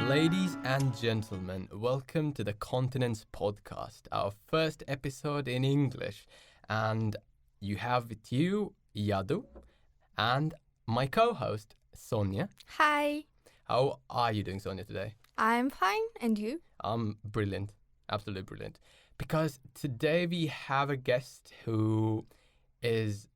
Ladies and gentlemen, welcome to the Continents podcast, our first episode in English. And you have with you Yadu and my co-host Sonia. Hi. How are you doing, Sonia, today? I'm fine. And you? I'm brilliant. Absolutely brilliant. Because today we have a guest who is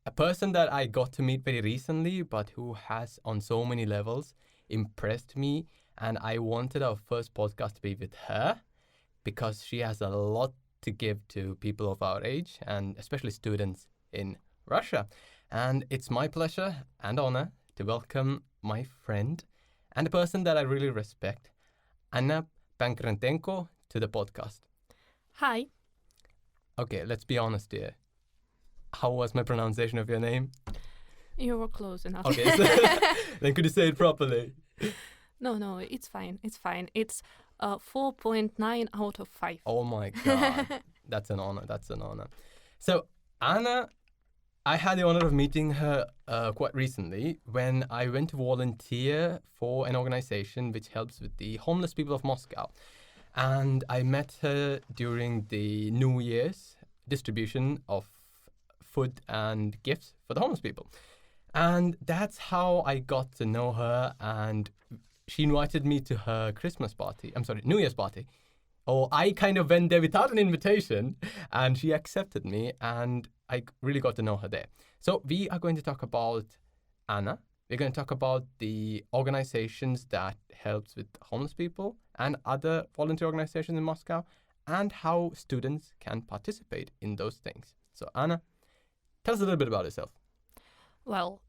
a person that I got to meet very recently, but who has on so many levels impressed me. And I wanted our first podcast to be with her because she has a lot to give to people of our age and especially students in Russia. And it's my pleasure and honor to welcome my friend and a person that I really respect, Anya Pankratenko, to the podcast. Hi. Okay, let's be honest here. How was my pronunciation of your name? You were close enough. Okay, so then could you say it properly? No, it's fine. It's 4.9 out of 5. Oh my God. That's an honor. So, Anna, I had the honor of meeting her quite recently when I went to volunteer for an organization which helps with the homeless people of Moscow. And I met her during the New Year's distribution of food and gifts for the homeless people. And that's how I got to know her, and she invited me to her New Year's party. Oh, I kind of went there without an invitation, and she accepted me, and I really got to know her there. So we are going to talk about Anna. We're going to talk about the organizations that helps with homeless people and other volunteer organizations in Moscow, and how students can participate in those things. So Anna, tell us a little bit about yourself. Well,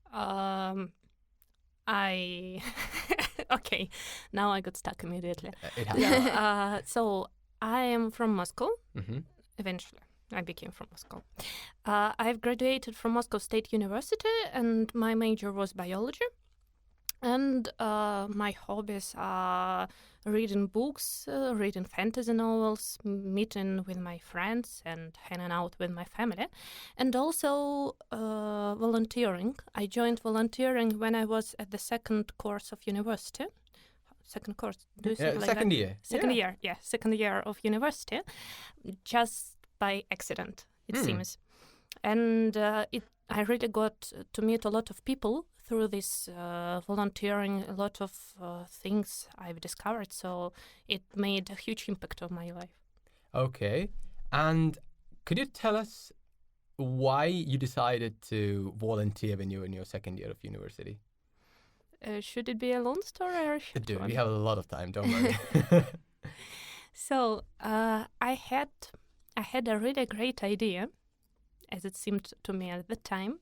Okay, now I got stuck immediately. It happens. So I am from Moscow. Mm-hmm. Eventually, I became from Moscow. I've graduated from Moscow State University, and my major was biology. And my hobbies are reading books, reading fantasy novels, meeting with my friends and hanging out with my family, and also volunteering. I joined volunteering when I was at the second course of university. Second course? Do you say like second that? year. Second year of university, just by accident, it seems. And I really got to meet a lot of people through this volunteering, a lot of things I've discovered. So it made a huge impact on my life. Okay. And could you tell us why you decided to volunteer when you were in your second year of university? Should it be a long story or short Do. one? We have a lot of time, don't worry. So I had a really great idea, as it seemed to me at the time,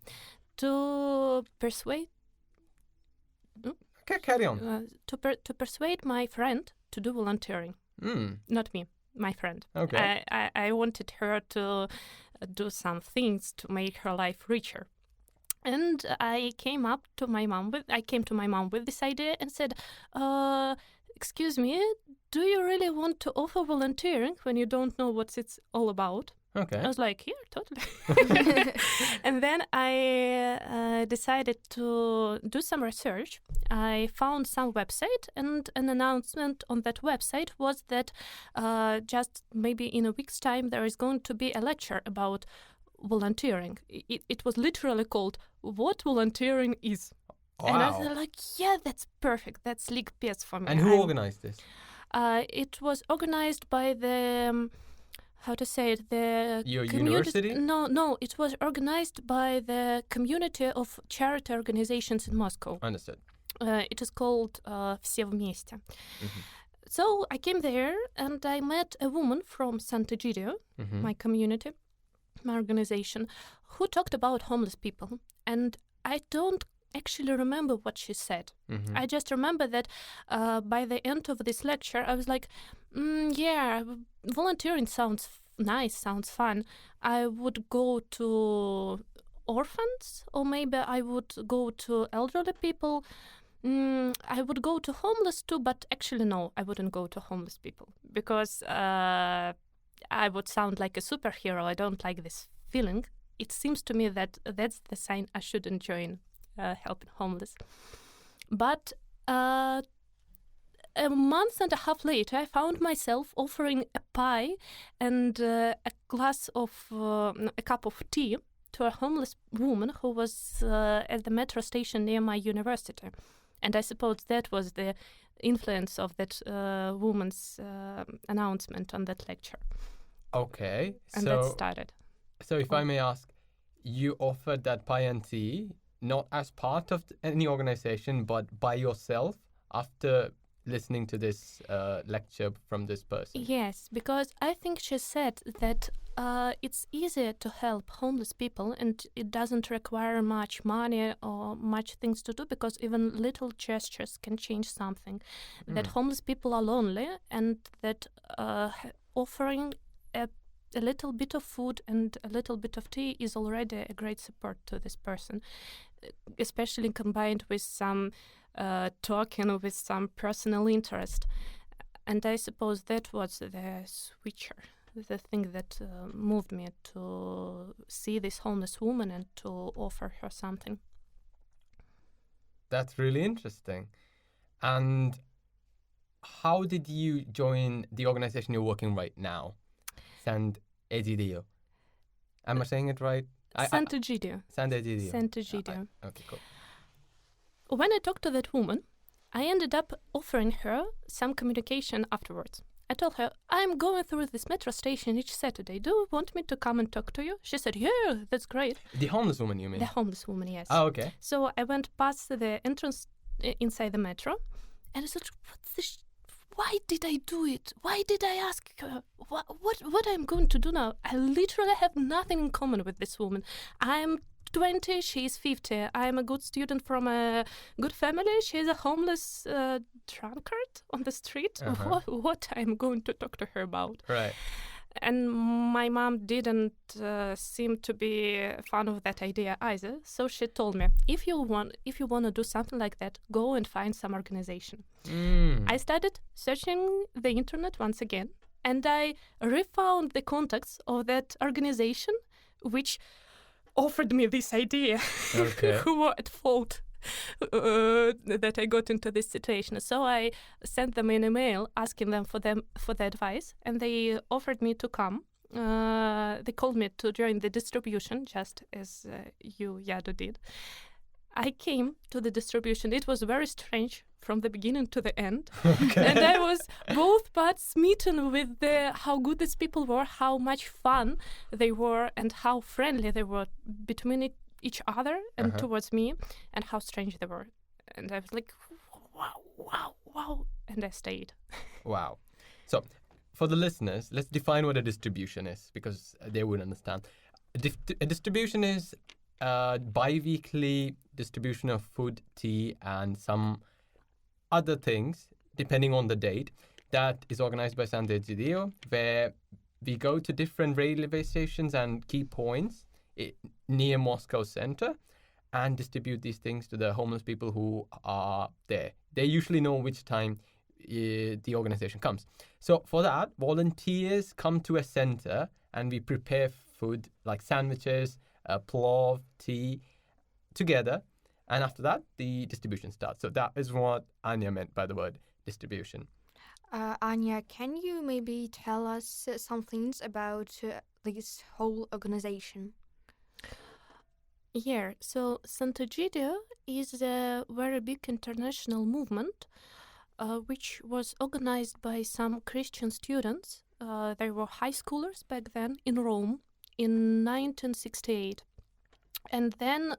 to persuade. Okay, carry on. To persuade my friend to do volunteering. Not me, my friend. Okay. I wanted her to do some things to make her life richer. And I came to my mom with this idea and said, excuse me, do you really want to offer volunteering when you don't know what it's all about? Okay. I was like, yeah, totally. And then I decided to do some research. I found some website, and an announcement on that website was that just maybe in a week's time there is going to be a lecture about volunteering. It was literally called What Volunteering Is. Wow. And I was like, yeah, that's perfect. That's lickpiece for me. And who organized this? It was organized by the... Your university? No, it was organized by the community of charity organizations in Moscow. Understood. It is called Все вместе. Mm-hmm. So I came there and I met a woman from Sant Egidio, my community, my organization, who talked about homeless people. And I don't actually remember what she said. I just remember that by the end of this lecture, I was like, yeah, volunteering sounds nice, sounds fun. I would go to orphans, or maybe I would go to elderly people. I would go to homeless too, but actually no, I wouldn't go to homeless people because I would sound like a superhero. I don't like this feeling. It seems to me that that's the sign I shouldn't join helping homeless. But a month and a half later, I found myself offering a pie and a cup of tea to a homeless woman who was at the metro station near my university. And I suppose that was the influence of that woman's announcement on that lecture. Okay. And that started. So if I may ask, you offered that pie and tea not as part of any organization, but by yourself after listening to this lecture from this person? Yes, because I think she said that it's easier to help homeless people and it doesn't require much money or much things to do, because even little gestures can change something. That homeless people are lonely, and that offering a little bit of food and a little bit of tea is already a great support to this person, especially combined with some talking with some personal interest. And I suppose that was the switcher, the thing that moved me to see this homeless woman and to offer her something. That's really interesting. And how did you join the organization you're working right now? Sant Egidio. Am I saying it right? Sant Egidio. Sant Egidio. Sant Egidio. Okay, cool. When I talked to that woman, I ended up offering her some communication afterwards. I told her, I'm going through this metro station each Saturday. Do you want me to come and talk to you? She said, yeah, that's great. The homeless woman, you mean? The homeless woman, yes. Oh, okay. So I went past the entrance inside the metro, and I said, why did I do it? Why did I ask her? What I'm going to do now? I literally have nothing in common with this woman. I'm 20, she's 50. I'm a good student from a good family. She's a homeless drunkard on the street. Uh-huh. What I'm going to talk to her about? Right. And my mom didn't seem to be a fan of that idea either. So she told me, if you want to do something like that, go and find some organization. I started searching the internet once again, and I refound the contacts of that organization, which offered me this idea. Okay. Who were at fault that I got into this situation. So I sent them an email asking them for the advice, and they offered me to come. They called me to join the distribution, just as you, Yadu, did. I came to the distribution. It was very strange from the beginning to the end. Okay. And I was both parts smitten with how good these people were, how much fun they were, and how friendly they were between each other and towards me, and how strange they were. And I was like, wow. And I stayed. Wow. So, for the listeners, let's define what a distribution is, because they would understand. A distribution is bi-weekly distribution of food, tea, and some other things, depending on the date, that is organized by Sant Egidio, where we go to different railway stations and key points near Moscow center and distribute these things to the homeless people who are there. They usually know which time the organization comes. So for that, volunteers come to a center and we prepare food like sandwiches, plov, tea together. And after that, the distribution starts. So that is what Anya meant by the word distribution. Anya, can you maybe tell us some things about this whole organization? Yeah, so Sant Egidio is a very big international movement which was organized by some Christian students. They were high schoolers back then in Rome in 1968. And then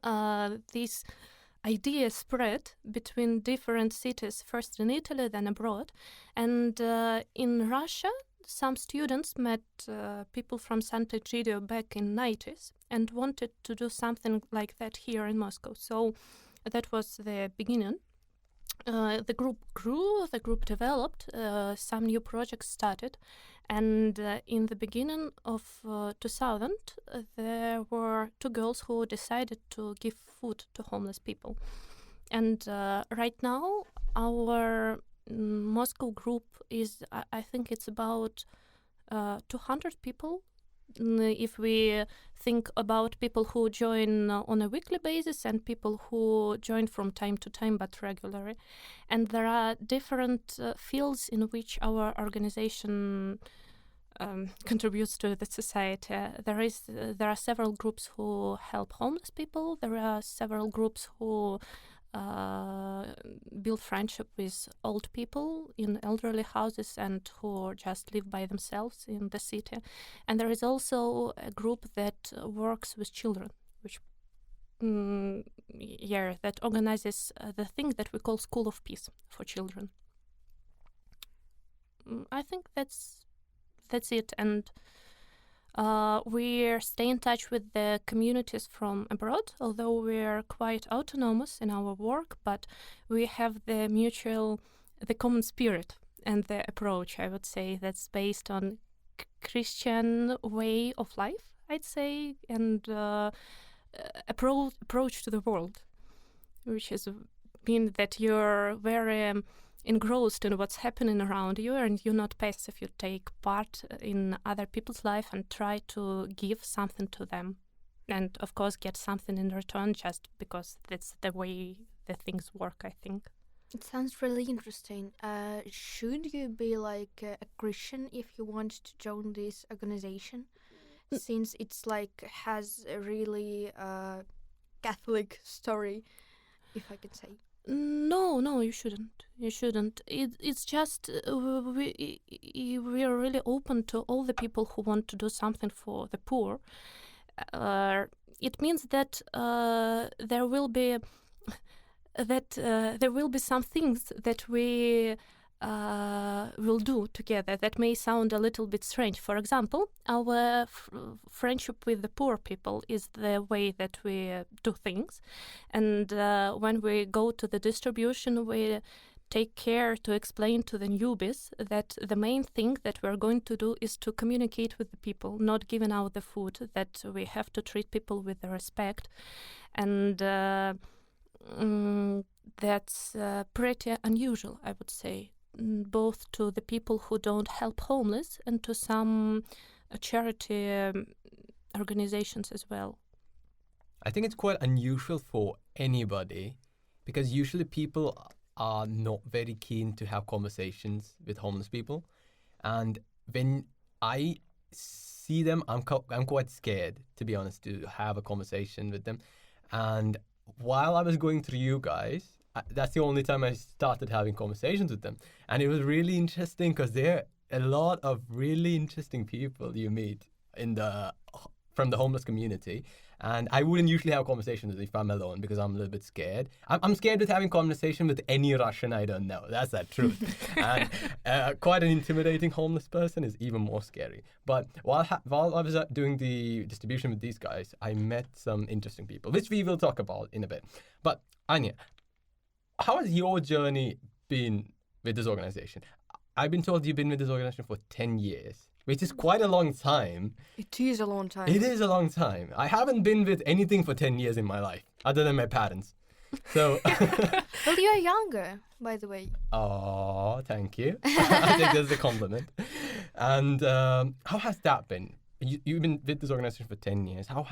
this idea spread between different cities, first in Italy, then abroad. And in Russia, some students met people from Sant Egidio back in 90s and wanted to do something like that here in Moscow. So that was the beginning. The group grew, the group developed, some new projects started. And in the beginning of 2000, there were two girls who decided to give food to homeless people. And right now, our Moscow group is, I think it's about 200 people if we think about people who join on a weekly basis and people who join from time to time but regularly. And there are different fields in which our organization contributes to the society. There are several groups who help homeless people. There are several groups who build friendship with old people in elderly houses and who just live by themselves in the city. And there is also a group that works with children, which that organizes the thing that we call School of Peace for children. I think that's it. And we stay in touch with the communities from abroad, although we are quite autonomous in our work, but we have the common spirit and the approach, I would say, that's based on Christian way of life, I'd say, and approach to the world, which has been that you're very engrossed in what's happening around you, and you're not passive. You take part in other people's life and try to give something to them, and of course get something in return, just because that's the way the things work, I think. It sounds really interesting. Should you be like a Christian if you want to join this organization, since it's like has a really Catholic story, if I can say? No, you shouldn't. It's just we are really open to all the people who want to do something for the poor. It means that there will be some things that we will do together that may sound a little bit strange. For example, our friendship with the poor people is the way that we do things, and when we go to the distribution, we take care to explain to the newbies that the main thing that we're going to do is to communicate with the people, not giving out the food, that we have to treat people with respect, and that's pretty unusual, I would say, both to the people who don't help homeless and to some charity organizations as well. I think it's quite unusual for anybody, because usually people are not very keen to have conversations with homeless people, and when I see them, I'm quite scared, to be honest, to have a conversation with them. And while I was going through you guys, that's the only time I started having conversations with them. And it was really interesting because there are a lot of really interesting people you meet from the homeless community. And I wouldn't usually have conversations if I'm alone because I'm a little bit scared. I'm scared with having conversation with any Russian I don't know. That's the truth. And quite an intimidating homeless person is even more scary. But while I was doing the distribution with these guys, I met some interesting people, which we will talk about in a bit. But Anya, how has your journey been with this organization? I've been told you've been with this organization for 10 years, which is quite a long time. It is a long time. It is a long time. I haven't been with anything for 10 years in my life, other than my parents. So. Well, you're younger, by the way. Oh, thank you. I think that's a compliment. And how has that been? You've been with this organization for 10 years. How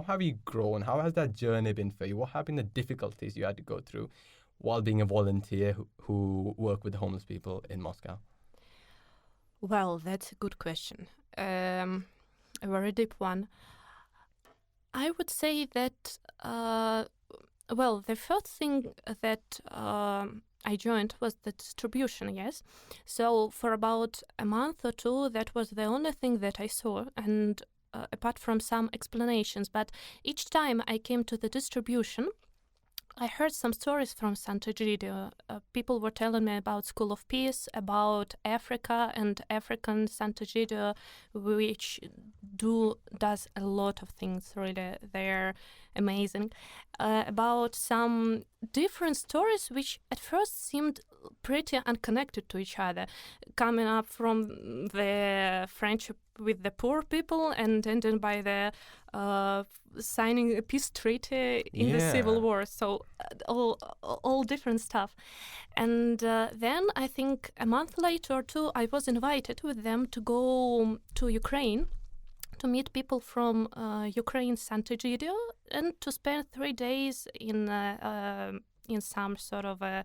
have you grown? How has that journey been for you? What have been the difficulties you had to go through while being a volunteer who work with homeless people in Moscow? Well, that's a good question. A very deep one. I would say that, the first thing that I joined was the distribution, yes. So for about a month or two, that was the only thing that I saw, and apart from some explanations. But each time I came to the distribution, I heard some stories from Sant Egidio. People were telling me about School of Peace, about Africa and African Sant Egidio, which does a lot of things, really. They're amazing. About some different stories which at first seemed pretty unconnected to each other, coming up from the friendship with the poor people and ending by the signing a peace treaty in the Civil War. So all different stuff. And then I think a month later or two, I was invited with them to go to Ukraine to meet people from Ukraine, Sant Egidio, and to spend 3 days in some sort of a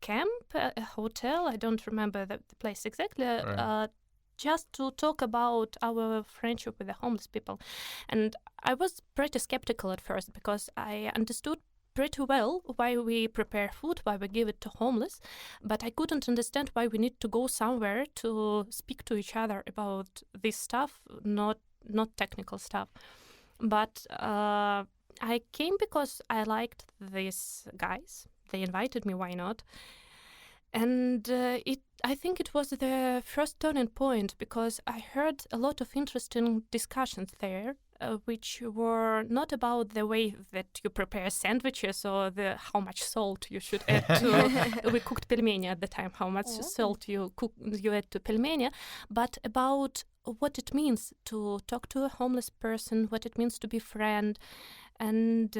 camp, a hotel. I don't remember the place exactly. Right. Just to talk about our friendship with the homeless people. And I was pretty skeptical at first because I understood pretty well why we prepare food, why we give it to homeless, but I couldn't understand why we need to go somewhere to speak to each other about this stuff, not technical stuff. But I came because I liked these guys. They invited me, why not? And I think it was the first turning point because I heard a lot of interesting discussions there, which were not about the way that you prepare sandwiches or how much salt you should add to. We cooked pelmeni at the time, how much salt you add to pelmeni, but about what it means to talk to a homeless person, what it means to be a friend, and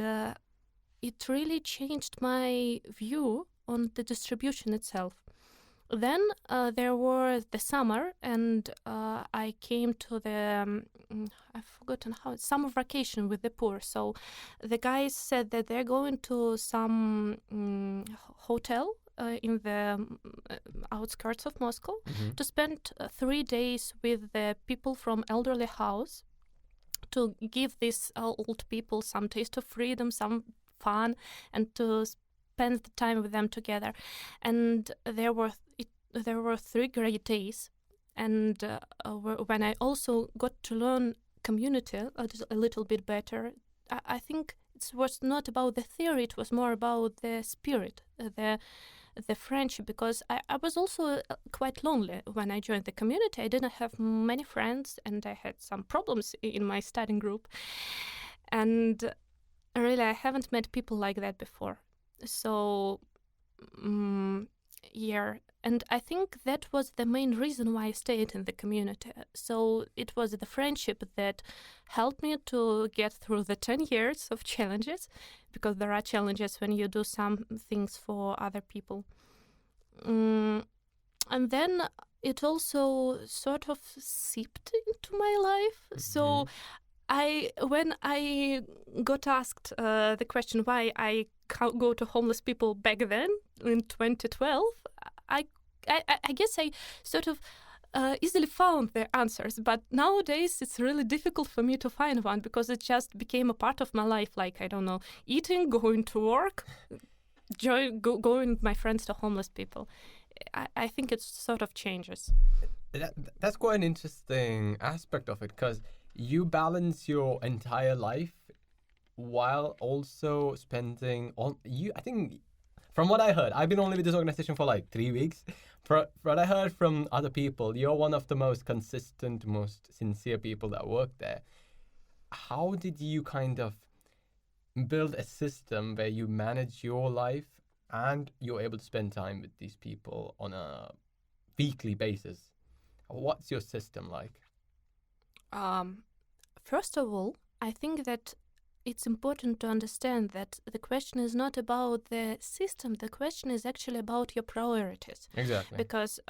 it really changed my view on the distribution itself. Then there was the summer, and I came to the I've forgotten how summer vacation with the poor. So the guys said that they're going to some hotel in the outskirts of Moscow to spend 3 days with the people from elderly house to give these old people some taste of freedom, some fun, and to spend the time with them together. And there were 3 great days, and when I also got to learn community a little bit better, I think it was not about the theory, it was more about the spirit, the friendship, because I was also quite lonely when I joined the community. I didn't have many friends, and I had some problems in my studying group, and really I haven't met people like that before. So and I think that was the main reason why I stayed in the community. So it was the friendship that helped me to get through the 10 years of challenges, because there are challenges when you do some things for other people. And then it also sort of seeped into my life. So when I got asked the question why I go to homeless people back then in 2012, I guess I sort of easily found the answers, but nowadays it's really difficult for me to find one because it just became a part of my life, like, I don't know, eating, going to work, going with my friends to homeless people. I think it sort of changes. That's quite an interesting aspect of it, because you balance your entire life while also spending I think, from what I heard, I've been only with this organization for like 3 weeks. From what I heard from other people, you're one of the most consistent, most sincere people that work there. How did you kind of build a system where you manage your life and you're able to spend time with these people on a weekly basis? What's your system like? First of all, I think that it's important to understand that the question is not about the system. The question is actually about your priorities. Exactly. Because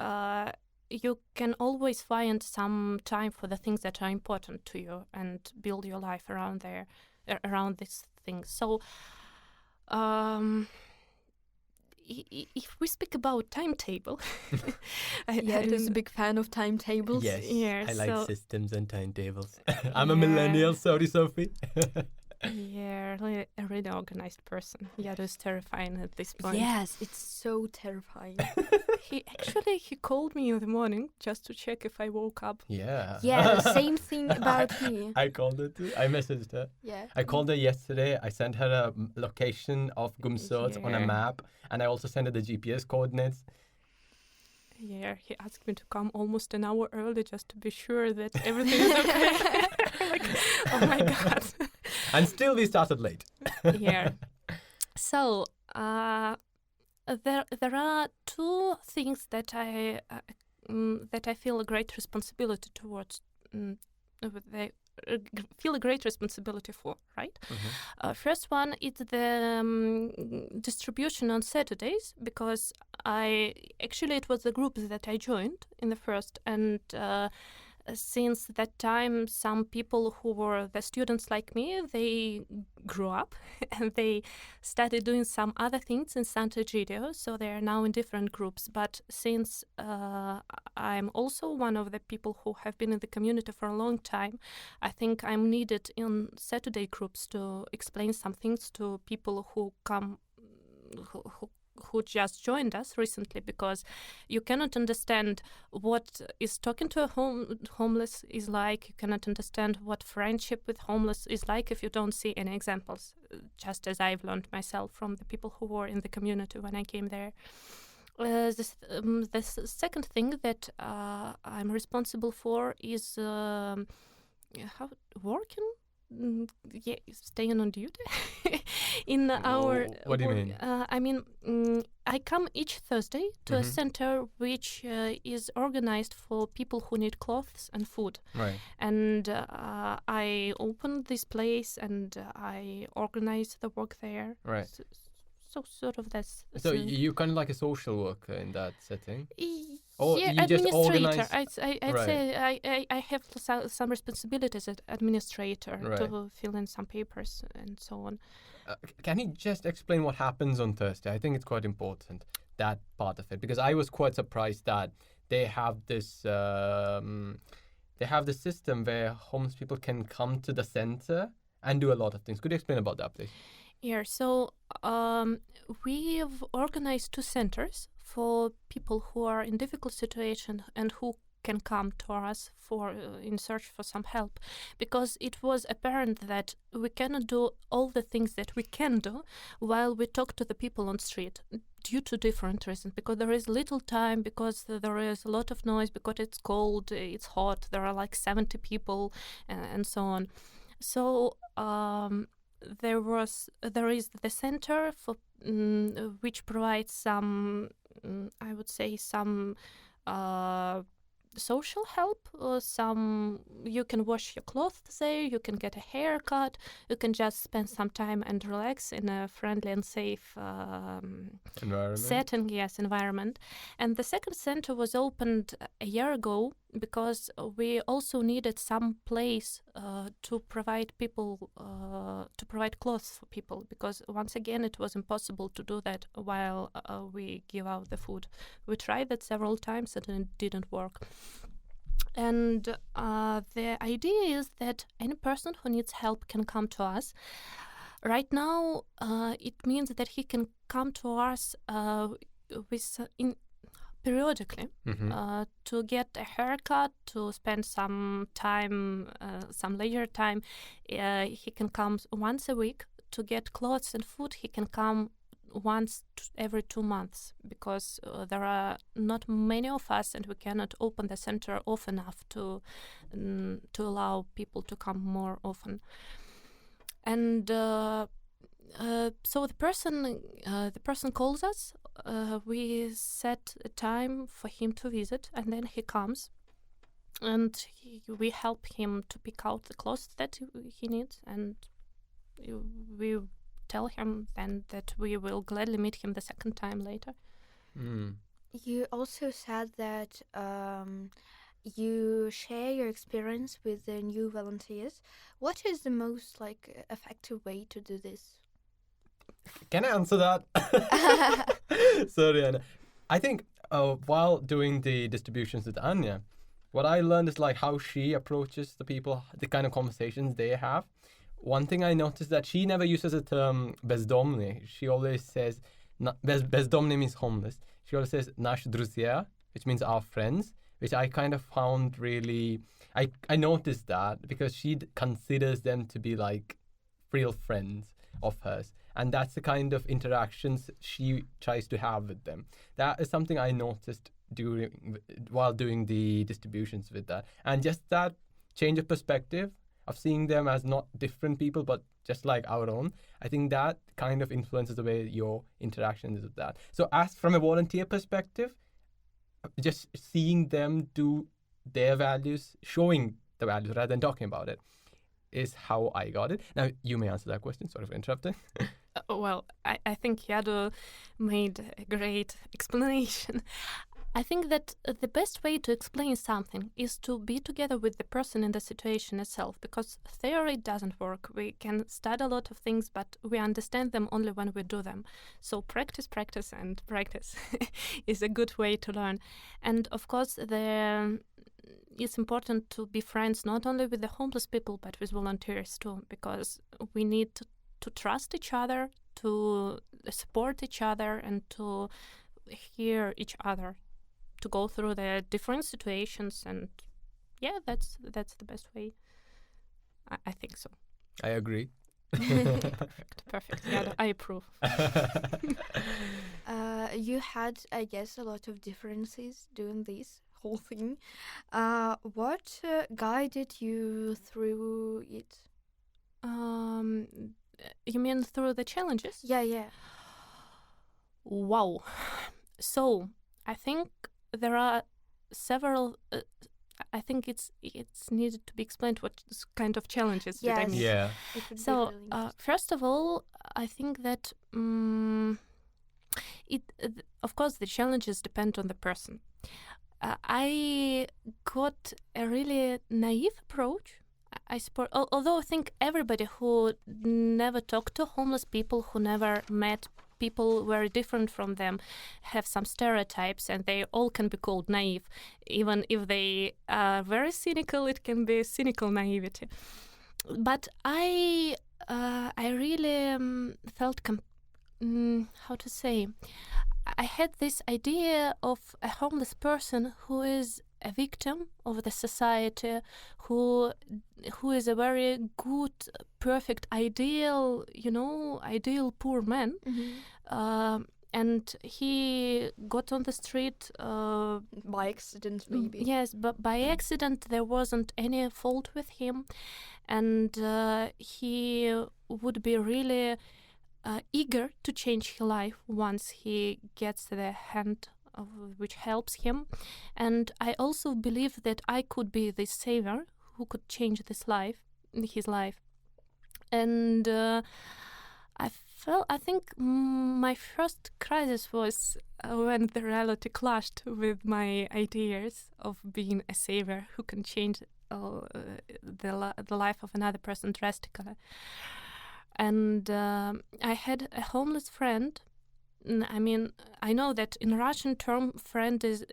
you can always find some time for the things that are important to you and build your life around these things. So if we speak about timetable, Yadu is a big fan of timetables. Yes, yeah, I like systems and timetables. I'm a millennial, sorry, Sophie. Yeah, really, a really organized person. Yadu is terrifying at this point. Yes, it's so terrifying. He called me in the morning just to check if I woke up. Yeah. Yeah, the same thing about me. I called her too. I messaged her. Yeah. I called her yesterday. I sent her a location of Gumsot on a map, and I also sent her the GPS coordinates. Yeah, he asked me to come almost an hour early just to be sure that everything is okay. Like, oh my God. And still we started late. Yeah. So there are 2 things that I feel a great responsibility towards. Feel a great responsibility for, right? First one is the distribution on Saturdays, because it was the group that I joined in the first, and since that time, some people who were the students like me, they grew up and they started doing some other things in Sant Egidio, so they are now in different groups. But since I'm also one of the people who have been in the community for a long time, I think I'm needed in Saturday groups to explain some things to people who come, who just joined us recently, because you cannot understand what is talking to a homeless is like. You cannot understand what friendship with homeless is like if you don't see any examples, just as I've learned myself from the people who were in the community when I came there. The second thing that I'm responsible for is working. Staying on duty in our. What do you mean? I mean, I come each Thursday to a center which is organized for people who need clothes and food. Right. And I open this place and I organize the work there. Right. So sort of that's. So you're kind of like a social worker in that setting? Or yeah, you administrator. Just organize... I'd say I have some responsibilities as administrator to fill in some papers and so on. Can you just explain what happens on Thursday? I think it's quite important, that part of it, because I was quite surprised that they have this system where homeless people can come to the center and do a lot of things. Could you explain about that, please? Yeah, so we've organized 2 centers for people who are in difficult situation and who can come to us for in search for some help, because it was apparent that we cannot do all the things that we can do while we talk to the people on street due to different reasons, because there is little time, because there is a lot of noise, because it's cold, it's hot, there are like 70 people and so on. So there is the center for which provides some, I would say, some social help. You can wash your clothes there, you can get a haircut, you can just spend some time and relax in a friendly and safe environment. And the second center was opened a year ago because we also needed some place to provide clothes for people, because once again it was impossible to do that while we give out the food. We tried that several times and it didn't work. And the idea is that any person who needs help can come to us. Right now, it means that he can come to us periodically to get a haircut, to spend some time, some leisure time. He can come once a week. To get clothes and food, he can come once every 2 months, because there are not many of us and we cannot open the center often enough to allow people to come more often. And so the person calls us, we set a time for him to visit, and then he comes and we help him to pick out the clothes that he needs, and we tell him then that we will gladly meet him the second time later. You also said that you share your experience with the new volunteers. What is the most effective way to do this? Can I answer that? Sorry, Anna. I think while doing the distributions with Anya, what I learned is how she approaches the people, the kind of conversations they have. One thing I noticed that she never uses the term bezdomny. She always says, bezdomny means homeless. She always says nash druzya, which means our friends, which I kind of found really, I noticed that because she considers them to be real friends of hers. And that's the kind of interactions she tries to have with them. That is something I noticed while doing the distributions with that. And just that change of perspective, of seeing them as not different people, but just like our own, I think that kind of influences the way your interaction is with that. So as from a volunteer perspective, just seeing them do their values, showing the values rather than talking about it, is how I got it. Now, you may answer that question. Sorry for interrupting. Well, I think Yadu made a great explanation. I think that the best way to explain something is to be together with the person in the situation itself, because theory doesn't work. We can study a lot of things, but we understand them only when we do them. So practice is a good way to learn. And of course, it's important to be friends not only with the homeless people, but with volunteers too, because we need to trust each other, to support each other, and to hear each other, to go through the different situations. And yeah, that's the best way. I think so. I agree. Perfect. Yeah, I approve. You had, I guess, a lot of differences doing this whole thing. What guided you through it? You mean through the challenges? Yeah. Wow. So I think there are several. I think it's needed to be explained what kind of challenges did I mean. Yeah. So first of all, I think that of course the challenges depend on the person. I got a really naive approach, I suppose, although I think everybody who never talked to homeless people, who never met people very different from them, have some stereotypes, and they all can be called naive. Even if they are very cynical, it can be cynical naivety. But I really felt, how to say, I had this idea of a homeless person who is a victim of the society, who is a very good, perfect, ideal poor man. Mm-hmm. And he got on the street by accident, maybe. Yes, but by accident. There wasn't any fault with him, and he would be really eager to change his life once he gets the hand which helps him. And I also believe that I could be the savior who could change his life. And I think my first crisis was when the reality clashed with my ideas of being a savior who can change the life of another person drastically. And I had a homeless friend. I mean, I know that in Russian friend is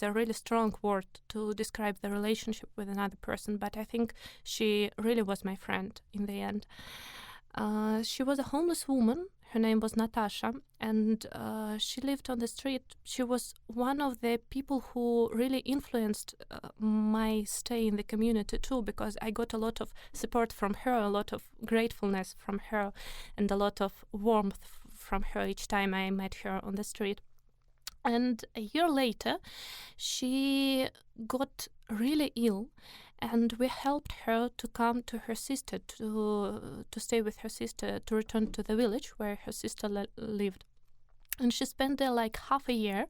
a really strong word to describe the relationship with another person, but I think she really was my friend in the end. She was a homeless woman. Her name was Natasha, and she lived on the street. She was one of the people who really influenced my stay in the community too, because I got a lot of support from her, a lot of gratefulness from her, and a lot of warmth from her each time I met her on the street. And a year later, she got really ill, and we helped her to come to her sister, to stay with her sister, to return to the village where her sister lived. And she spent there like half a year,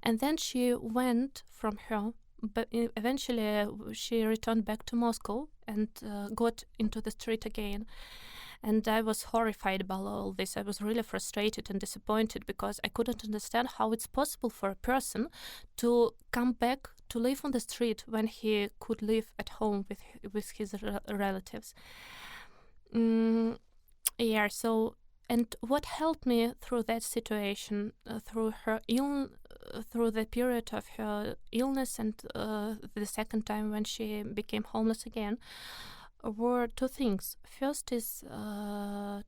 and then she went from her, but eventually she returned back to Moscow and got into the street again. And I was horrified by all this. I was really frustrated and disappointed because I couldn't understand how it's possible for a person to come back to live on the street when he could live at home with his relatives. So, and what helped me through that situation, through the period of her illness and the second time when she became homeless again, were two things. First is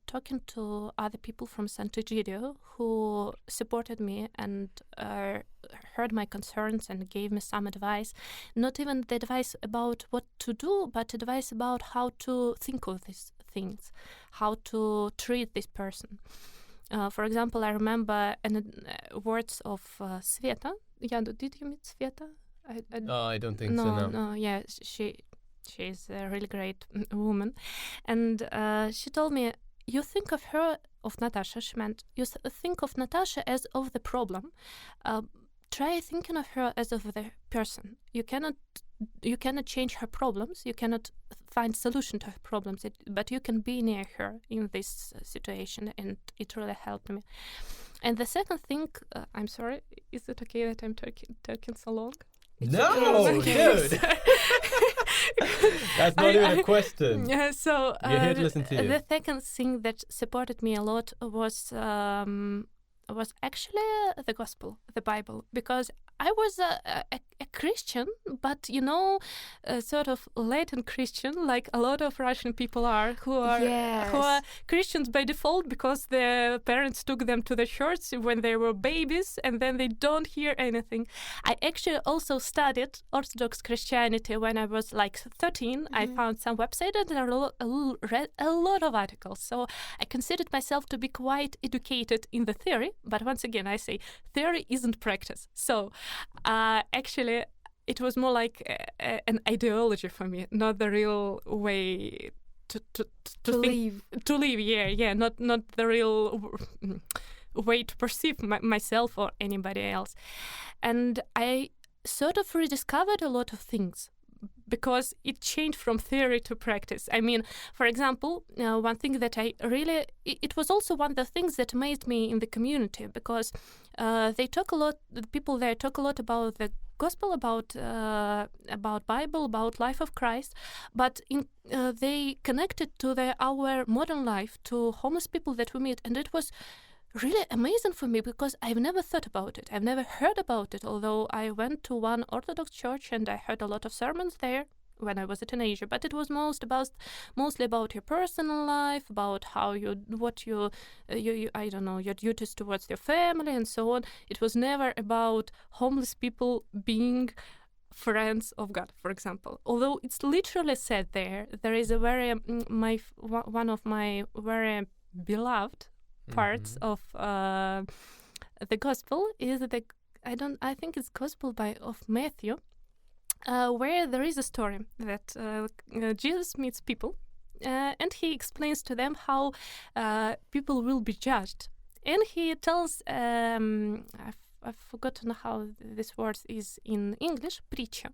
talking to other people from Sant Egidio who supported me and heard my concerns and gave me some advice. Not even the advice about what to do, but advice about how to think of these things, how to treat this person. For example, I remember words of Sveta. Yadu, did you meet Sveta? I don't think so, no. Yeah, She's a really great woman. And she told me, you think of her, of Natasha, she meant, you think of Natasha as of the problem. Try thinking of her as of the person. You cannot change her problems. You cannot find solution to her problems, but you can be near her in this situation. And it really helped me. And the second thing, I'm sorry, is it okay that I'm talking so long? No, dude. That's not even a question. Yeah, so We're here to listen to you. The second thing that supported me a lot was actually the gospel, the Bible, because I was a Christian, but a sort of Latin Christian, like a lot of Russian people are, who are Christians by default because their parents took them to the church when they were babies, and then they don't hear anything. I actually also studied Orthodox Christianity when I was like 13. I found some website and read a lot of articles. So I considered myself to be quite educated in the theory, but once again, I say theory isn't practice. So actually, it was more like an ideology for me, not the real way to live. To live, not the real way to perceive myself or anybody else. And I sort of rediscovered a lot of things because it changed from theory to practice. I mean, for example, one thing that it was also one of the things that amazed me in the community, because the people there talk a lot about the gospel, about Bible, about life of Christ, but they connected to our modern life, to homeless people that we meet, and it was really amazing for me because I've never thought about it. I've never heard about it, although I went to one Orthodox church and I heard a lot of sermons there when I was a teenager, but it was mostly about your personal life, about how your duties towards your family and so on. It was never about homeless people being friends of God, for example. Although it's literally said there is a one of my very beloved parts of the gospel is I think it's gospel of Matthew, where there is a story that Jesus meets people and he explains to them how people will be judged, and he tells I've forgotten how this word is in English, притча,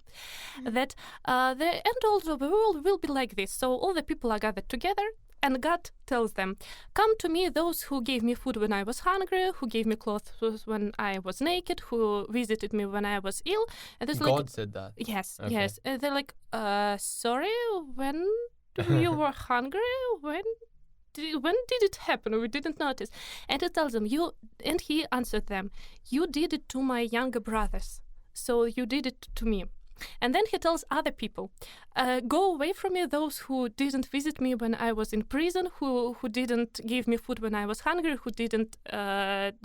that the end of the world will be like this. So all the people are gathered together, and God tells them, "Come to me, those who gave me food when I was hungry, who gave me clothes when I was naked, who visited me when I was ill." And God said that? Yes, Okay. yes. And they're like, sorry, when you were hungry? When did it happen? We didn't notice. And he tells them, and he answered them, "You did it to my younger brothers, so you did it to me." And then he tells other people, "Go away from me, those who didn't visit me when I was in prison, who didn't give me food when I was hungry, who didn't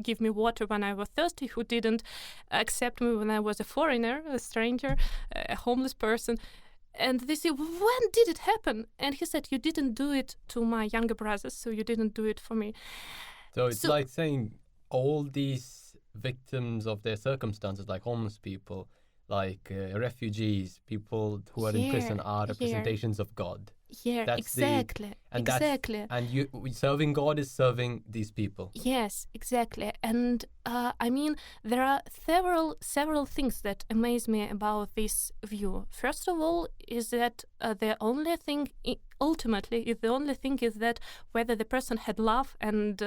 give me water when I was thirsty, who didn't accept me when I was a foreigner, a stranger, a homeless person." And they say, "When did it happen?" And he said, "You didn't do it to my younger brothers, so you didn't do it for me." So it's like saying all these victims of their circumstances, like homeless people, like refugees, people who are in prison, are representations of God. Yeah, That's exactly. And serving God is serving these people. Yes, exactly. And I mean, there are several things that amaze me about this view. First of all, is that the only thing is that whether the person had love and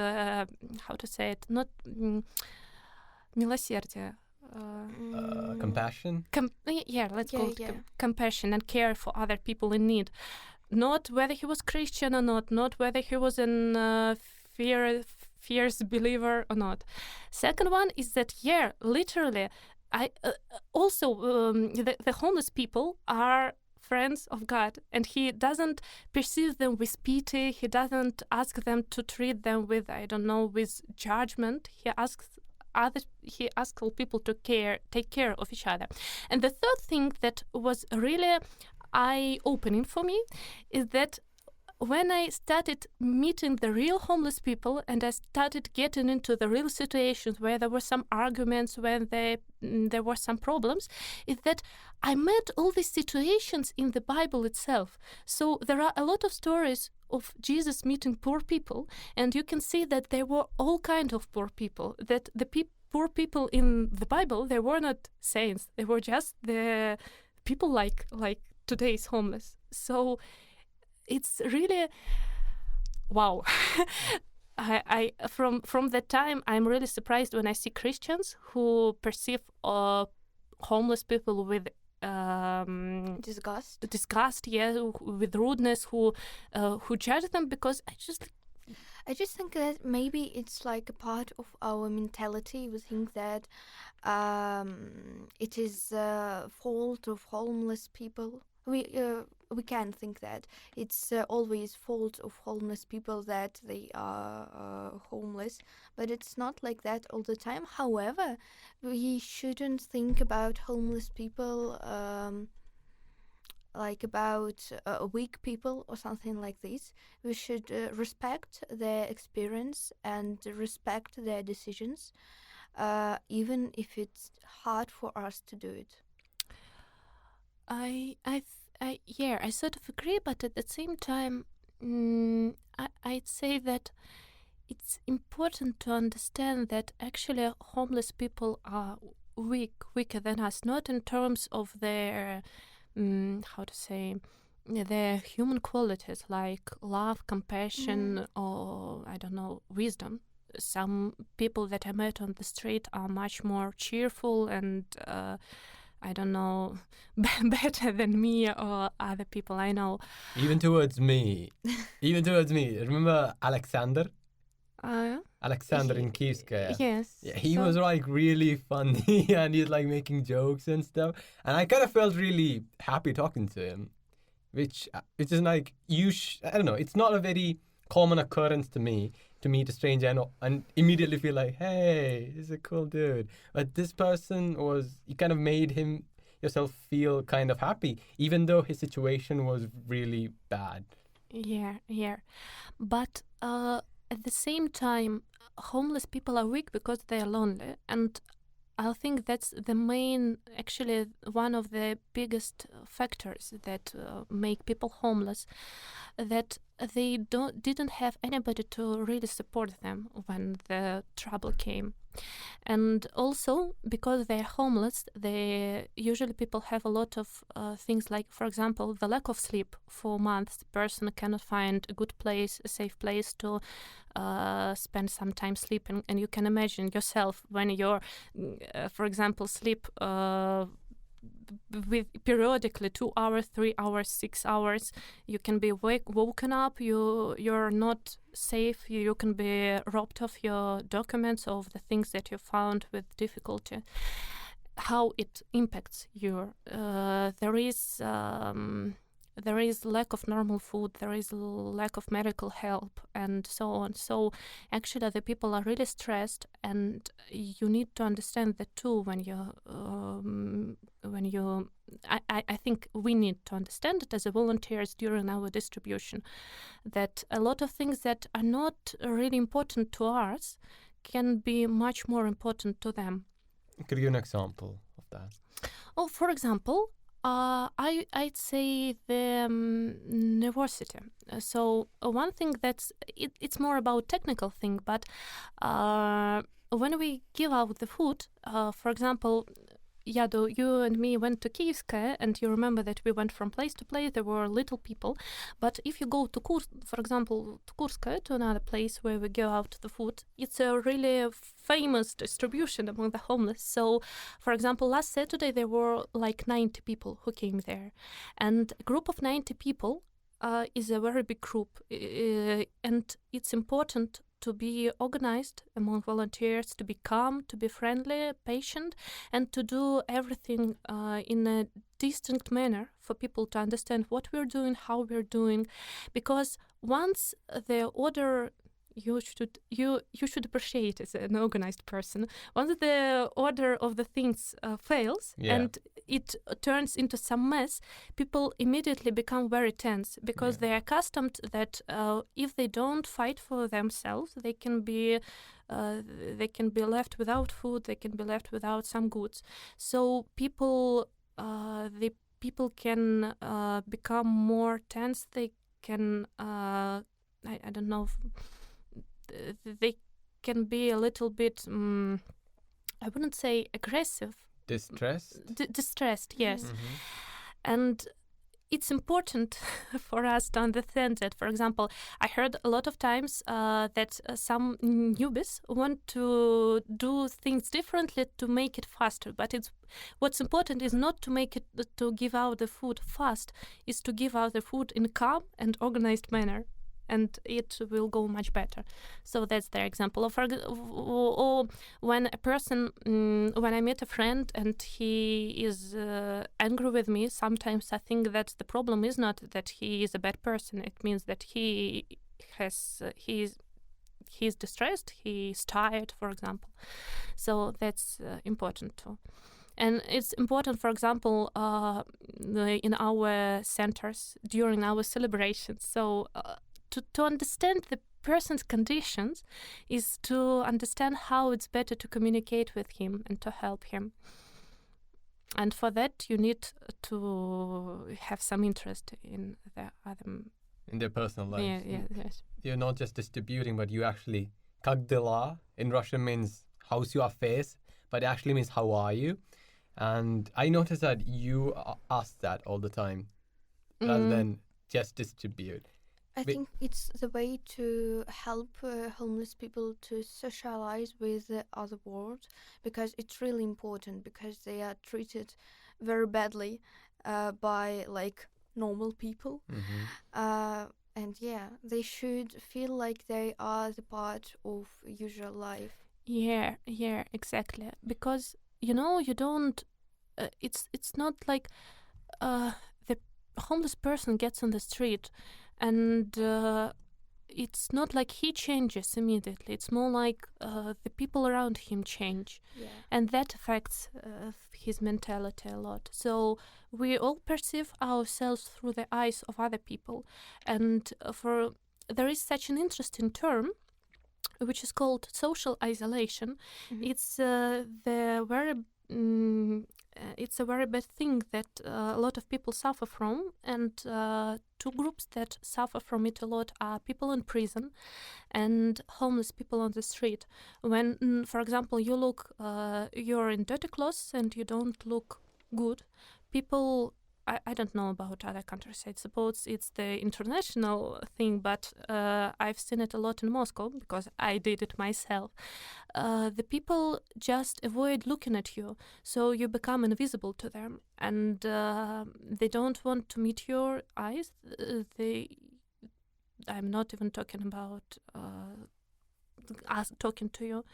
how to say it, not милосердие. Compassion? Let's call it compassion and care for other people in need. Not whether he was Christian or not whether he was a fierce believer or not. Second one is that, literally, the homeless people are friends of God, and he doesn't perceive them with pity. He doesn't ask them to treat them with, with judgment. He asks all people to take care of each other. And the third thing that was really eye-opening for me is that when I started meeting the real homeless people and I started getting into the real situations where there were some arguments, when there were some problems, is that I met all these situations in the Bible itself. So there are a lot of stories of Jesus meeting poor people, and you can see that there were all kinds of poor people, that the poor people in the Bible, they were not saints, they were just the people like today's homeless. So it's really wow. I from that time, I'm really surprised when I see Christians who perceive homeless people with disgust, with rudeness, who judge them, because I just think that maybe it's like a part of our mentality. We think that it is fault of homeless people. We can think that it's always fault of homeless people that they are homeless, but it's not like that all the time. However, we shouldn't think about homeless people like about weak people or something like this. We should respect their experience and respect their decisions, even if it's hard for us to do it. I sort of agree, but at the same time, I'd say that it's important to understand that actually homeless people are weaker than us, not in terms of their their human qualities like love, compassion, or I don't know, wisdom. Some people that I met on the street are much more cheerful and I don't know, better than me or other people I know. Even towards me. Remember Alexander? Alexander in Kievskaya. Yes. Yeah, he was like really funny and he's like making jokes and stuff. And I kind of felt really happy talking to him, which is like, I don't know, it's not a very common occurrence to me to meet a stranger and immediately feel like, hey, he's a cool dude. But this person you kind of made yourself feel kind of happy, even though his situation was really bad. Yeah. But at the same time, homeless people are weak because they are lonely. And I think that's actually one of the biggest factors that make people homeless, that they didn't have anybody to really support them when the trouble came. And also, because they're homeless, usually people have a lot of things like, for example, the lack of sleep. For months, the person cannot find a good place, a safe place to spend some time sleeping. And you can imagine yourself when you're, for example, sleep with periodically 2 hours, 3 hours, 6 hours, you can be woken up, you're not safe, you can be robbed of your documents, of the things that you found with difficulty. How it impacts you. There is lack of normal food, there is lack of medical help, and so on. So actually the people are really stressed, and you need to understand that too I think we need to understand it as a volunteers during our distribution, that a lot of things that are not really important to us can be much more important to them. Could you give an example of that? Oh, for example, I'd say the university. So one thing it's more about technical thing, but when we give out the food, for example, Yadu, you and me went to Kievskaya, and you remember that we went from place to place. There were little people, but if you go to for example, to Kurskaya, to another place where we give out the food, it's a really famous distribution among the homeless. So, for example, last Saturday there were like 90 people who came there, and a group of 90 people is a very big group, and it's important to be organized among volunteers, to be calm, to be friendly, patient, and to do everything in a distinct manner for people to understand what we're doing, how we're doing. Because once the order, you should appreciate as an organized person, once the order of the things fails and it turns into some mess, people immediately become very tense, because they're accustomed that if they don't fight for themselves, they can be left without food, they can be left without some goods. So people can become more tense. They can I don't know. They can be a little bit, I wouldn't say aggressive. Distressed? Distressed, yes. Mm-hmm. And it's important for us to understand that, for example, I heard a lot of times that some newbies want to do things differently to make it faster. But what's important is not to make it to give out the food fast, is to give out the food in a calm and organized manner, and it will go much better. So that's their example. Or when a person, when I meet a friend and he is angry with me, sometimes I think that the problem is not that he is a bad person. It means that he's distressed, he's tired, for example. So that's important too. And it's important, for example, in our centers during our celebrations. So to understand the person's conditions is to understand how it's better to communicate with him and to help him. And for that, you need to have some interest in the other. In their personal lives. Yes. You're not just distributing, but you actually, как дела in Russian means how's your face, but it actually means how are you? And I noticed that you ask that all the time, rather than just distribute. I think it's the way to help homeless people to socialize with the other world, because it's really important, because they are treated very badly by like normal people. And they should feel like they are the part of usual life. Yeah, exactly. Because you don't. It's not like the homeless person gets on the street, and it's not like he changes immediately. It's more like the people around him change, and that affects his mentality a lot. So we all perceive ourselves through the eyes of other people, and there is such an interesting term which is called social isolation. It's it's a very bad thing that a lot of people suffer from, and two groups that suffer from it a lot are people in prison and homeless people on the street. When, for example, you're in dirty clothes and you don't look good, people, I don't know about other countries, I suppose it's the international thing, but I've seen it a lot in Moscow because I did it myself. The people just avoid looking at you, so you become invisible to them, and they don't want to meet your eyes. I'm not even talking about us talking to you,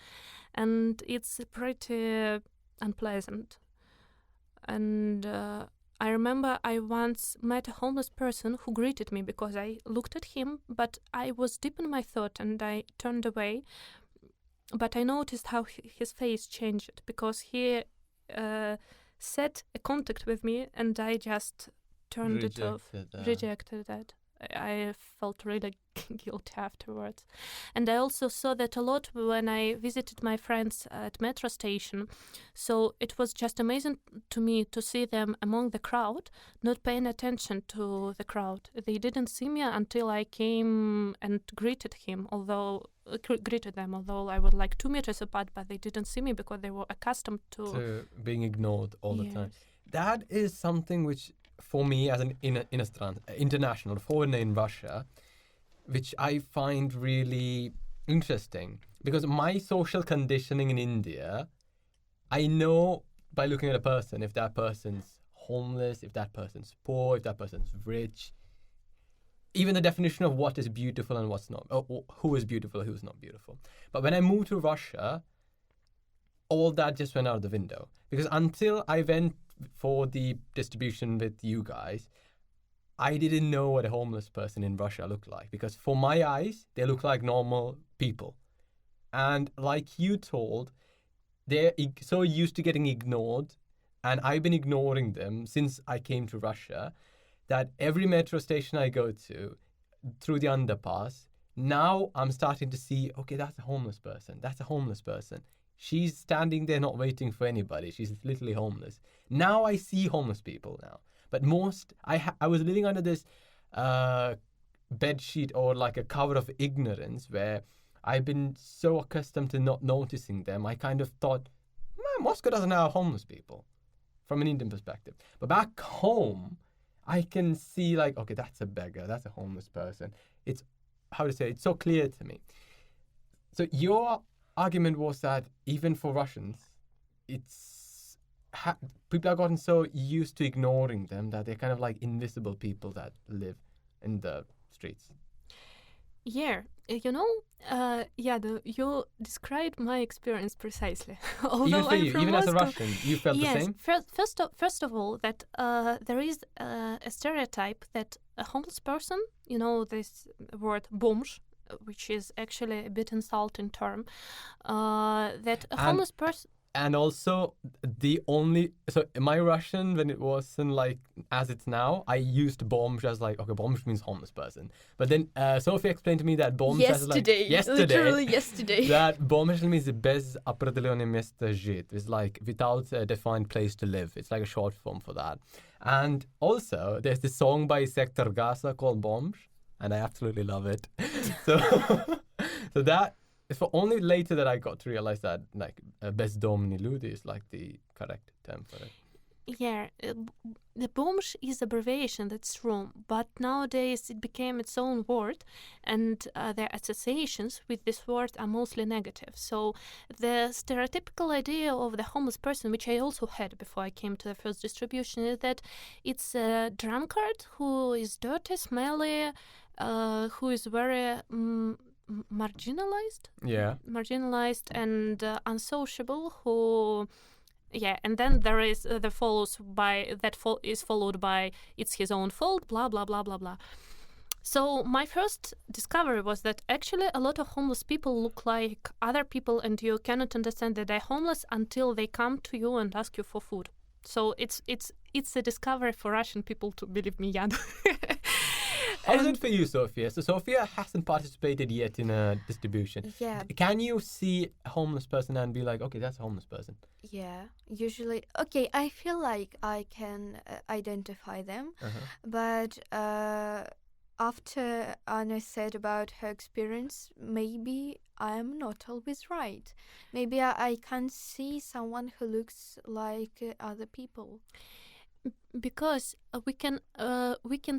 and it's pretty unpleasant. And I remember I once met a homeless person who greeted me because I looked at him, but I was deep in my thought and I turned away. But I noticed how his face changed because he set a contact with me and I just turned it off, rejected that. I felt really guilty afterwards. And I also saw that a lot when I visited my friends at metro station. So it was just amazing to me to see them among the crowd, not paying attention to the crowd. They didn't see me until I came and greeted them, although I was like 2 meters apart, but they didn't see me because they were accustomed to being ignored all the time. That is something which, for me as an international foreigner in Russia, which I find really interesting, because my social conditioning in India, I know by looking at a person if that person's homeless, if that person's poor, if that person's rich, even the definition of what is beautiful and what's not, or who is beautiful, who's not beautiful. But when I moved to Russia, all that just went out the window, because until I went for the distribution with you guys, I didn't know what a homeless person in Russia looked like, because for my eyes, they look like normal people. And like you told, they're so used to getting ignored, and I've been ignoring them since I came to Russia, that every metro station I go to, through the underpass, now I'm starting to see, okay, that's a homeless person. That's a homeless person. She's standing there not waiting for anybody. She's literally homeless. Now I see homeless people now. But I was living under this bed sheet or like a cover of ignorance where I've been so accustomed to not noticing them. I kind of thought, Moscow doesn't have homeless people from an Indian perspective. But back home, I can see like, okay, that's a beggar, that's a homeless person. It's, it's so clear to me. So your argument was that even for Russians, people have gotten so used to ignoring them that they're kind of like invisible people that live in the streets. Yeah, Yadu, you described my experience precisely. Even for you, even as a Russian, you felt the same? Yes, first of all, that there is a stereotype that a homeless person, this word bомж, which is actually a bit insulting term, that a homeless person... And also, so my Russian, when it wasn't like as it's now, I used bomж as like, okay, bomž means homeless person. But then Sophie explained to me that bomž as like... Literally yesterday. That bomž means без определенного места жить. It's like without a defined place to live. It's like a short form for that. And also, there's this song by Sector Gaza called Bomž, and I absolutely love it. So that... It's for only later that I got to realize that like бездомные люди is like the correct term for it. Yeah, the bомж is abbreviation, that's true, but nowadays it became its own word, and the associations with this word are mostly negative. So the stereotypical idea of the homeless person, which I also had before I came to the first distribution, is that it's a drunkard who is dirty, smelly, who is very... marginalized and unsociable, who and then there is followed by it's his own fault, blah blah blah blah blah. So my first discovery was that actually a lot of homeless people look like other people, and you cannot understand that they're homeless until they come to you and ask you for food. So it's a discovery for Russian people, to believe me, Yadu. How is it for you, Sophia? So Sophia hasn't participated yet in a distribution. Yeah. Can you see a homeless person and be like, okay, that's a homeless person? Yeah, usually. Okay, I feel like I can identify them, but after Anya said about her experience, maybe I'm not always right. Maybe I can see someone who looks like other people. Because we can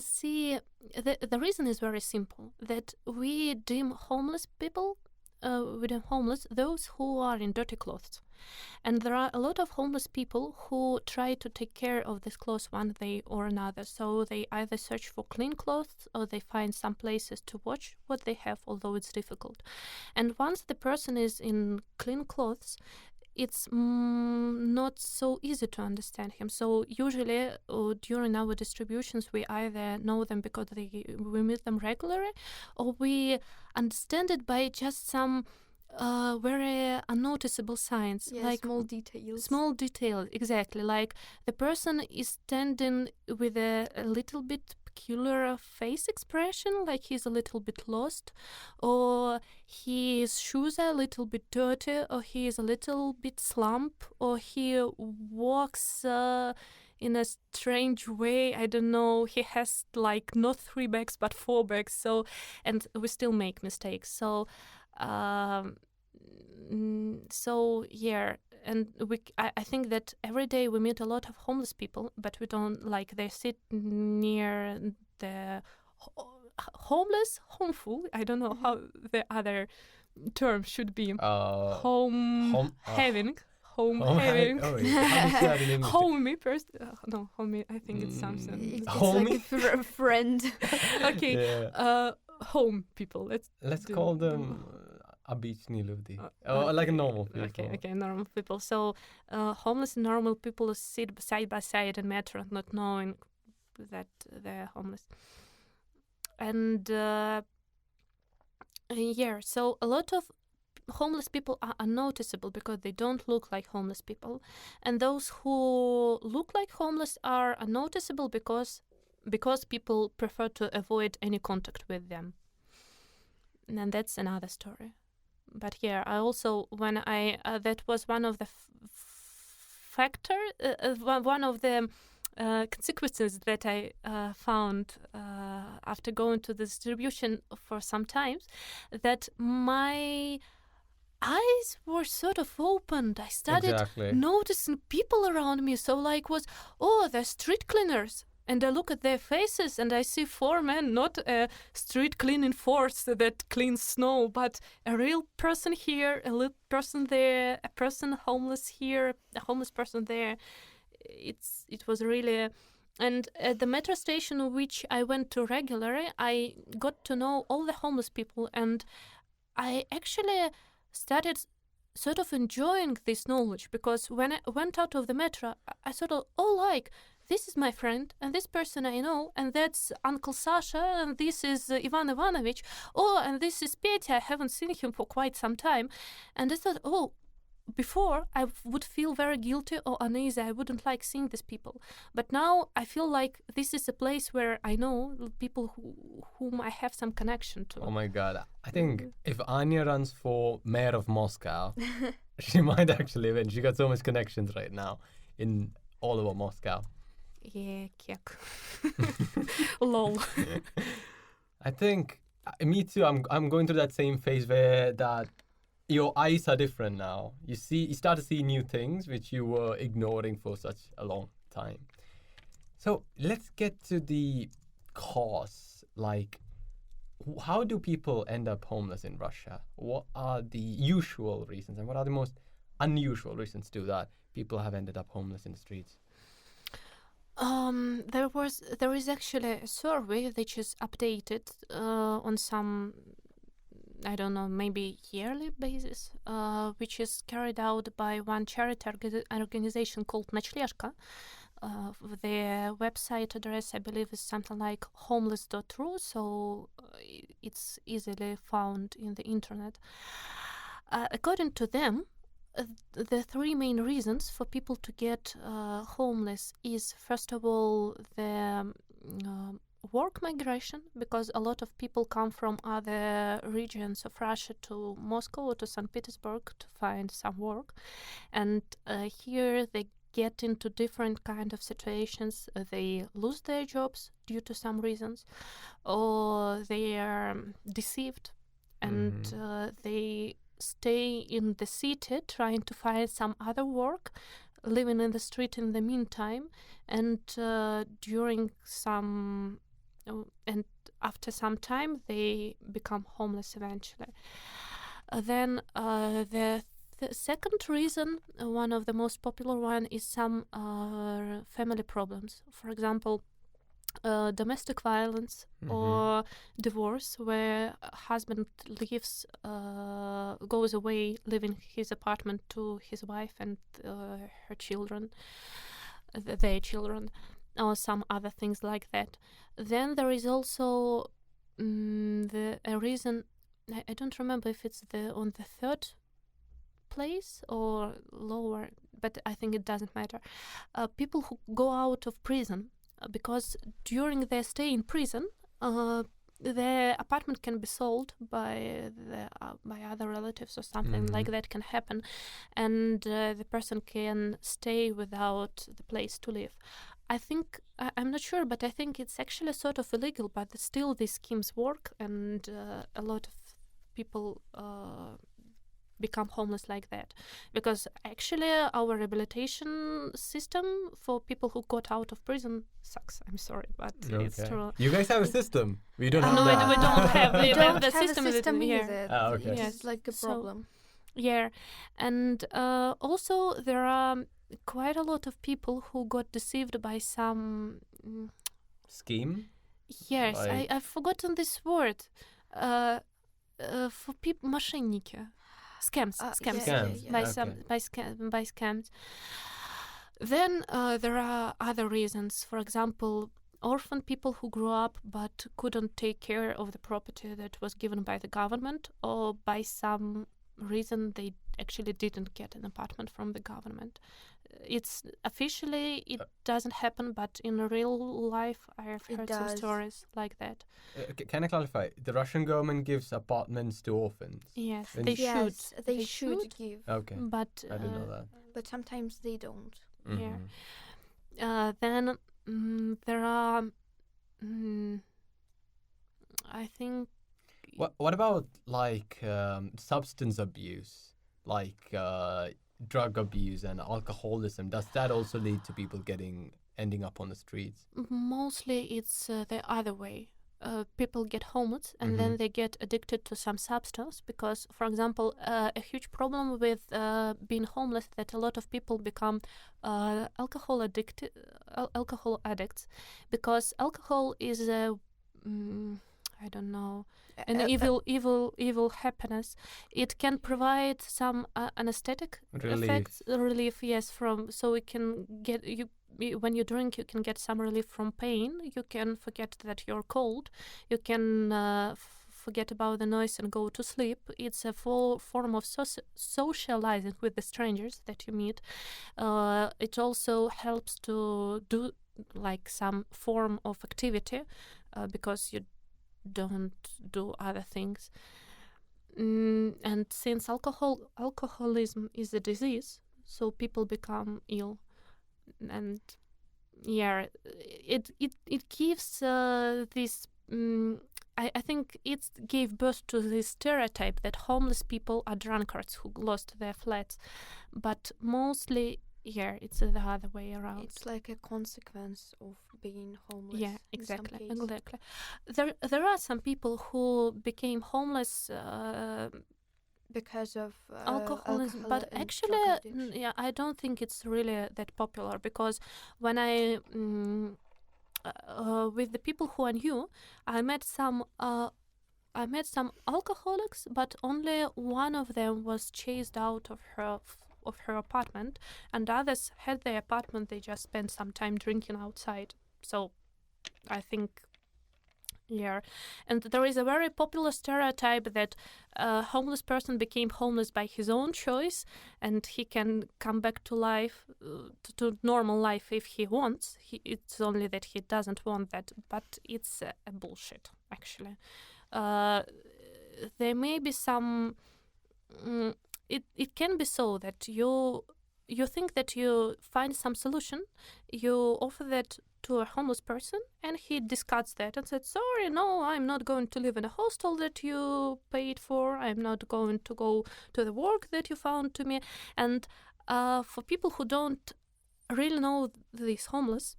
see the reason is very simple, that we deem homeless people those who are in dirty clothes, and there are a lot of homeless people who try to take care of this clothes one day or another. So they either search for clean clothes or they find some places to watch what they have, although it's difficult. And once the person is in clean clothes, it's not so easy to understand him. So usually during our distributions, we either know them because we meet them regularly, or we understand it by just some very unnoticeable signs. Yeah, like small details. Small details, exactly. Like the person is standing with a little bit peculiar face expression, like he's a little bit lost, or his shoes are a little bit dirty, or he is a little bit slump, or he walks in a strange way. I don't know, he has like not 3 bags but 4 bags. So, and we still make mistakes. So and I think that every day we meet a lot of homeless people, but we don't like they sit near the homeless, homeful. I don't know how the other term should be. Home having. Homie first. No, homie. I think it's something. It's like a friend. Okay. Yeah. Home people. Let's call them. Обычные люди. Like normal people. Okay, normal people. So homeless and normal people sit side by side in metro, not knowing that they're homeless. And so a lot of homeless people are unnoticeable because they don't look like homeless people, and those who look like homeless are unnoticeable because people prefer to avoid any contact with them. And that's another story. But here, I also, when I, that was one of the one of the consequences that I found after going to the distribution for some time, that my eyes were sort of opened. I started noticing people around me. So like they're street cleaners. And I look at their faces and I see 4 men, not a street cleaning force that cleans snow, but a real person here, a little person there, a person homeless here, a homeless person there. It was really... And at the metro station which I went to regularly, I got to know all the homeless people, and I actually started sort of enjoying this knowledge, because when I went out of the metro, I sort of, this is my friend, and this person I know, and that's Uncle Sasha, and this is Ivan Ivanovich, and this is Petya, I haven't seen him for quite some time. And I thought, before I would feel very guilty or uneasy, I wouldn't like seeing these people. But now I feel like this is a place where I know people whom I have some connection to. Oh my God. I think if Anya runs for mayor of Moscow, she might actually win. She got so much connections right now in all over Moscow. Yeah, kek. Lol. I think, me too, I'm going through that same phase where that your eyes are different now. You start to see new things which you were ignoring for such a long time. So let's get to the cause. Like, how do people end up homeless in Russia? What are the usual reasons, and what are the most unusual reasons too that people have ended up homeless in the streets? There is actually a survey which is updated on some, I don't know, maybe yearly basis, which is carried out by one charity organization called Ночлежка. Their website address, I believe, is something like homeless.ru, so it's easily found in the internet. According to them, the 3 main reasons for people to get homeless is, first of all, the work migration, because a lot of people come from other regions of Russia to Moscow or to St. Petersburg to find some work, and here they get into different kind of situations. They lose their jobs due to some reasons, or they are deceived, and they stay in the city trying to find some other work, living in the street in the meantime, and after some time they become homeless eventually. Then the second reason, one of the most popular one, is some family problems. For example, domestic violence or divorce, where a husband goes away, leaving his apartment to his wife and her children, their children, or some other things like that. Then there is also a reason, I don't remember if it's on the 3rd place or lower, but I think it doesn't matter. People who go out of prison, because during their stay in prison, their apartment can be sold by other relatives or something like that can happen, and the person can stay without the place to live. I think, I'm not sure, but I think it's actually sort of illegal, but still these schemes work, and a lot of people become homeless like that, because actually our rehabilitation system for people who got out of prison sucks. I'm sorry, but it's true. You guys have a system. We don't have no, that. we don't have. We don't the have system a system here. either. Okay. It's Yes. like a problem. Yeah, and also there are quite a lot of people who got deceived by some Scheme? Yes, Like- I've forgotten this word. For people, мошенники. Scams. Scams, By scams. Then there are other reasons. For example, orphan people who grew up but couldn't take care of the property that was given by the government, or by some reason they actually didn't get an apartment from the government. It's officially it doesn't happen, but in real life I have heard some stories like that. Can I clarify? The Russian government gives apartments to orphans. Yes, And they Yes, should. they should give, Okay, But I didn't know that. but sometimes they don't. Yeah. Mhm. Then there are, I think. What about like substance abuse, like drug abuse and alcoholism? Does that also lead to people getting ending up on the streets? Mostly it's the other way. People get homeless and then they get addicted to some substance because, for example, a huge problem with being homeless that a lot of people become alcohol addicts because alcohol is I don't know, an evil happiness. It can provide some anesthetic effects, relief, yes, so it can get you. When you drink, you can get some relief from pain. You can forget that you're cold. You can forget about the noise and go to sleep. It's a full form of socializing with the strangers that you meet. It also helps to do like some form of activity because you don't do other things. And since alcoholism is a disease, so people become ill. And it gives this. I think it gave birth to this stereotype that homeless people are drunkards who lost their flats, but mostly, it's the other way around. It's like a consequence of being homeless. Yeah, exactly. There are some people who became homeless. Because of alcoholism, but actually, I don't think it's really that popular because when I, with the people who I knew, I met some alcoholics, but only one of them was chased out of her apartment, and others had their apartment. They just spent some time drinking outside. So, I think. Yeah, and there is a very popular stereotype that a homeless person became homeless by his own choice and he can come back to life, to normal life if he wants. It's only that he doesn't want that, but it's a bullshit, actually. There may be some... It can be so that you think that you find some solution, you offer that to a homeless person, and he discards that and said, sorry, no, I'm not going to live in a hostel that you paid for, I'm not going to go to the work that you found to me. And for people who don't really know this homeless,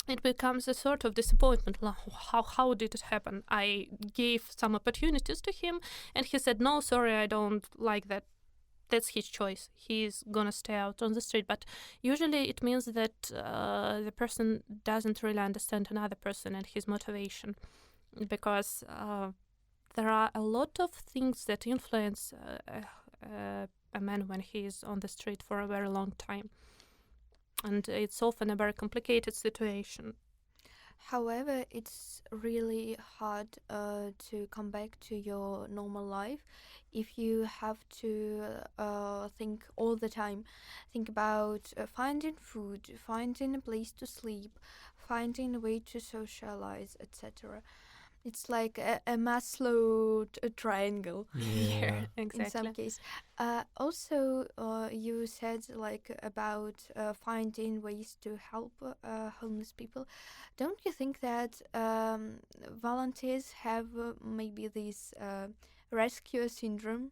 it becomes a sort of disappointment. How did it happen? I gave some opportunities to him, and he said, no, sorry, I don't like that. That's his choice. He's gonna stay out on the street. But usually it means that the person doesn't really understand another person and his motivation, because there are a lot of things that influence a man when he is on the street for a very long time. And it's often a very complicated situation. However, it's really hard to come back to your normal life if you have to think all the time. Think about finding food, finding a place to sleep, finding a way to socialize, etc. It's like a Maslow triangle. Yeah, exactly. In some case. Also, you said like about finding ways to help homeless people. Don't you think that volunteers have maybe this rescue syndrome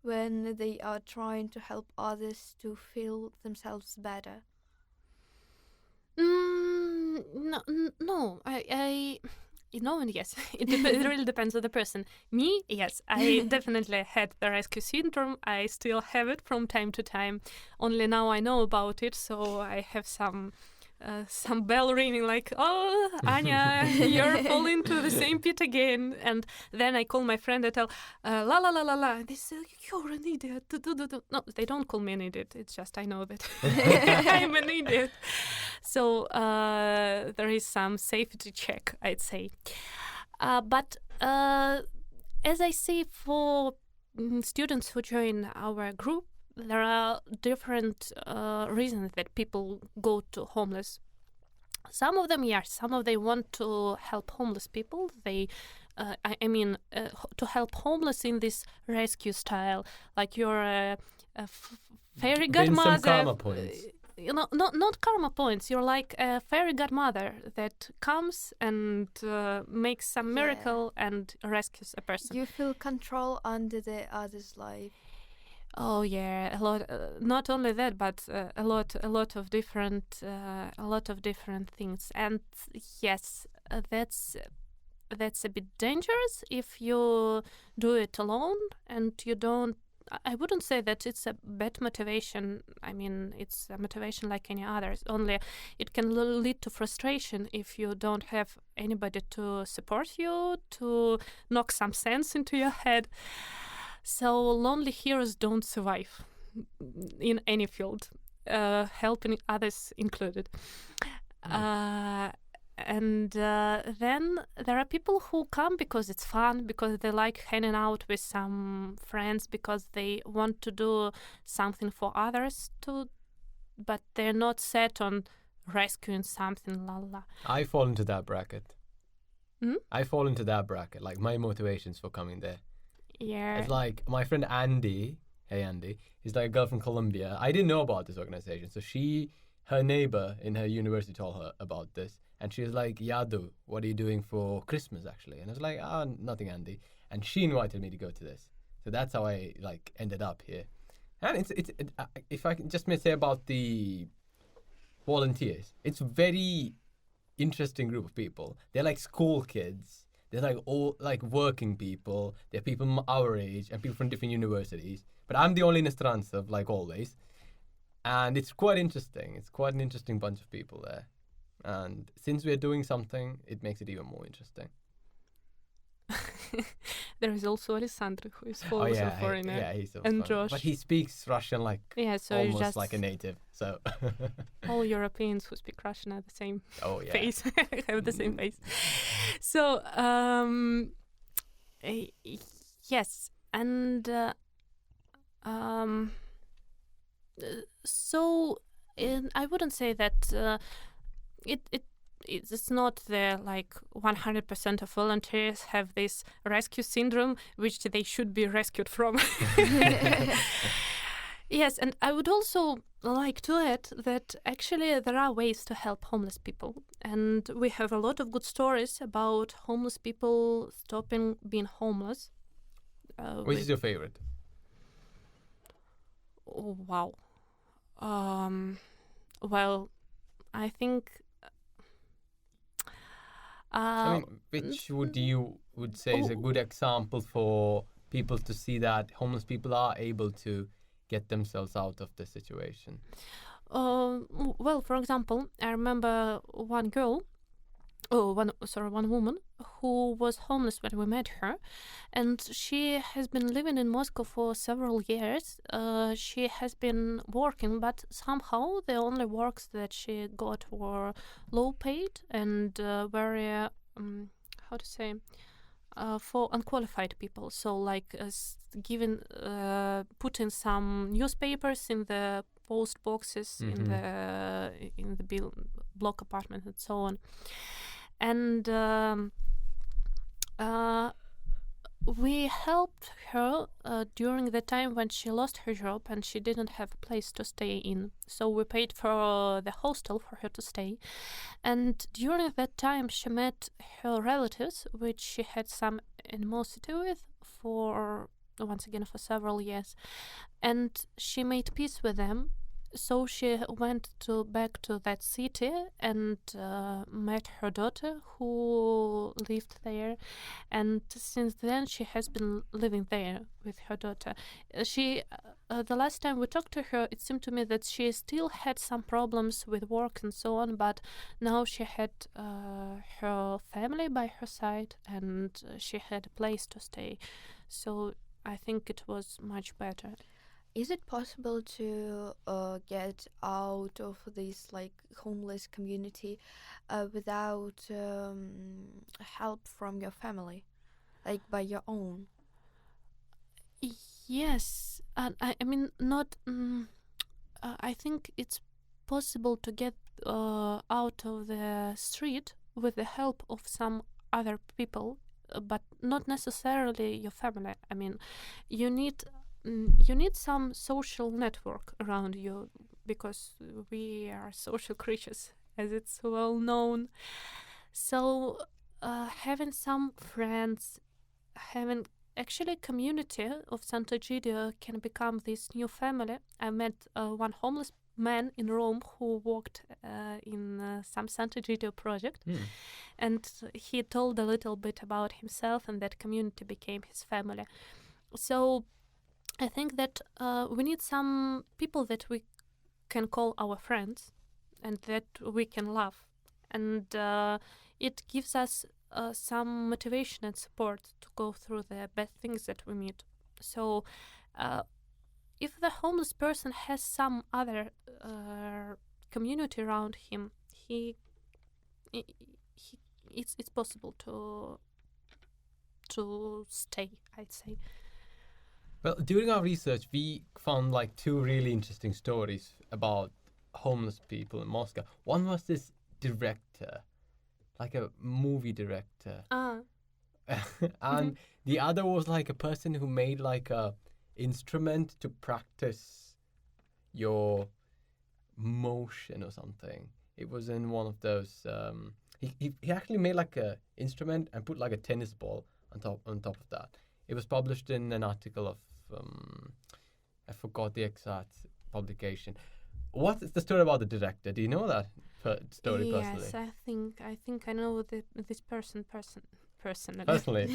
when they are trying to help others to feel themselves better? No, I and yes, it really depends on the person. Me, yes, I definitely had the rescue syndrome. I still have it from time to time. Only now I know about it, so I have some bell ringing like, oh, Anya, you're falling to the same pit again. And then I call my friend and tell, la la la la la. They say, you're an idiot. No, they don't call me an idiot. It's just I know that I'm an idiot. So there is some safety check, I'd say. But as I see, for students who join our group, there are different reasons that people go to homeless. Some of them, yes, some of them want to help homeless people. They, to help homeless in this rescue style, like you're a fairy godmother. Some karma points. Not karma points. You're like a fairy godmother that comes and makes some miracle and rescues a person. You feel control under the other's life. Oh yeah, a lot. Not only that, but a lot of different things. And yes, that's a bit dangerous if you do it alone and you don't. I wouldn't say that it's a bad motivation. I mean, it's a motivation like any others. Only it can lead to frustration if you don't have anybody to support you, to knock some sense into your head. So lonely heroes don't survive in any field, helping others included. And then there are people who come because it's fun, because they like hanging out with some friends, because they want to do something for others too, but they're not set on rescuing something, la la. I fall into that bracket. Hmm? I fall into that bracket, like my motivations for coming there. Yeah. It's like my friend Andy, hey Andy, is like a girl from Colombia. I didn't know about this organization, so her neighbor in her university told her about this. And she was like, Yadu, what are you doing for Christmas, actually? And I was like, nothing, Andy. And she invited me to go to this. So that's how I ended up here. And it's if I can just may say about the volunteers, it's a very interesting group of people. They're like school kids. They're like all like working people. They're people our age and people from different universities. But I'm the only Inestrancev, like always. And it's quite interesting. It's quite an interesting bunch of people there. And since we're doing something, it makes it even more interesing. There is also Alexandra, who is also a foreigner. Yeah, he's also and foreigner. Josh. But he speaks Russian almost just like a native. So all Europeans who speak Russian are the same face, have the same face. So yes, and so I wouldn't say that it's not the 100% of volunteers have this rescue syndrome, which they should be rescued from. Yes, and I would also like to add that actually there are ways to help homeless people, and we have a lot of good stories about homeless people stopping being homeless. Which is your favorite? Oh, wow. Well, I think. Which would say is a good example for people to see that homeless people are able to get themselves out of the situation? Well, for example, I remember one woman who was homeless when we met her, and she has been living in Moscow for several years. She has been working, but somehow the only works that she got were low paid and very for unqualified people. So putting some newspapers in the post boxes in the block apartment and so on. And we helped her during the time when she lost her job and she didn't have a place to stay in. So we paid for the hostel for her to stay. And during that time, she met her relatives, which she had some animosity with for several years. And she made peace with them. So she went back to that city and met her daughter who lived there, and since then she has been living there with her daughter. The last time we talked to her, it seemed to me that she still had some problems with work and so on, but now she had her family by her side and she had a place to stay. So I think it was much better. Is it possible to get out of this homeless community without help from your family, by your own? Yes, I mean not. I think it's possible to get out of the street with the help of some other people, but not necessarily your family. I mean, you need some social network around you, because we are social creatures, as it's well known. So having some friends, having actually community of Sant Egidio can become this new family. I met one homeless man in Rome who worked in some Sant Egidio project, and he told a little bit about himself, and that community became his family. So I think that we need some people that we can call our friends and that we can love, and it gives us some motivation and support to go through the bad things that we meet. So if the homeless person has some other community around him, it's possible to stay, I'd say. Well, during our research, we found like two really interesting stories about homeless people in Moscow. One was this director, like a movie director. And the other was like a person who made like a instrument to practice your motion or something. It was in one of those. He actually made like a instrument and put like a tennis ball on top of that. It was published in an article of I forgot the exact publication. What is the story about the director? Do you know that story personally? Yes, I think I know this person personally. Personally?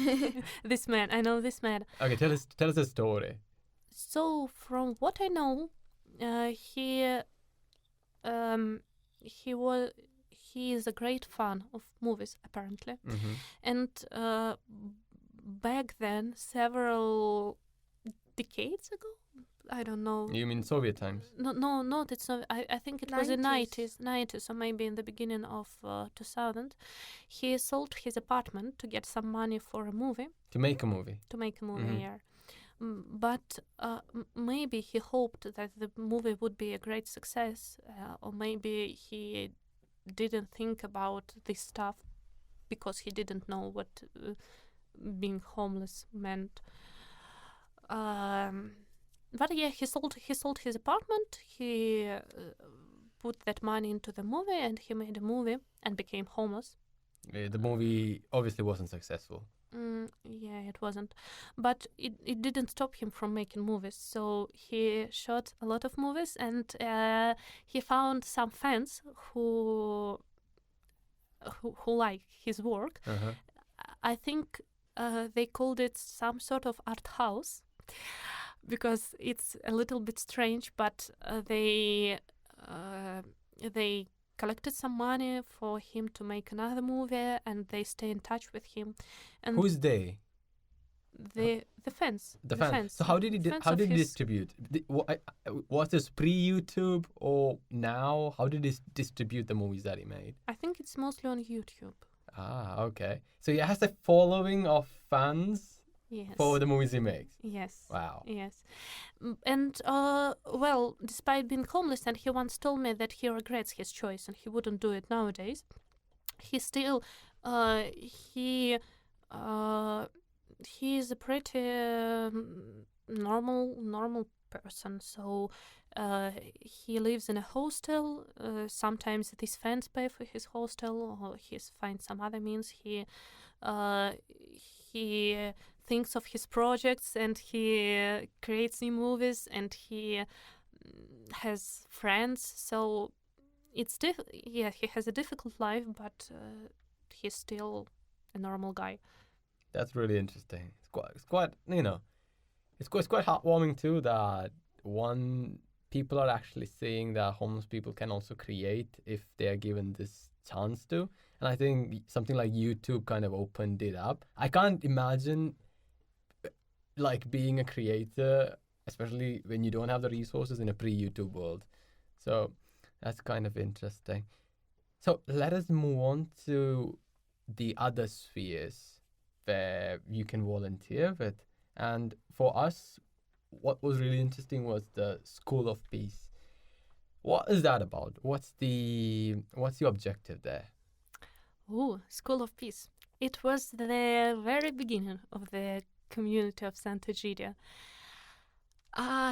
This man, I know this man. Okay, tell us the story. So from what I know, he is a great fan of movies apparently, and back then, several decades ago, I don't know. You mean Soviet times? No, not it's. I think it was in 90s, or maybe in the beginning of 2000. He sold his apartment to get some money for a movie. To make a movie. Yeah. But maybe he hoped that the movie would be a great success, or maybe he didn't think about this stuff because he didn't know what being homeless meant. But yeah, he sold his apartment. He put that money into the movie, and he made a movie and became homeless. The movie obviously wasn't successful. Yeah, it wasn't. But it didn't stop him from making movies. So he shot a lot of movies, and he found some fans who like his work. I think they called it some sort of art house, because it's a little bit strange, but they collected some money for him to make another movie, and they stay in touch with him. And who's they? The fans. The fans. So how did he distribute? Was this pre-YouTube or now? How did he distribute the movies that he made? I think it's mostly on YouTube. Ah, okay. So he has a following of fans. Yes. For the movies he makes. Yes. Wow. Yes. And well, despite being homeless, and he once told me that he regrets his choice and he wouldn't do it nowadays, he still he is a pretty normal person. So he lives in a hostel. Sometimes these fans pay for his hostel, or he finds some other means. He thinks of his projects, and he creates new movies, and he has friends. So it's he has a difficult life, but he's still a normal guy. That's really interesting. It's quite it's quite heartwarming too that people are actually seeing that homeless people can also create if they are given this chance to. And I think something like YouTube kind of opened it up. I can't imagine like being a creator, especially when you don't have the resources in a pre-YouTube world. So that's kind of interesting. So let us move on to the other spheres where you can volunteer with. And for us, what was really interesting was the School of Peace. What is that about? What's your objective there? Oh, School of Peace. It was the very beginning of the community of Sant Egidio.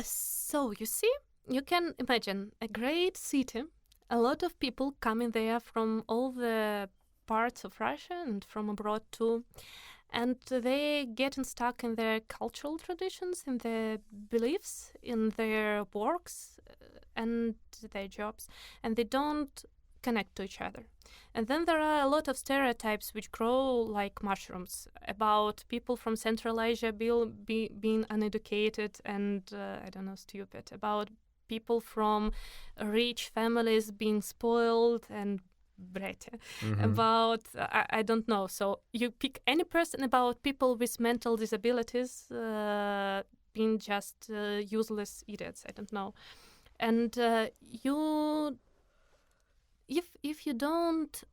So you see, you can imagine a great city, a lot of people coming there from all the parts of Russia and from abroad too. and they getting stuck in their cultural traditions, in their beliefs, in their works and their jobs, and they don't connect to each other. And then there are a lot of stereotypes which grow like mushrooms about people from Central Asia being uneducated and, stupid, about people from rich families being spoiled and bratty, about, I don't know. So you pick any person about people with mental disabilities being just useless idiots, I don't know. And if you don't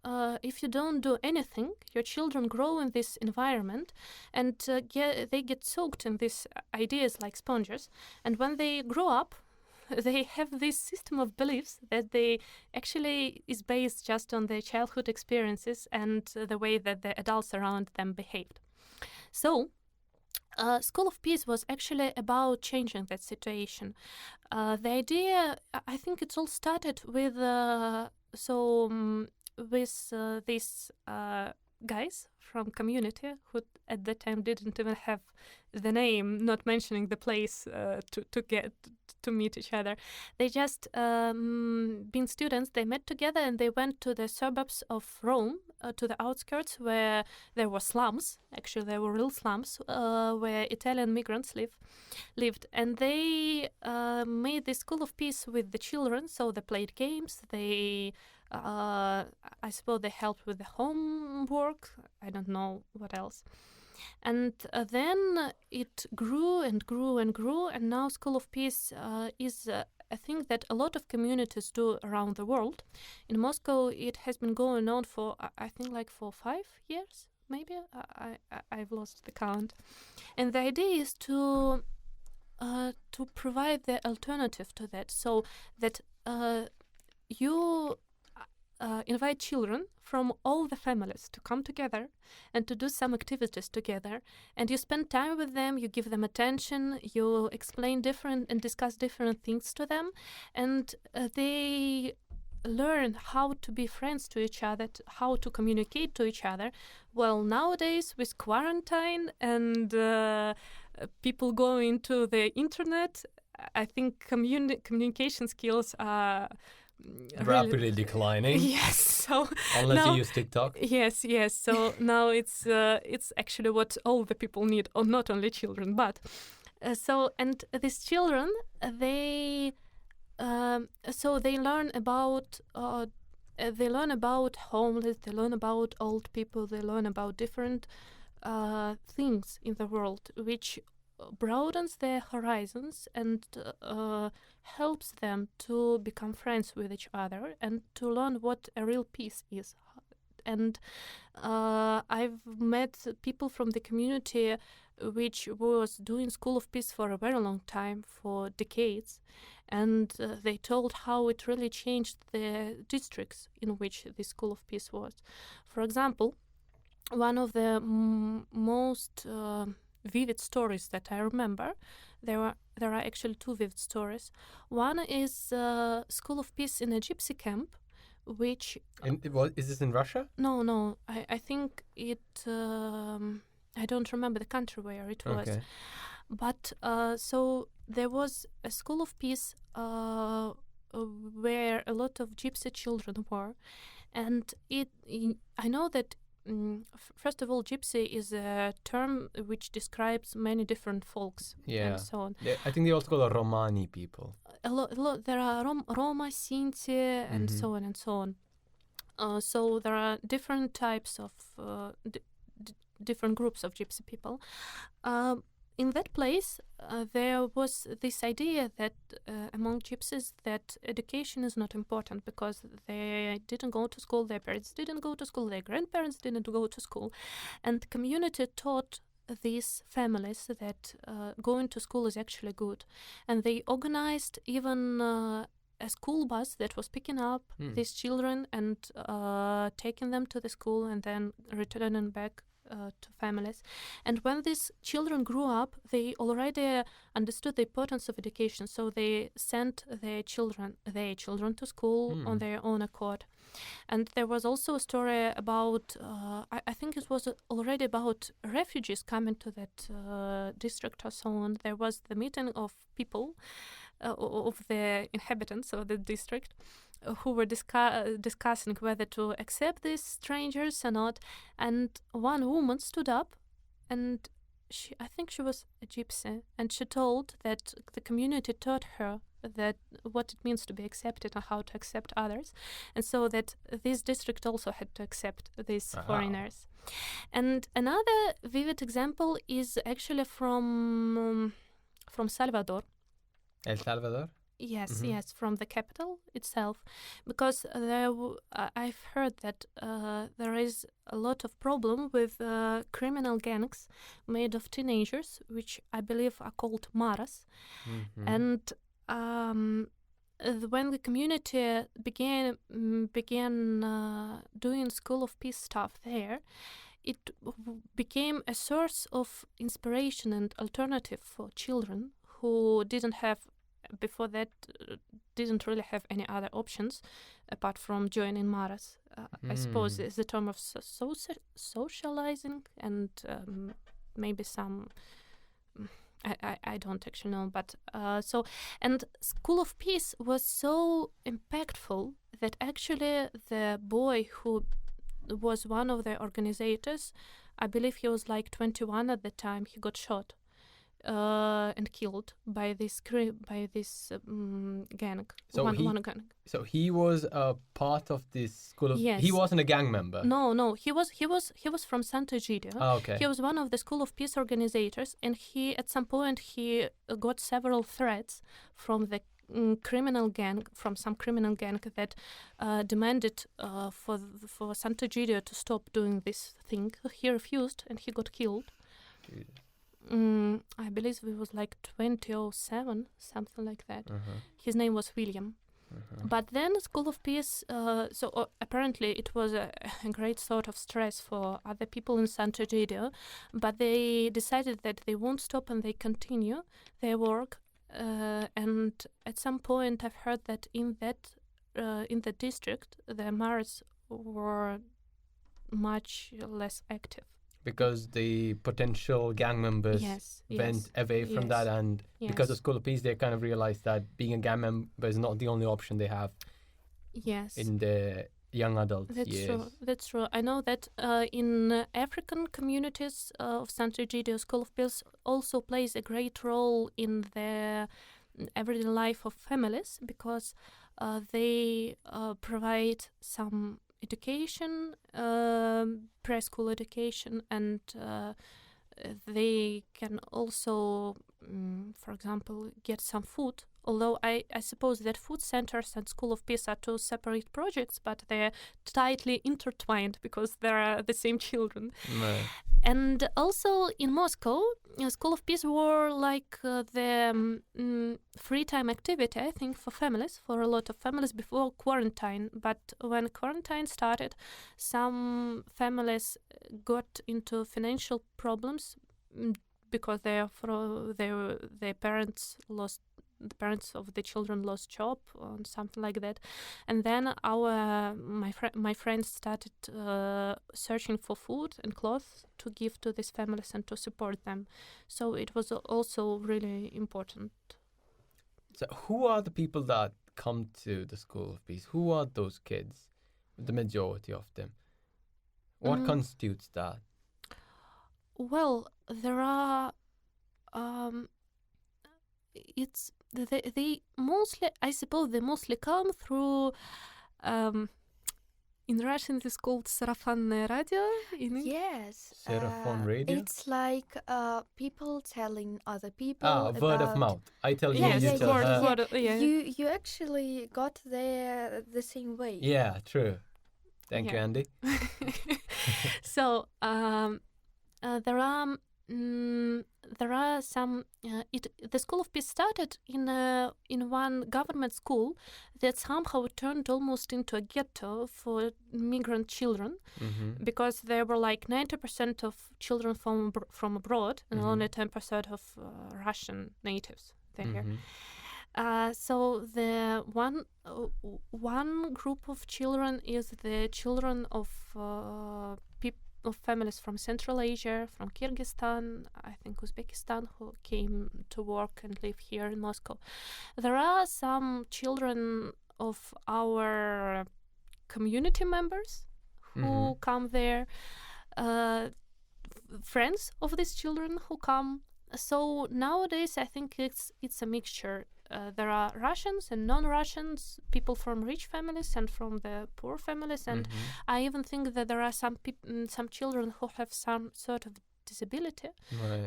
do anything, your children grow in this environment, and they get soaked in these ideas like sponges. And when they grow up, they have this system of beliefs that they actually is based just on their childhood experiences and the way that the adults around them behaved. So School of Peace was actually about changing that situation. The idea, I think it's all started with these guys from community who at that time didn't even have the name, not mentioning the place to meet each other. They just being students, they met together and they went to the suburbs of Rome, to the outskirts where there were slums. Actually, there were real slums where Italian migrants lived, and they made this School of Peace with the children. So they played games. They I suppose they helped with the homework. I don't know what else. And then it grew and grew and grew, and now School of Peace is a thing that a lot of communities do around the world. In Moscow, it has been going on for, I think, like for 5 years, maybe. I've lost the count. And the idea is to provide the alternative to that, so that you invite children from all the families to come together and to do some activities together, and you spend time with them, you give them attention, you explain different and discuss different things to them, and they learn how to be friends to each other, how to communicate to each other. Well, nowadays with quarantine and people going to the internet, I think communication skills are rapidly declining. Yes. So unless you use TikTok. Yes. So now it's actually what all the people need, or not only children, but and these children they learn about homeless, they learn about old people, they learn about different things in the world, which broadens their horizons and helps them to become friends with each other and to learn what a real peace is. And I've met people from the community which was doing School of Peace for a very long time, for decades, and they told how it really changed the districts in which the School of Peace was. For example, one of the most vivid stories that I remember, there are actually two vivid stories. One is School of Peace in a gypsy camp, which... is this in Russia? No. I think it... I don't remember the country where it was. Okay. But so there was a School of Peace where a lot of gypsy children were. And I know that first of all, gypsy is a term which describes many different folks and so on. I think they also call it Romani people. A lot. There are Roma, Sinti, and so on and so on. So there are different types of different groups of gypsy people. In that place, there was this idea that among gypsies that education is not important because they didn't go to school, their parents didn't go to school, their grandparents didn't go to school. And the community taught these families that going to school is actually good. And they organized even a school bus that was picking up these children and taking them to the school and then returning back to families. And when these children grew up, they already understood the importance of education, so they sent their children to school on their own accord. And there was also a story about, I think it was already about refugees coming to that district or so on. There was the meeting of people, of the inhabitants of the district, who were discussing whether to accept these strangers or not. And one woman stood up, and I think she was a gypsy, and she told that the community taught her that what it means to be accepted and how to accept others, and so that this district also had to accept these foreigners. And another vivid example is actually from Salvador. El Salvador? Yes, yes, from the capital itself, because I've heard that there is a lot of problem with criminal gangs made of teenagers, which I believe are called maras. And when the community began doing School of Peace stuff there, it became a source of inspiration and alternative for children who before that didn't really have any other options apart from joining maras. I suppose it's a term of socializing and maybe some, I don't actually know, but and School of Peace was so impactful that actually the boy who was one of the organizers, I believe he was like 21 at the time, he got shot and killed by this gang. So one gang. So he was a part of this school of. Yes. He wasn't a gang member. No. He was from Sant Egidio. Oh, okay. He was one of the School of Peace organizers, and at some point he got several threats from the from some criminal gang that demanded for Sant Egidio to stop doing this thing. He refused, and he got killed. I believe it was like 2007, something like that. His name was William. But then School of Peace, apparently it was a great sort of stress for other people in Sant Egidio, but they decided that they won't stop and they continue their work. And at some point I've heard that in the district, the maras were much less active. Because the potential gang members went away from that, and because of School of Peace, they kind of realized that being a gang member is not the only option they have. Yes. In the young adult years. That's true. I know that in African communities of Sant Egidio, School of Peace also plays a great role in the everyday life of families, because they provide some education, preschool education, and they can also, for example, get some food. Although I suppose that food centers and School of Peace are two separate projects, but they're tightly intertwined because they are the same children. Right. And also in Moscow, School of Peace were like the free time activity, I think, for families, for a lot of families before quarantine. But when quarantine started, some families got into financial problems because their parents lost. The parents of the children lost job or something like that, and then my friends started searching for food and clothes to give to these families and to support them. So it was also really important. So who are the people that come to the School of Peace? Who are those kids? The majority of them. What constitutes that? Well, there are. They mostly, I suppose, they mostly come through. In Russian, it is called сарафанное радио. Yes. Seraphon radio? It's like people telling other people. Word of mouth. I tell you, you tell her. You actually got there the same way. Yeah, true. Thank you, Andy. So there are there are some. The School of Peace started in one government school that somehow turned almost into a ghetto for migrant children, because there were like 90% of children from abroad and only 10% of Russian natives there. So the one group of children is the children of of families from Central Asia, from Kyrgyzstan, I think Uzbekistan, who came to work and live here in Moscow. There are some children of our community members who come there, friends of these children who come. So nowadays I think it's a mixture. There are Russians and non-Russians, people from rich families and from the poor families, and I even think that there are some children who have some sort of disability,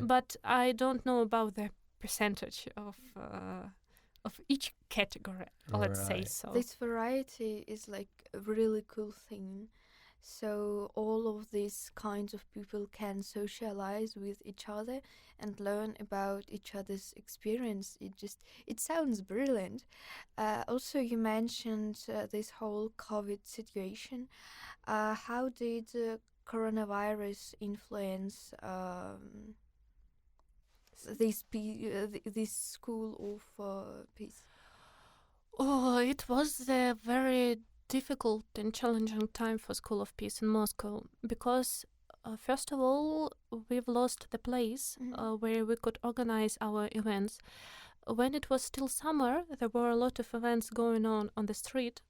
but I don't know about the percentage of each category. Let's say so. This variety is like a really cool thing. So all of these kinds of people can socialize with each other and learn about each other's experience. It sounds brilliant. Also, you mentioned this whole COVID situation. How did coronavirus influence this school of peace? Oh, it was a very difficult and challenging time for School of Peace in Moscow, because first of all, we've lost the place where we could organize our events. When it was still summer, there were a lot of events going on the street,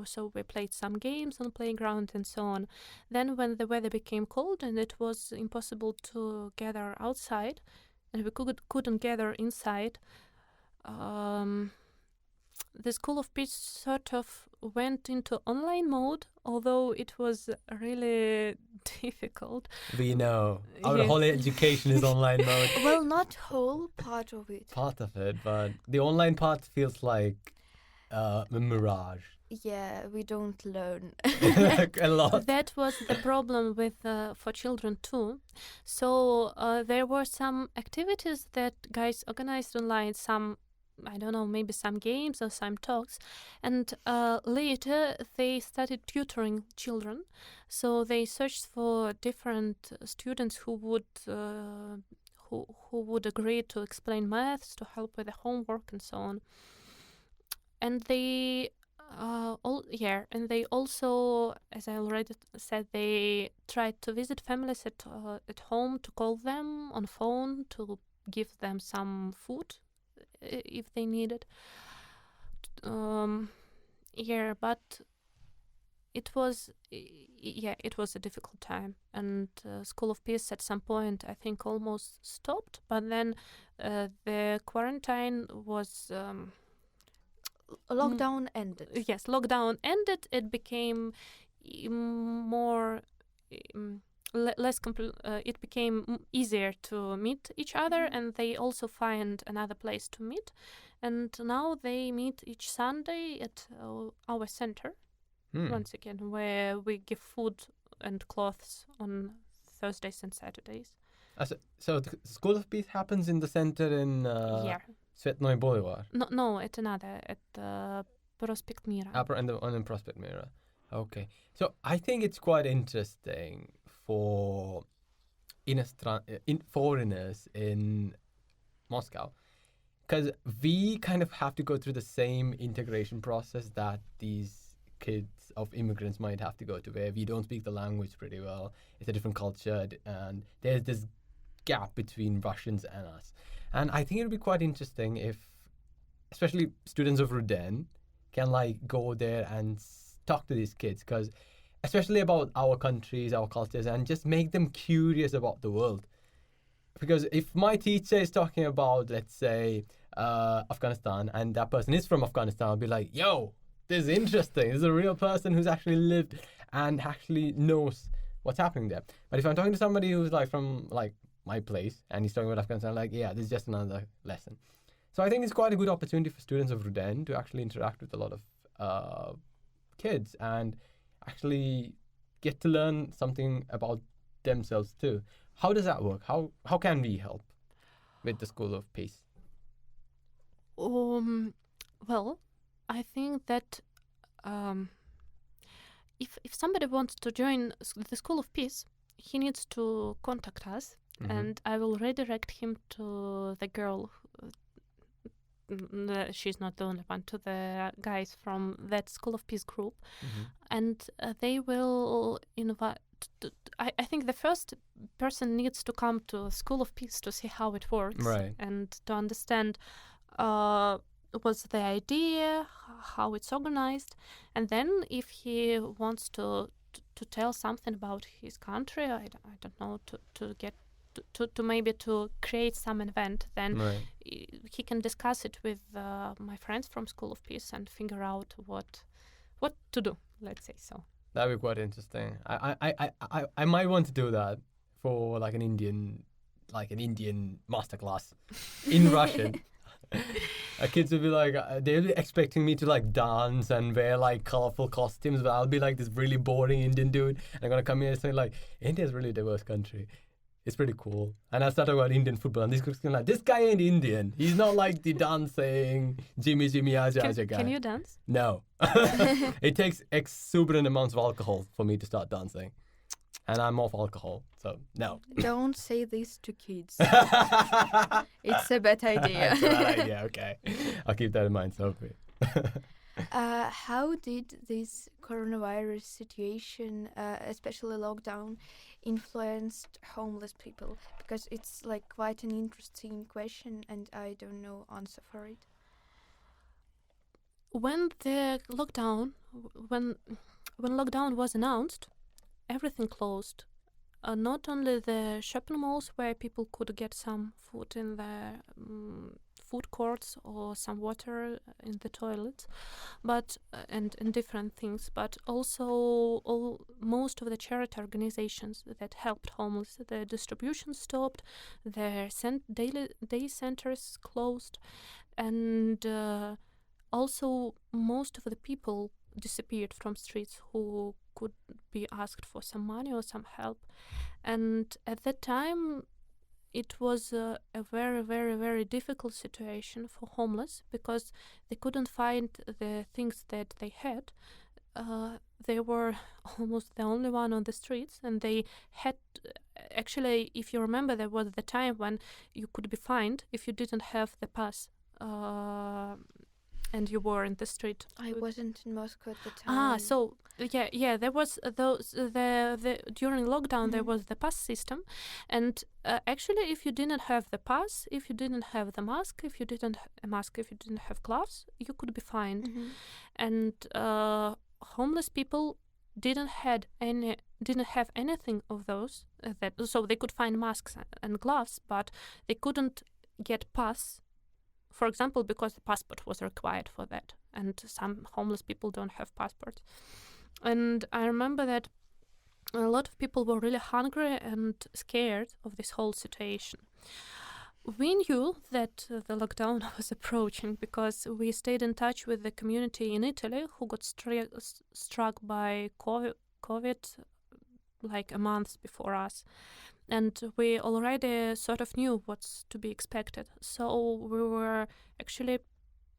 so we played some games on the playground and so on. Then when the weather became cold and it was impossible to gather outside, and we couldn't gather inside, the School of Peace sort of went into online mode, although it was really difficult. We know. Our whole education is online mode. Well, not whole, part of it. Part of it, but the online part feels like a mirage. Yeah, we don't learn. A lot. That was the problem with for children too. So there were some activities that guys organized online, some, I don't know, maybe some games or some talks, and later they started tutoring children. So they searched for different students who would agree to explain maths, to help with the homework and so on. And they also, as I already said, they tried to visit families at home, to call them on phone, to give them some food if they needed. But it was a difficult time, and School of Peace at some point I think almost stopped, but then the quarantine was lockdown ended. Yes, lockdown ended. It became more it became easier to meet each other, and they also find another place to meet, and now they meet each Sunday at our center once again, where we give food and clothes on Thursdays and Saturdays. So the School of Peace happens in the center in Svetnoy Boulevard? No, at another, at Prospect Mira. On Prospect Mira. Okay. So I think it's quite interesting for foreigners in Moscow, because we kind of have to go through the same integration process that these kids of immigrants might have to go to, where we don't speak the language pretty well. It's a different culture, and there's this gap between Russians and us. And I think it would be quite interesting if, especially students of Ruden, can go there and talk to these kids, because especially about our countries, our cultures, and just make them curious about the world. Because if my teacher is talking about, let's say, Afghanistan, and that person is from Afghanistan, I'll be like, yo, this is interesting. This is a real person who's actually lived and actually knows what's happening there. But if I'm talking to somebody who's from my place, and he's talking about Afghanistan, this is just another lesson. So I think it's quite a good opportunity for students of Ruden to actually interact with a lot of kids and actually get to learn something about themselves too. How does that work? How can we help? with the School of Peace? Well, I think that if somebody wants to join the School of Peace, he needs to contact us, and I will redirect him to the girl. She's not the only one, to the guys from that School of Peace group, and they will invite. I think the first person needs to come to School of Peace to see how it works, right, and to understand what's the idea, how it's organized, and then if he wants to tell something about his country, I don't know, to get to maybe to create some event, then right. he can discuss it with my friends from School of Peace and figure out what to do, let's say so. That'd be quite interesting. I might want to do that for like an Indian masterclass in Russian. Kids will be like, they'll be expecting me to like dance and wear like colorful costumes, but I'll be like this really boring Indian dude. And I'm gonna come here and say like, India's a really diverse country. It's pretty cool. And I started about Indian football, and these kids are like, this guy ain't Indian. He's not like the dancing Jimmy Aja Aja guy. Can you dance? No. It takes exuberant amounts of alcohol for me to start dancing. And I'm off alcohol, so no. Don't say this to kids. It's a bad idea. It's a bad idea, okay. I'll keep that in mind, Sophie. How did this coronavirus situation, especially lockdown, influenced homeless people? Because it's like quite an interesting question, and I don't know answer for it. When the lockdown was announced, everything closed. Not only the shopping malls where people could get some food in the food courts or some water in the toilets, but and different things, but also most of the charity organizations that helped homeless, the distribution stopped, their day centers closed, and also most of the people disappeared from streets who could be asked for some money or some help. And at that time it was a very, very, very difficult situation for homeless, because they couldn't find the things that they had. They were almost the only one on the streets, and they had, actually, if you remember, there was the time when you could be fined if you didn't have the pass and you were in the street. I wasn't in Moscow at the time. So yeah, there was those the during lockdown there was the pass system, and actually, if you didn't have the pass, if you didn't have the mask, if you didn't have gloves, you could be fined. And homeless people didn't have anything of those so they could find masks and gloves, but they couldn't get pass. For example, because the passport was required for that, and some homeless people don't have passports. And I remember that a lot of people were really hungry and scared of this whole situation. We knew that the lockdown was approaching because we stayed in touch with the community in Italy who got struck by COVID like a month before us. And we already sort of knew what's to be expected. So we were actually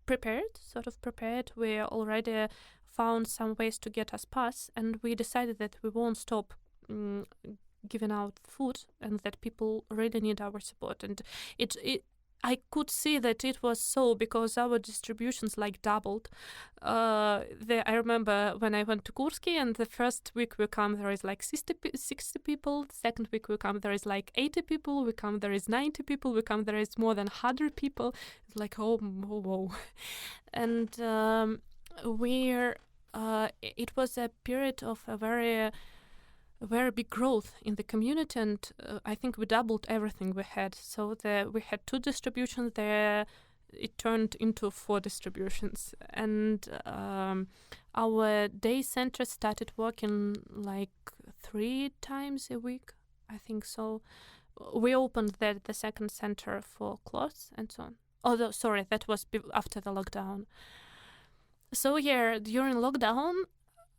prepared. We already found some ways to get us pass, and we decided that we won't stop giving out food, and that people really need our support. And I could see that it was so, because our distributions like doubled. I remember when I went to Kursk, and the first week we come there is like 60 people. The second week we come there is like 80 people. We come there is 90 people. We come there is more than 100 people. It's like whoa. And it was a period of a very big growth in the community, and I think we doubled everything we had. So we had 2 distributions there. It turned into 4 distributions, and our day center started working like 3 times a week, I think so. We opened the second center for clothes and so on. Although, sorry, that was after the lockdown. So yeah, during lockdown,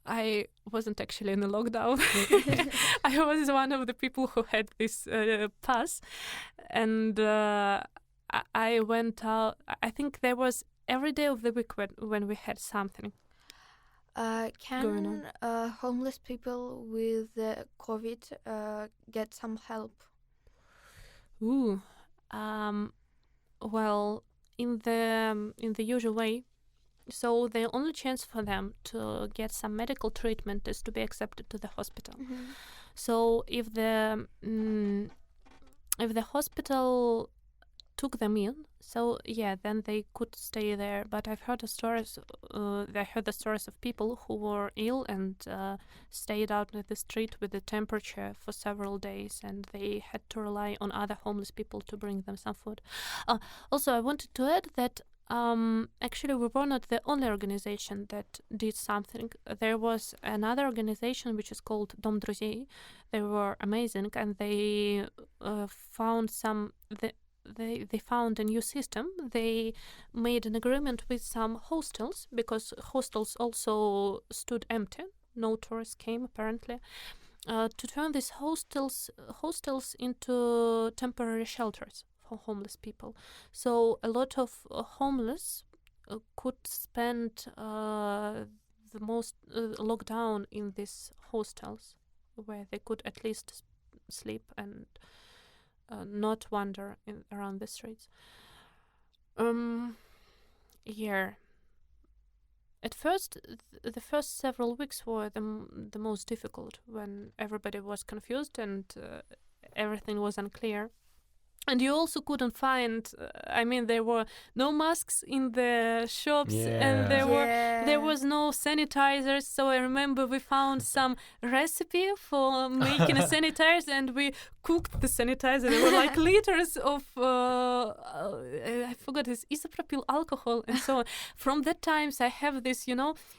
I wasn't actually in a lockdown. I was one of the people who had this pass, and I went out. I think there was every day of the week when we had something. Can homeless people with COVID get some help? Ooh, well, in the usual way. So the only chance for them to get some medical treatment is to be accepted to the hospital. Mm-hmm. So if the hospital took them in, so yeah, then they could stay there. But I've heard the stories. I heard the stories of people who were ill and stayed out in the street with the temperature for several days, and they had to rely on other homeless people to bring them some food. Also, I wanted to add that actually we were not the only organization that did something. There was another organization which is called Dom Друзей. They were amazing, and they found They found a new system. They made an agreement with some hostels, because hostels also stood empty. No tourists came, apparently, to turn these hostels into temporary shelters for homeless people. So a lot of homeless could spend the most lockdown in these hostels, where they could at least sleep and not wander around the streets. At first, the first several weeks were the most difficult, when everybody was confused and everything was unclear. And you also couldn't find, there were no masks in the shops, and there was no sanitizers. So I remember we found some recipe for making a sanitizer, and we cooked the sanitizer. There were like liters of, I forgot, this isopropyl alcohol and so on. From that times I have this,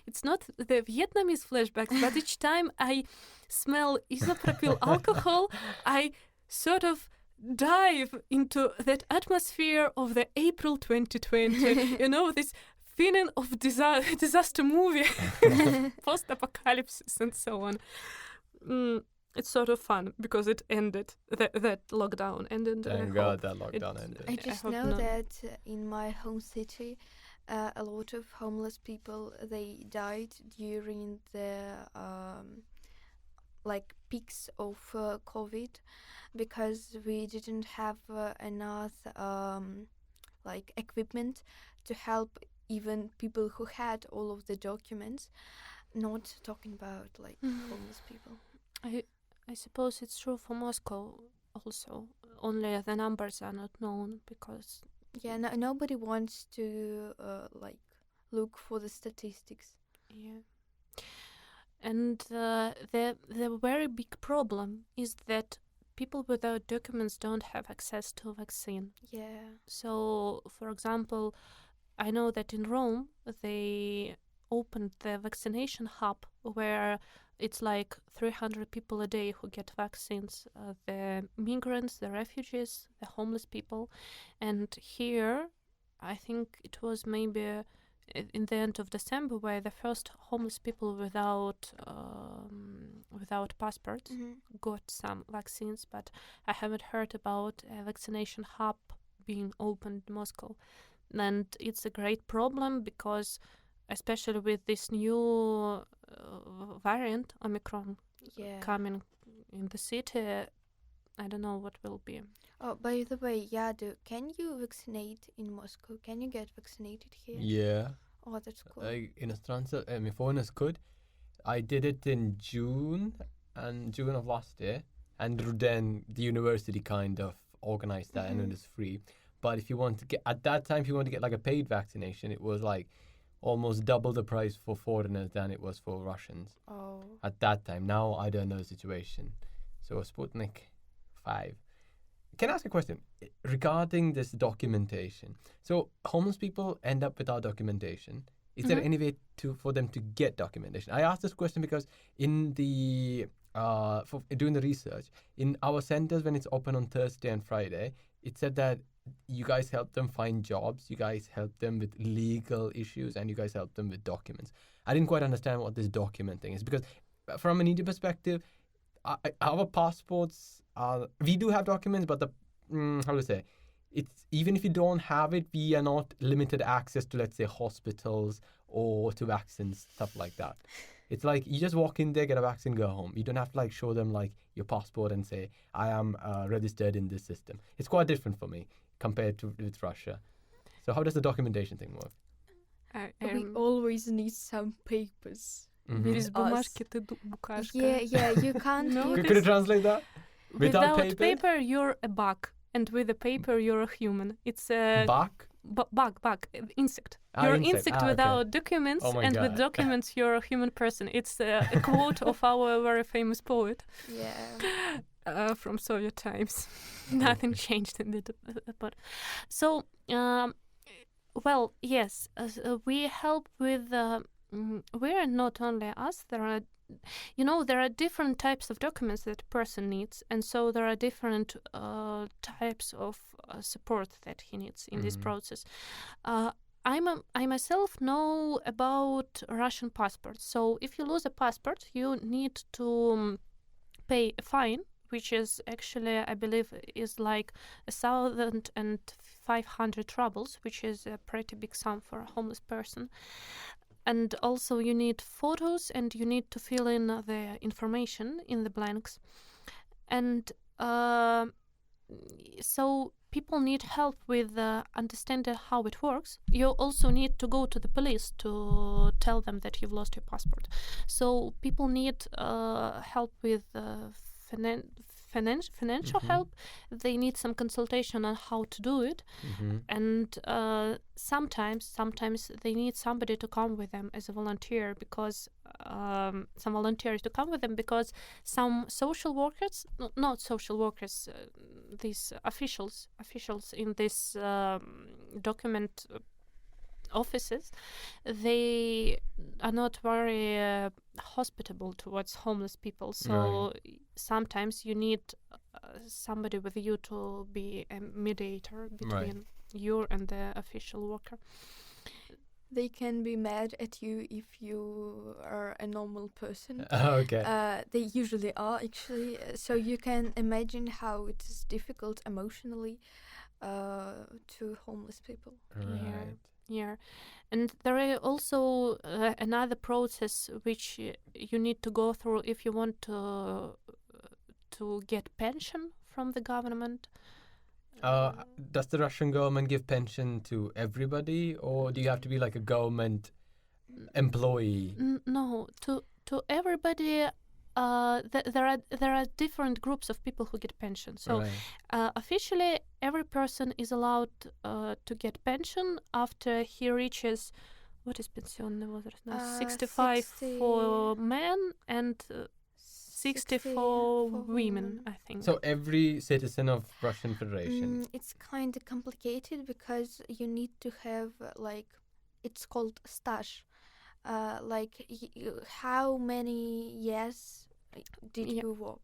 it's not the Vietnamese flashbacks, but each time I smell isopropyl alcohol, I sort of dive into that atmosphere of the April 2020, this feeling of disaster movie, post-apocalypse and so on. It's sort of fun because it ended, that lockdown ended. Thank God that lockdown ended. I just know that in my home city, a lot of homeless people, they died during the peaks of COVID, because we didn't have enough equipment to help even people who had all of the documents, not talking about homeless people. I suppose it's true for Moscow also, only the numbers are not known, because nobody wants to look for the statistics. Yeah. And the very big problem is that people without documents don't have access to vaccine. Yeah. So, for example, I know that in Rome they opened the vaccination hub, where it's 300 people a day who get vaccines, the migrants, the refugees, the homeless people. And here, I think it was maybe in the end of December, where the first homeless people without passports got some vaccines, but I haven't heard about a vaccination hub being opened in Moscow. And it's a great problem, because especially with this new variant, Omicron, coming in the city, I don't know what will be. Oh, by the way, Yadu, can you vaccinate in Moscow? Can you get vaccinated here? Yeah. Oh, that's cool. Иностранцы, foreigners could. I did it in June of last year, and then the university kind of organized that, and it was free. But if you want to get, at that time, if you want to get a paid vaccination, it was almost double the price for foreigners than it was for Russians. Oh. At that time. Now I don't know the situation. So Sputnik 5. Can I ask a question regarding this documentation? So homeless people end up without documentation. Is there any way for them to get documentation? I asked this question because in the for doing the research in our centers, when it's open on Thursday and Friday, it said that you guys help them find jobs, you guys help them with legal issues, and you guys help them with documents. I didn't quite understand what this documenting is, because from an Indian perspective, our passports are, we do have documents, but it's even if you don't have it, we are not limited access to, let's say, hospitals or to vaccines, stuff like that. It's like you just walk in there, get a vaccine, go home. You don't have to like show them like your passport and say, I am registered in this system. It's quite different for me compared to with Russia. So how does the documentation thing work? We always need some papers. Без бумажки ты букашка. Yeah, you can't. No, Could you translate that? Without paper, you're a bug, and with a paper, you're a human. It's a Bug? bug, insect. You're an insect okay. without documents, Oh my and God. with documents, you're a human person. It's a quote of our very famous poet from Soviet times. Nothing changed in it, but so. Well, yes, we help with. We're not only us. There are different types of documents that a person needs, and so there are different types of support that he needs in this process. I myself know about Russian passports. So if you lose a passport, you need to pay a fine, which is actually, I believe, is like 1,500 rubles, which is a pretty big sum for a homeless person. And also you need photos, and you need to fill in the information in the blanks. And so people need help with understanding how it works. You also need to go to the police to tell them that you've lost your passport. So people need help with financial help. They need some consultation on how to do it, and sometimes they need somebody to come with them as a volunteer, because some volunteers to come with them, because some social workers, not social workers, these officials in this document offices, they are not very hospitable towards homeless people. So sometimes you need somebody with you to be a mediator between you and the official worker. They can be mad at you if you are a normal person. Okay. They usually are, actually. So you can imagine how it is difficult emotionally to homeless people. Right. Yeah, and there is also another process which you need to go through if you want to get pension from the government. Does the Russian government give pension to everybody, or do you have to be like a government employee? No, to everybody. There are different groups of people who get pension. So officially, every person is allowed to get pension after he reaches, what is pensionный возраст now? 65 for men and 60 for women, I think. So every citizen of Russian Federation. It's kind of complicated because you need to have it's called stage. How many years did you work?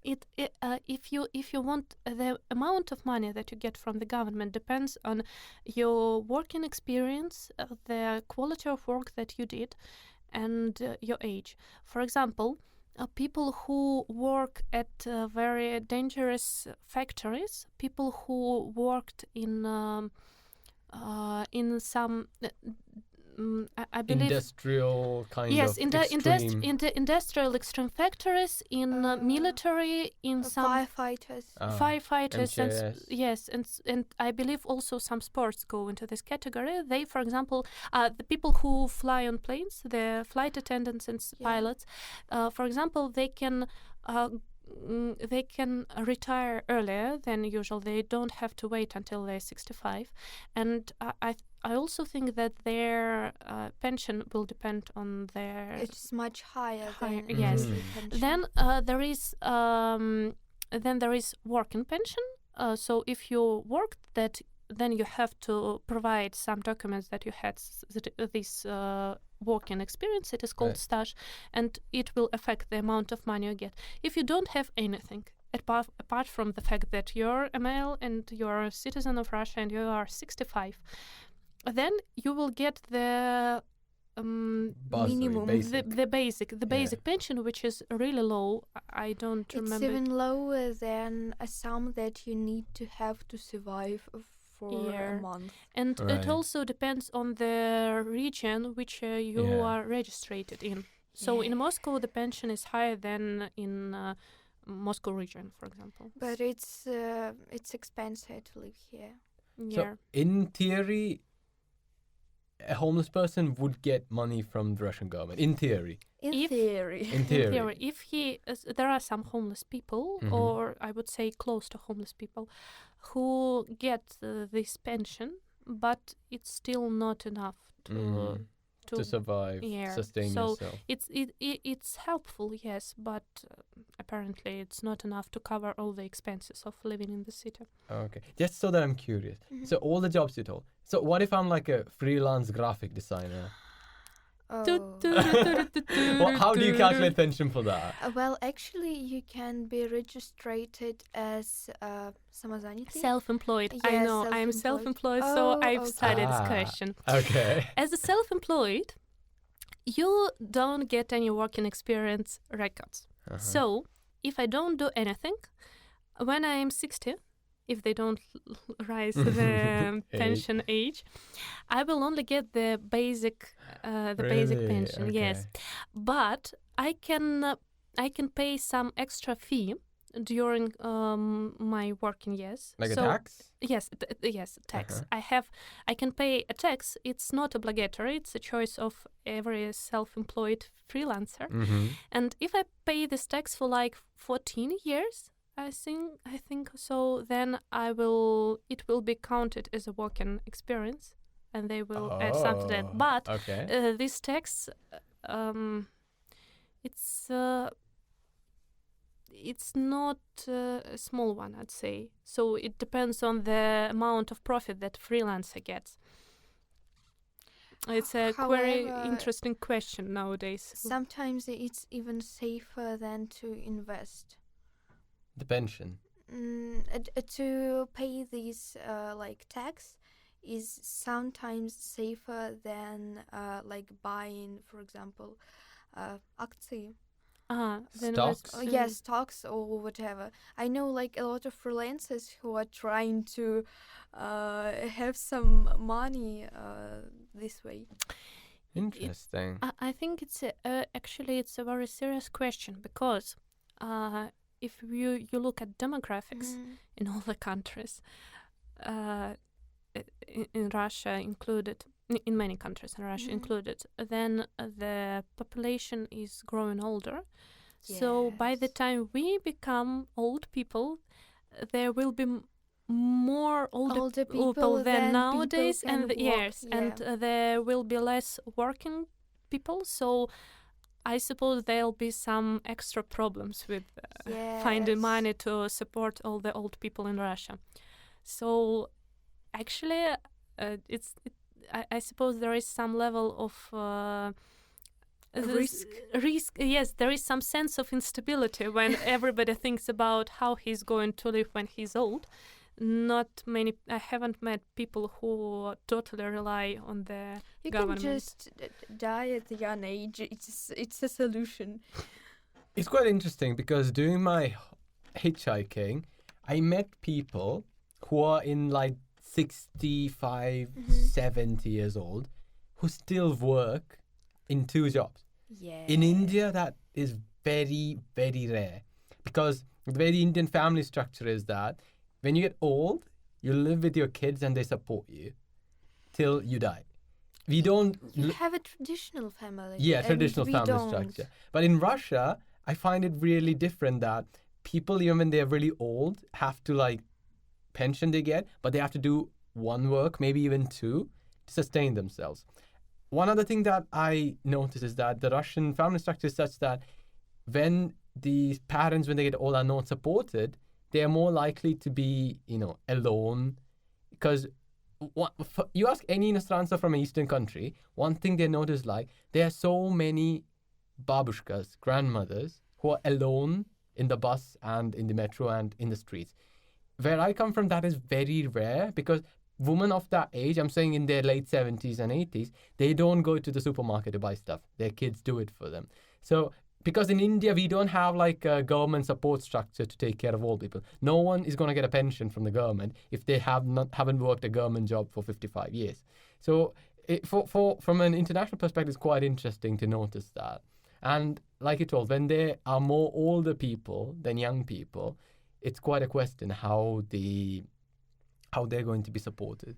If you want, the amount of money that you get from the government depends on your working experience, the quality of work that you did, and your age. For example, people who work at very dangerous factories, people who worked in some. I believe industrial kind yes, of extreme. industrial extreme factories, in military, in some firefighters, and I believe also some sports go into this category. They, for example, the people who fly on planes, the flight attendants and pilots, for example, they can retire earlier than usual. They don't have to wait until they're 65, and I also think that their pension will depend on their. It's much higher. Yes. Then there is working pension. So if you worked that, then you have to provide some documents that you had this working experience. It is called stage, and it will affect the amount of money you get. If you don't have anything, apart from the fact that you're a male and you're a citizen of Russia and you are 65, then you will get the minimum, the basic pension, which is really low. I don't remember. It's even lower than a sum that you need to have to survive for Yeah. a month. And Right. it also depends on the region which you Yeah. are registered in. So in Moscow, the pension is higher than in Moscow region, for example. But it's expensive to live here. Yeah. So in theory, a homeless person would get money from the Russian government. In theory. In If- theory. In theory. If there are some homeless people, Mhm. or I would say close to homeless people, who get this pension, but it's still not enough To survive, yeah. sustain So yourself. it's helpful, yes, but apparently it's not enough to cover all the expenses of living in the city. Okay. Just so that I'm curious. Mhm. So all the jobs you told. So what if I'm like a freelance graphic designer? Oh. How do you calculate pension for that? Well, actually, you can be registered as самозанятый. Self-employed. I Yes, know. I'm self-employed. self-employed, so Oh, I've studied this Ah. question. Okay. As a self-employed, you don't get any working experience records. Uh-huh. So if I don't do anything, when I am 60, if they don't rise the pension age, I will only get the basic basic Really? pension. Yes, Okay. but I can pay some extra fee during my working years. Like So- a tax? Yes, yes, tax. Uh-huh. I can pay a tax. It's not obligatory. It's a choice of every self-employed freelancer. Mm-hmm. And if I pay this tax for like 14 years, I think so, then it will be counted as a working experience, and they will add something to that. But okay. this tax, it's not a small one, I'd say. So it depends on the amount of profit that freelancer gets. It's a very However, interesting question nowadays. Sometimes it's even safer than to invest. The pension. To pay this like tax is sometimes safer than like buying, for example, акции. Then Stocks? Yes, stocks or whatever. I know like a lot of freelancers who are trying to have some money this way. Interesting. I think it's actually it's a very serious question, because if you look at demographics in all the countries, in Russia included, in many countries, in Russia included, then the population is growing older. So by the Yes. time we become old people, there will be more older people than nowadays, people and can yes, work, and there will be less working people. So I suppose there'll be some extra problems with finding Yes. money to support all the old people in Russia. So actually, I suppose there is some level of Risk. Risk. Yes, there is some sense of instability when everybody thinks about how he's going to live when he's old. I haven't met people who totally rely on the You government. can just die at a young age. It's a solution. It's quite interesting because during my hitchhiking, I met people who are in like 65, 70 years old who still work in 2 jobs. Yeah. In India, that is very, very rare because the way the Indian family structure is that when you get old, you live with your kids and they support you till you die. We don't... You have a traditional family. Yeah, and traditional we family don't. structure. But in Russia, I find it really different that people, even when they're really old, have to like pension they get, but they have to do 1 work, maybe even 2, to sustain themselves. One other thing that I notice is that the Russian family structure is such that when the parents, when they get old, are not supported, they are more likely to be, alone. Because you ask any Inosranца from an Eastern country, one thing they notice, like, there are so many babushkas, grandmothers, who are alone in the bus and in the metro and in the streets. Where I come from, that is very rare because women of that age, I'm saying in their late 70s and 80s, they don't go to the supermarket to buy stuff. Their kids do it for them. So because in India we don't have like a government support structure to take care of old people. No one is going to get a pension from the government if they haven't worked a government job for 55 years. So from an international perspective, it's quite interesting to notice that. And like you told, when there are more older people than young people, it's quite a question how they're going to be supported.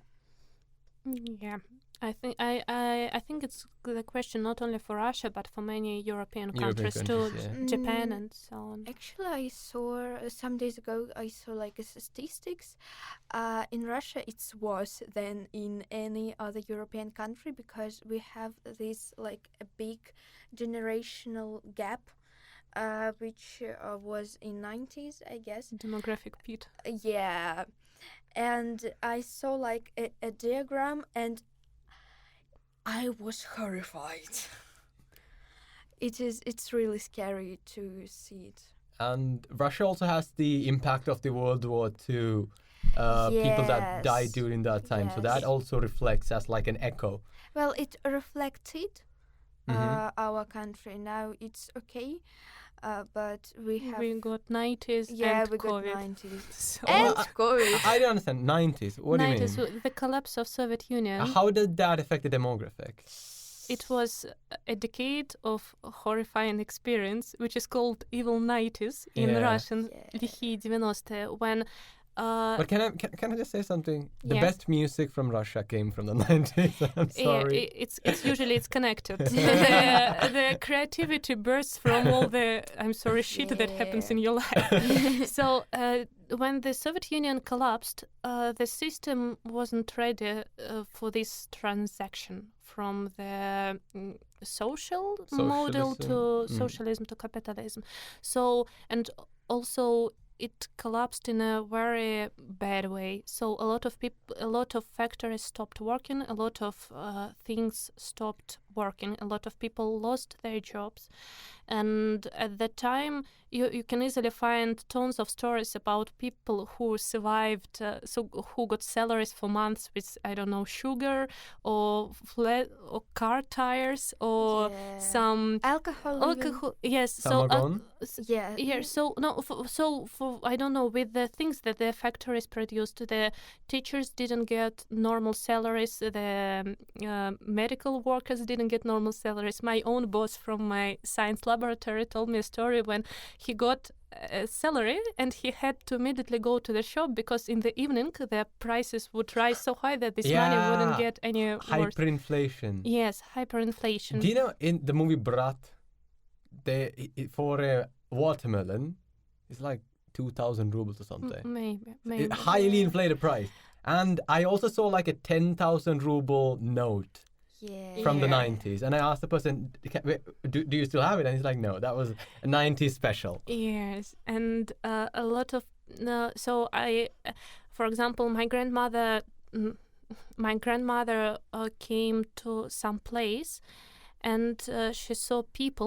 Yeah, I think it's the question not only for Russia but for many European countries too, yeah. Japan and so on. Actually, I saw some days ago. I saw like statistics. In Russia, it's worse than in any other European country because we have this like a big generational gap, which was in 90s, I guess. Demographic pit. Yeah, and I saw like a diagram and I was horrified. It's really scary to see it. And Russia also has the impact of the World War II, people that died during that time. Yes. So that also reflects as like an echo. Well, it reflected our country. Now it's okay, but we got 90s yeah, and we COVID. got 90s. So And COVID. I don't understand. 90s. What do you 90s, mean? the collapse of Soviet Union. How did that affect the demographic? It was a decade of horrifying experience, which is called evil 90s in Yeah. Russian, Yeah. лихие 90-е, when But can I just say something? The Yeah. best music from Russia came from the 90s. I'm sorry. it's usually it's connected. the creativity bursts from all the shit that happens in your life. So when the Soviet Union collapsed, the system wasn't ready for this transaction from the social model to socialism to capitalism. So and also it collapsed in a very bad way. So a lot of factories stopped working, a lot of things stopped working, a lot of people lost their jobs. And at that time, you can easily find tons of stories about people who survived, who got salaries for months with, I don't know, sugar or car tires or some alcohol. Yes. Samagon? Yeah. So for I don't know, with the things that the factories produced, the teachers didn't get normal salaries, the medical workers didn't get normal salaries. My own boss from my science laboratory told me a story when he got a salary and he had to immediately go to the shop because in the evening the prices would rise so high that this money wouldn't get any worse. Hyperinflation. Yes, hyperinflation. Do you know in the movie Brat, for a watermelon, it's like 2,000 rubles or something. Maybe. Highly inflated price. And I also saw like a 10,000 ruble note from the 90s. And I asked the person, do you still have it? And he's like, no, that was a 90s special. Yes. And a lot of... so for example, my grandmother came to some place and she saw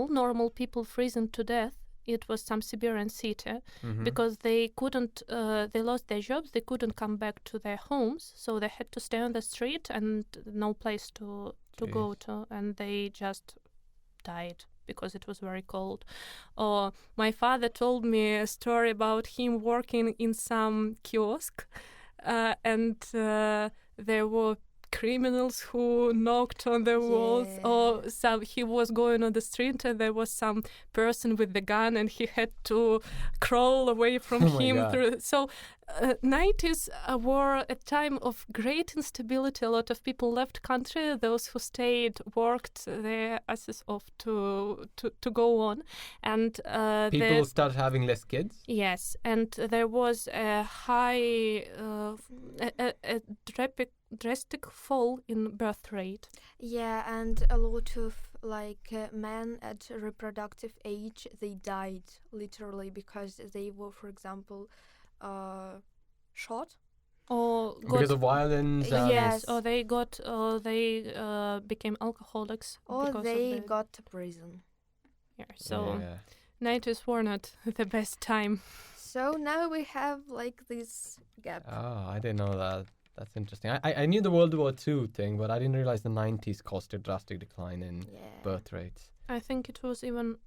normal people freezing to death. It was some Siberian city because they lost their jobs, they couldn't come back to their homes, so they had to stay on the street and no place to go to, and they just died because it was very cold. Or my father told me a story about him working in some kiosk and there were criminals who knocked on the walls, or he was going on the street and there was some person with the gun and he had to crawl away from him through. So 90s were a time of great instability. A lot of people left country. Those who stayed worked their asses off to go on, and people started having less kids. Yes, and there was a high a drastic fall in birth rate. Yeah, and a lot of men at reproductive age, they died literally because they were, for example, shot or because of violence. Yes, or they became alcoholics, or they got to prison. Yeah, so 90s were not the best time. So now we have this gap. Oh, I didn't know that. That's interesting. I knew the World War II thing, but I didn't realize the 90s caused a drastic decline in birth rates. I think it was even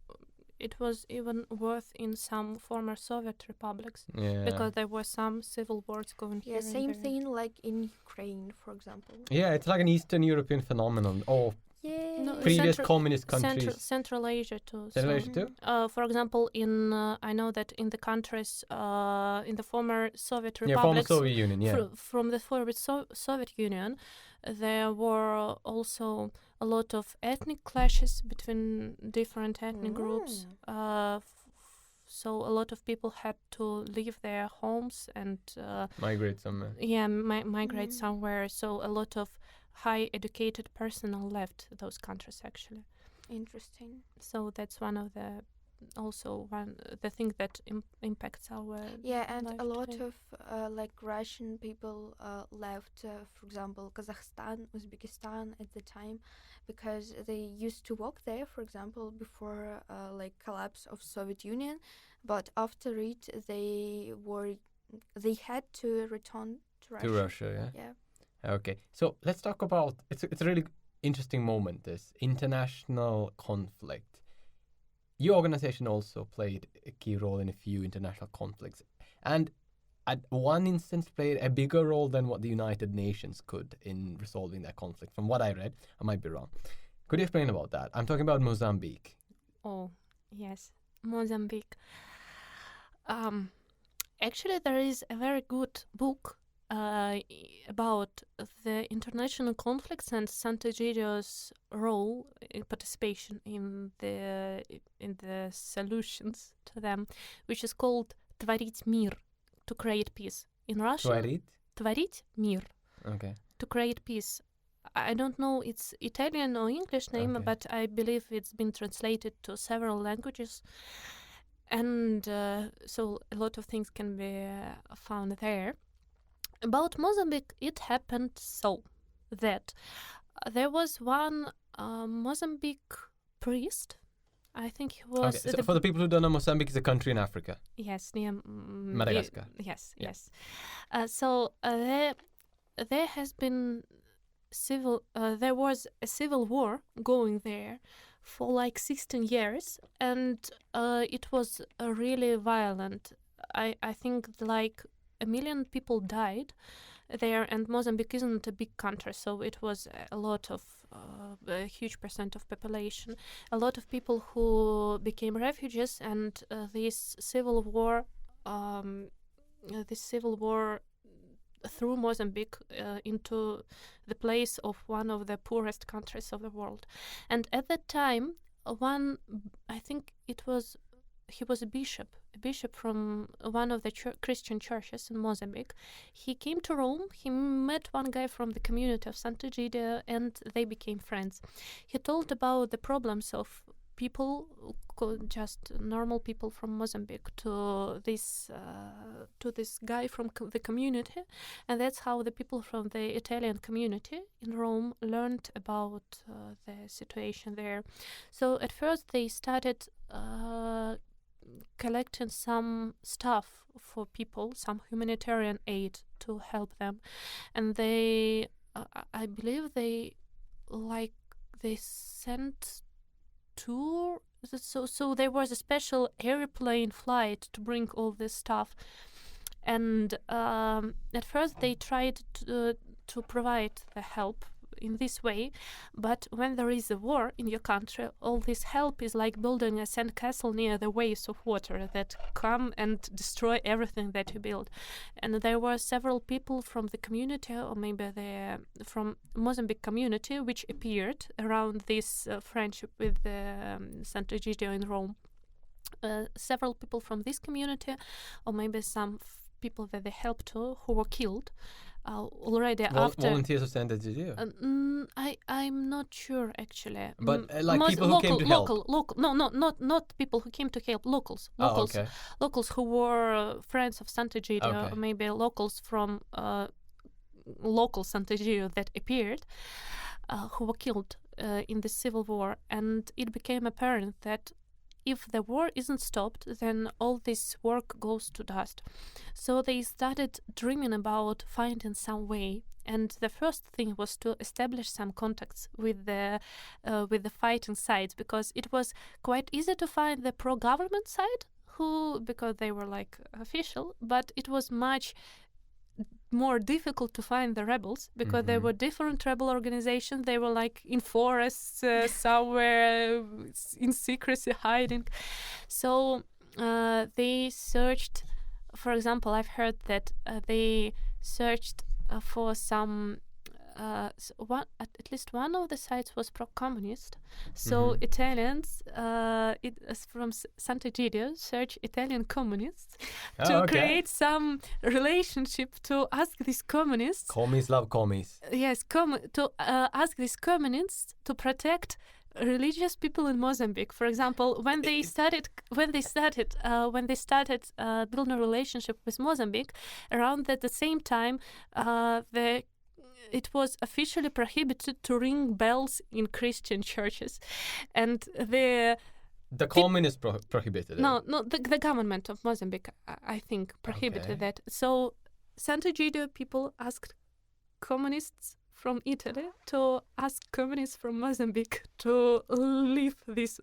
it was even worse in some former Soviet republics Yeah. because there were some civil wars going here. Yeah, and same there. thing like in Ukraine, for example. Yeah, it's like an Eastern European phenomenon. Or Yeah. No, previous Central- communist countries. Central Asia too. Central so, Asia too? For example, in I know that in the countries in the former Soviet Yeah, former republics, Soviet Union, yeah. from the former Soviet Union, there were also a lot of ethnic clashes between different ethnic groups. So a lot of people had to leave their homes and Migrate somewhere. migrate somewhere. So a lot of high educated personnel left those countries actually. Interesting. So that's one of the the thing that impacts our Yeah, and a life lot today. of like Russian people left, for example, Kazakhstan, Uzbekistan at the time, because they used to work there, for example, before like collapse of Soviet Union, but after it they had to return to Russia. To Russia, yeah. Yeah. Okay, so let's talk about it's a really interesting moment. This international conflict. Your organization also played a key role in a few international conflicts, and at one instance played a bigger role than what the United Nations could in resolving that conflict. From what I read, I might be wrong. Could you explain about that? I'm talking about Mozambique. Oh, yes, Mozambique. Actually, there is a very good book about the international conflicts and Sant Egidio's role in participation in the solutions to them, which is called «Творить мир», to create peace. In Russian, «Творить мир», Okay. to create peace. I don't know its Italian or English name, Okay. but I believe it's been translated to several languages. And so a lot of things can be found there. About Mozambique, it happened so that there was one Mozambique priest. I think he was... Okay. So for the people who don't know, Mozambique is a country in Africa. Yes, near... Madagascar. Yes, Yeah. yes. So there has been there was a civil war going there for like 16 years, and it was really violent. I think like 1 million people died there, and Mozambique isn't a big country, so it was a lot of a huge percent of population, a lot of people who became refugees, and this civil war threw Mozambique into the place of one of the poorest countries of the world. And at that time, I think he was a bishop from one of the Christian churches in Mozambique. He came to Rome, he met one guy from the community of Sant Egidio, and they became friends. He told about the problems of people, just normal people from Mozambique, to this guy from the community, and that's how the people from the Italian community in Rome learned about the situation there. So at first they started collecting some stuff for people, some humanitarian aid to help them, and they, I believe they sent tour. So there was a special airplane flight to bring all this stuff, and at first they tried to provide the help in this way, but when there is a war in your country, all this help is like building a sandcastle near the waves of water that come and destroy everything that you build. And there were several people from the community, or maybe from Mozambique community, which appeared around this friendship with Sant Egidio in Rome. Several people from this community, or maybe some people that they helped to, who were killed already after. Volunteers of Sant Egidio? I'm not sure actually. But like people who came to help? Not people who came to help. Locals. Okay. Locals who were friends of Sant Egidio, Okay. or maybe locals from local Sant Egidio that appeared, who were killed in the civil war, and it became apparent that if the war isn't stopped, then all this work goes to dust. So they started dreaming about finding some way. And the first thing was to establish some contacts with the fighting sides, because it was quite easy to find the pro-government side, because they were like official, but it was much more difficult to find the rebels, because there were different rebel organizations. They were like in forests somewhere in secrecy hiding. So they searched, for example, I've heard that they searched for some at least one of the sites was pro-communist. So Italians from Sant Egidio search Italian communists to create some relationship, to ask these communists. Commies love commies. Yes, to ask these communists to protect religious people in Mozambique. For example, when they started building a relationship with Mozambique, around at the same time, it was officially prohibited to ring bells in Christian churches, and the communists prohibited it. No, the government of Mozambique, I think, prohibited that. So Sant Egidio people asked communists from Italy to ask communists from Mozambique to leave this,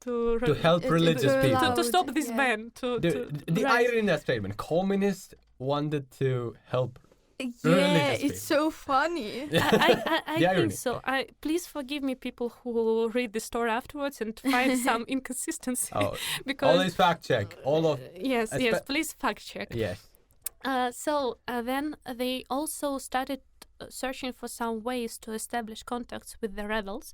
to help religious people, to stop this ban. The irony in that statement: communists wanted to help. Yeah, it's so funny. I think so. Please forgive me, people who read the story afterwards and find some inconsistency. Because always fact check. Yes, please fact check. Yes. So then they also started searching for some ways to establish contacts with the rebels,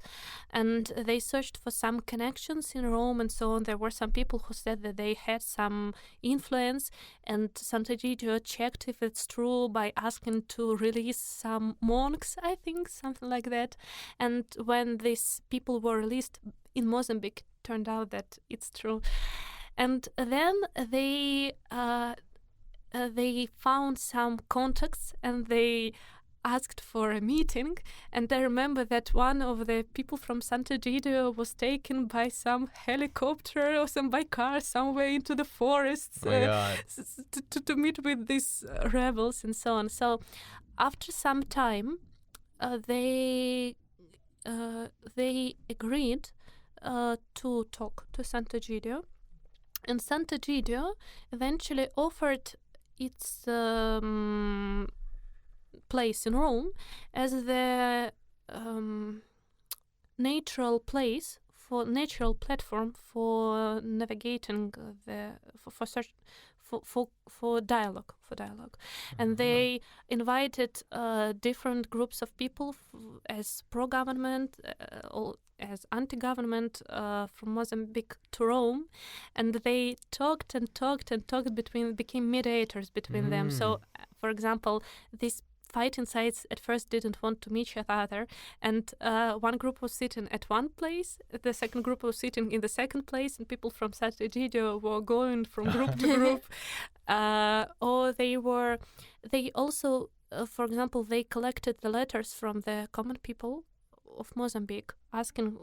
and they searched for some connections in Rome and so on. There were some people who said that they had some influence, and Sant Egidio checked if it's true by asking to release some monks, I think, something like that. And when these people were released in Mozambique, it turned out that it's true. And then they found some contacts, and they asked for a meeting. And I remember that one of the people from Sant Egidio was taken by some helicopter or by car somewhere into the forests to meet with these rebels and so on. So after some time, they agreed to talk to Sant Egidio, and Sant Egidio eventually offered its place in Rome as the natural platform for navigating for dialogue. And they invited different groups of people as pro-government, as anti-government from Mozambique to Rome, and they talked became mediators between them. So, for example, these fighting sides at first didn't want to meet each other, and one group was sitting at one place, the second group was sitting in the second place, and people from Sant Egidio were going from group to group. Or they also, for example, they collected the letters from the common people of Mozambique, asking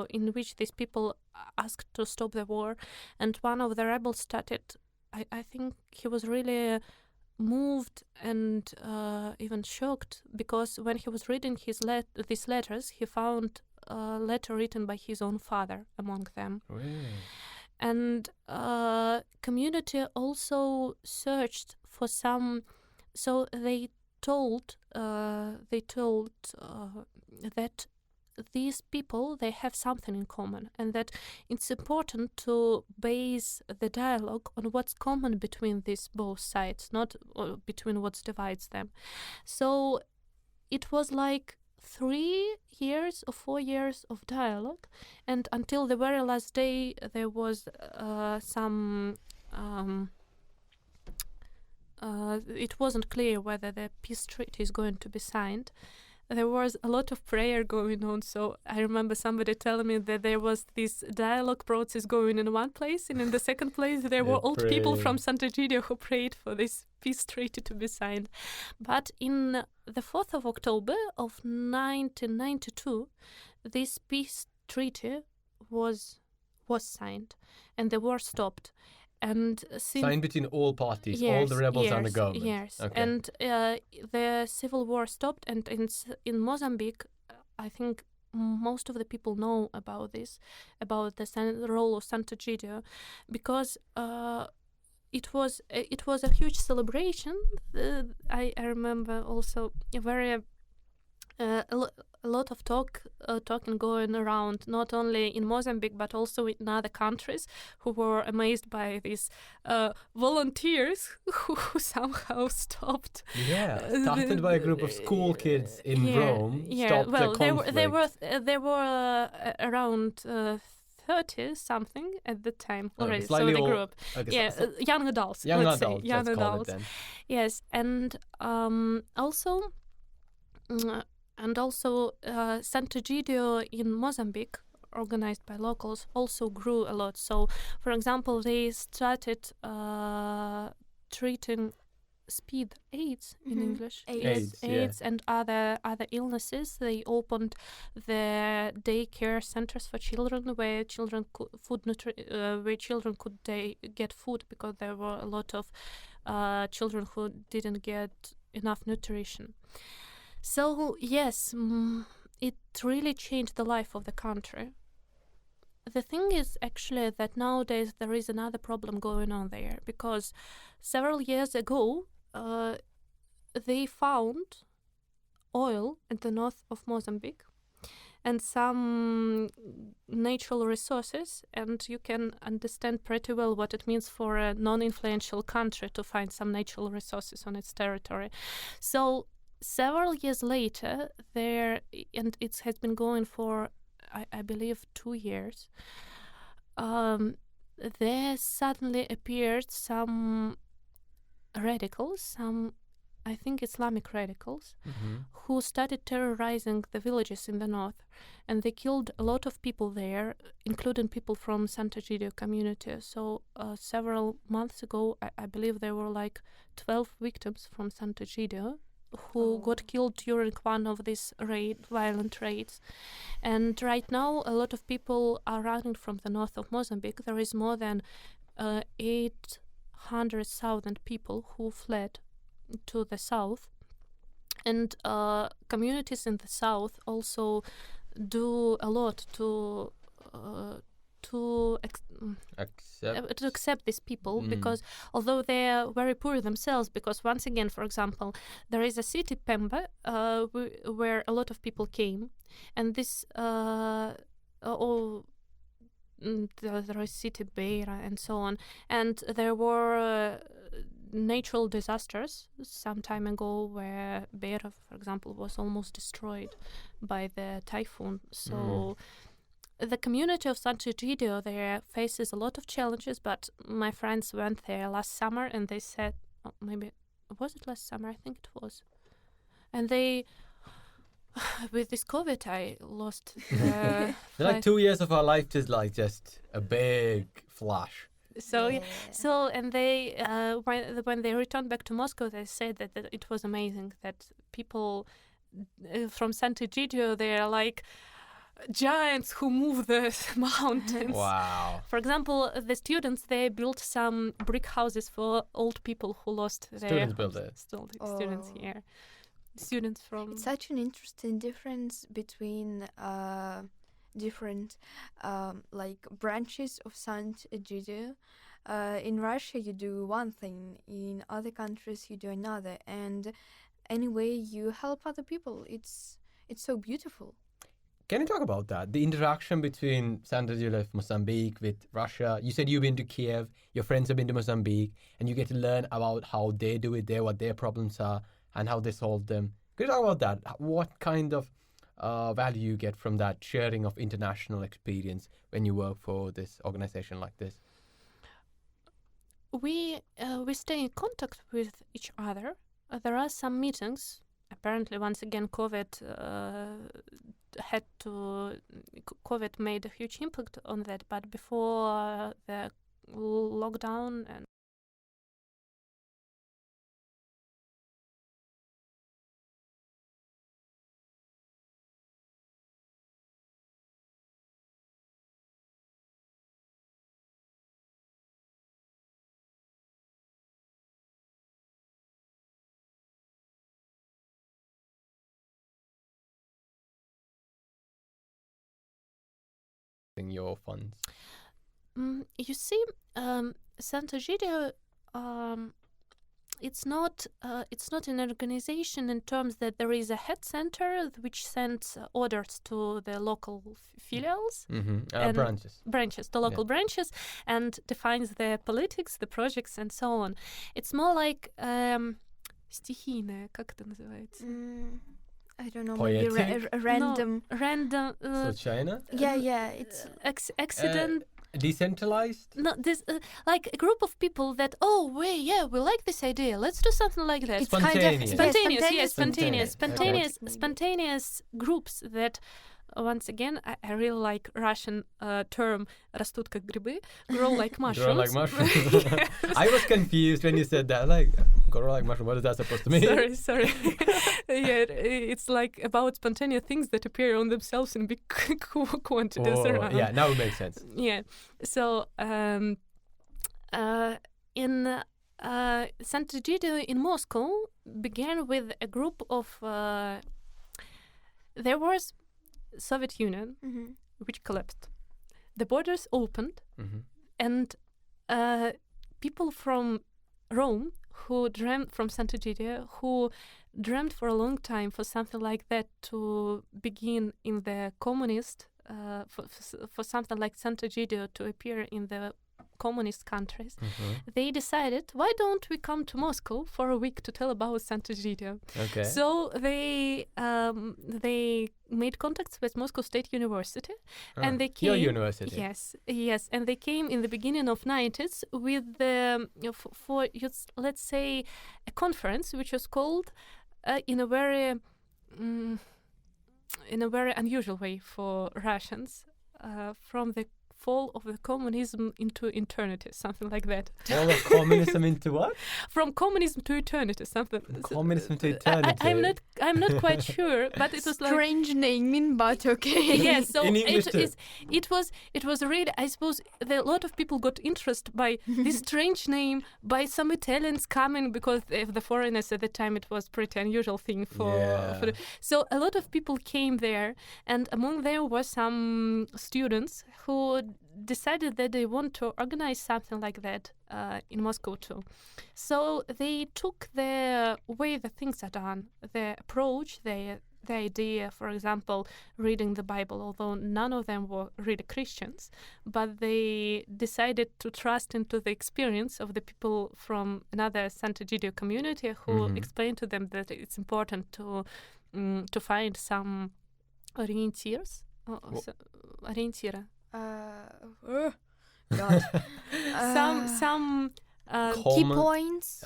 in which these people asked to stop the war. And one of the rebels started, I think he was really moved and even shocked, because when he was reading these letters, he found a letter written by his own father among them. Really? And community also searched for some. So they told that these people, they have something in common, and that it's important to base the dialogue on what's common between these both sides, not between what divides them. So it was like 3 years or 4 years of dialogue, and until the very last day there was it wasn't clear whether the peace treaty is going to be signed. There was a lot of prayer going on. So I remember somebody telling me that there was this dialogue process going in one place, and in the second place there were old people from Sant Egidio who prayed for this peace treaty to be signed. But in the 4th of October of 1992, this peace treaty was was signed, and the war stopped. And signed between all parties, all the rebels and the government. Yes, okay. And the civil war stopped, and in Mozambique, I think most of the people know about this, about the role of Sant Egidio, because it was a huge celebration. I remember also a lot of talking going around, not only in Mozambique but also in other countries, who were amazed by these volunteers who somehow stopped. Yeah, started by a group of school kids in Rome. Stopped the conflict. They were around 30 something at the time already. So the group, young adults. Young let's adults. Say, young let's adults. Call it then. Yes, and also. And also, Sant Egidio in Mozambique, organized by locals, also grew a lot. So, for example, they started treating speed AIDS in English, AIDS and other illnesses. They opened the daycare centers for children, where children could get food, because there were a lot of children who didn't get enough nutrition. So, yes, it really changed the life of the country. The thing is actually that nowadays there is another problem going on there, because several years ago they found oil in the north of Mozambique and some natural resources, and you can understand pretty well what it means for a non-influential country to find some natural resources on its territory. So several years later, and it has been going for, I believe, 2 years, there suddenly appeared some radicals, I think Islamic radicals, who started terrorizing the villages in the north, and they killed a lot of people there, including people from Sant Egidio community. So several months ago, I believe there were like 12 victims from Sant Egidio who got killed during one of these violent raids. And right now, a lot of people are running from the north of Mozambique. There is more than 800,000 people who fled to the south. And communities in the south also do a lot to accept these people, because although they are very poor themselves, because once again, for example, there is a city, Pemba, where a lot of people came, and this there is city Beira and so on, and there were natural disasters some time ago where Beira, for example, was almost destroyed by the typhoon. So the community of Sant Egidio there faces a lot of challenges, but my friends went there last summer and they said, was it last summer? I think it was. And they, with this COVID, I lost like 2 years of our life is like just a big flash. And they when they returned back to Moscow, they said that it was amazing that people from Sant Egidio, they are like giants who move the mountains. Wow. For example, the students, they built some brick houses for old people who lost their students built it. Students here. Students from... It's such an interesting difference between different like branches of Sant Egidio. In Russia you do one thing, in other countries you do another, and anyway you help other people. It's so beautiful. Can you talk about that? The interaction between Sant Egidio of Mozambique with Russia. You said you've been to Kiev, your friends have been to Mozambique, and you get to learn about how they do it there, what their problems are, and how they solve them. Can you talk about that? What kind of value you get from that sharing of international experience when you work for this organization like this? We stay in contact with each other. There are some meetings. Apparently, once again, COVID made a huge impact on that. But before the lockdown and your funds? You see, Sant Egidio, it's not an organization in terms that there is a head center which sends orders to the local filials, and branches, the local branches, and defines the politics, the projects, and so on. It's more like стихийное, как это называется? I don't know, Poetic? maybe random. No, random. Случайно? Yeah, it's Accident. Decentralized? No, this like a group of people that we like this idea. Let's do something like that. It's Spontaneous. Spontaneous groups that. Once again, I really like Russian term "растут как грибы," grow like mushrooms. Grow like mushrooms. I was confused when you said that. Like, grow like mushroom. What is that supposed to mean? Sorry. Yeah, it's like about spontaneous things that appear on themselves in big quantities around. Yeah, now it makes sense. Yeah. So in Sant Egidio in Moscow began with a group of. There was Soviet Union, which collapsed. The borders opened, and people from Rome who dreamt from Sant Egidio, who dreamt for a long time for something like that to begin in the communist, for something like Sant Egidio to appear in the communist countries, they decided, why don't we come to Moscow for a week to tell about Sant Egidio? Okay. So they made contacts with Moscow State University, and they came. Your university. Yes, and they came in the beginning of 90s with the for let's say a conference which was called in a very unusual way for Russians from the fall of the communism into eternity, something like that. Fall of communism into what? From communism to eternity, something. Communism to eternity. I'm not quite sure, but it was like strange naming, but okay. Yes, so in English it was really, I suppose, a lot of people got interested by this strange name, by some Italians coming, because of the foreigners at the time. It was pretty unusual thing for so a lot of people came there, and among them were some students who decided that they want to organize something like that in Moscow too. So they took the way the things are done, the approach, the idea, for example, reading the Bible, although none of them were really Christians, but they decided to trust into the experience of the people from another Sant Egidio community who explained to them that it's important to find some orientiers. Orientira. God. Some key points.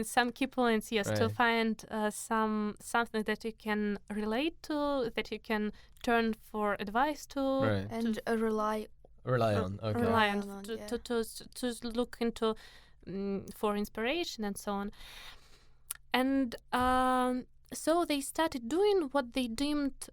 Some key points, yes, right. to find something that you can relate to, that you can turn for advice to, right. And rely on. Okay. Rely on, to look into for inspiration and so on. And so they started doing what they deemed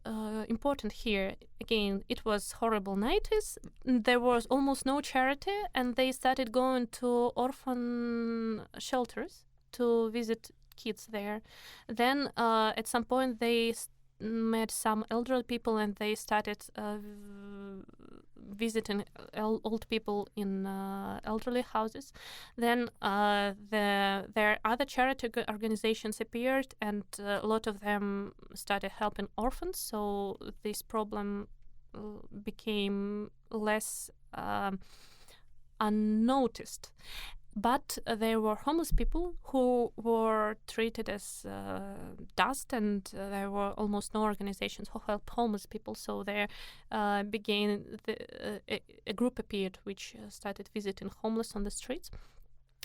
important here. Again, it was horrible 90s. There was almost no charity, and they started going to orphan shelters to visit kids there. Then at some point they met some elderly people, and they started visiting old people in elderly houses. Then their other charity organizations appeared, and a lot of them started helping orphans. So this problem became less unnoticed. But there were homeless people who were treated as dust, and there were almost no organizations who helped homeless people. So there began a group appeared which started visiting homeless on the streets,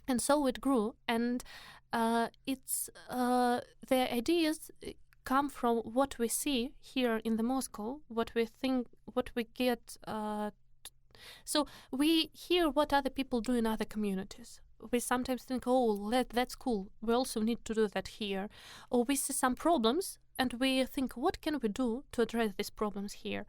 and so it grew. And it's the ideas come from what we see here in the Moscow, what we think, what we get. So we hear what other people do in other communities. We sometimes think, that's cool. We also need to do that here. Or we see some problems and we think, what can we do to address these problems here?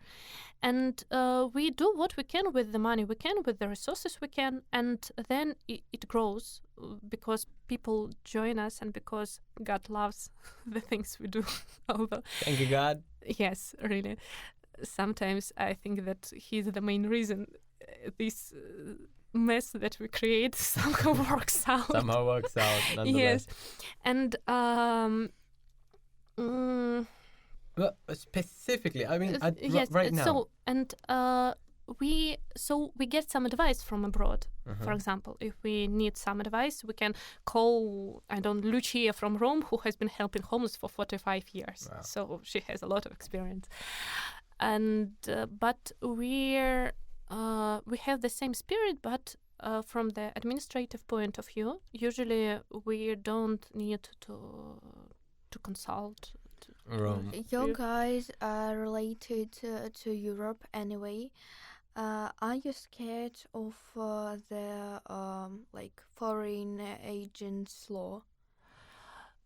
And we do what we can with the money we can, with the resources we can, and then it grows because people join us and because God loves the things we do. Although, thank you, God. yes, really. sometimes I think that he's the main reason this mess that we create somehow works out. Yes, and Well, specifically, I mean, yes. right now. So and we get some advice from abroad. For example, if we need some advice, we can call Lucia from Rome, who has been helping homeless for 45 years. Wow. So she has a lot of experience. And but we have the same spirit, but from the administrative point of view, usually we don't need to consult. Rome. You guys are related to Europe anyway. Are you scared of the like foreign agents law?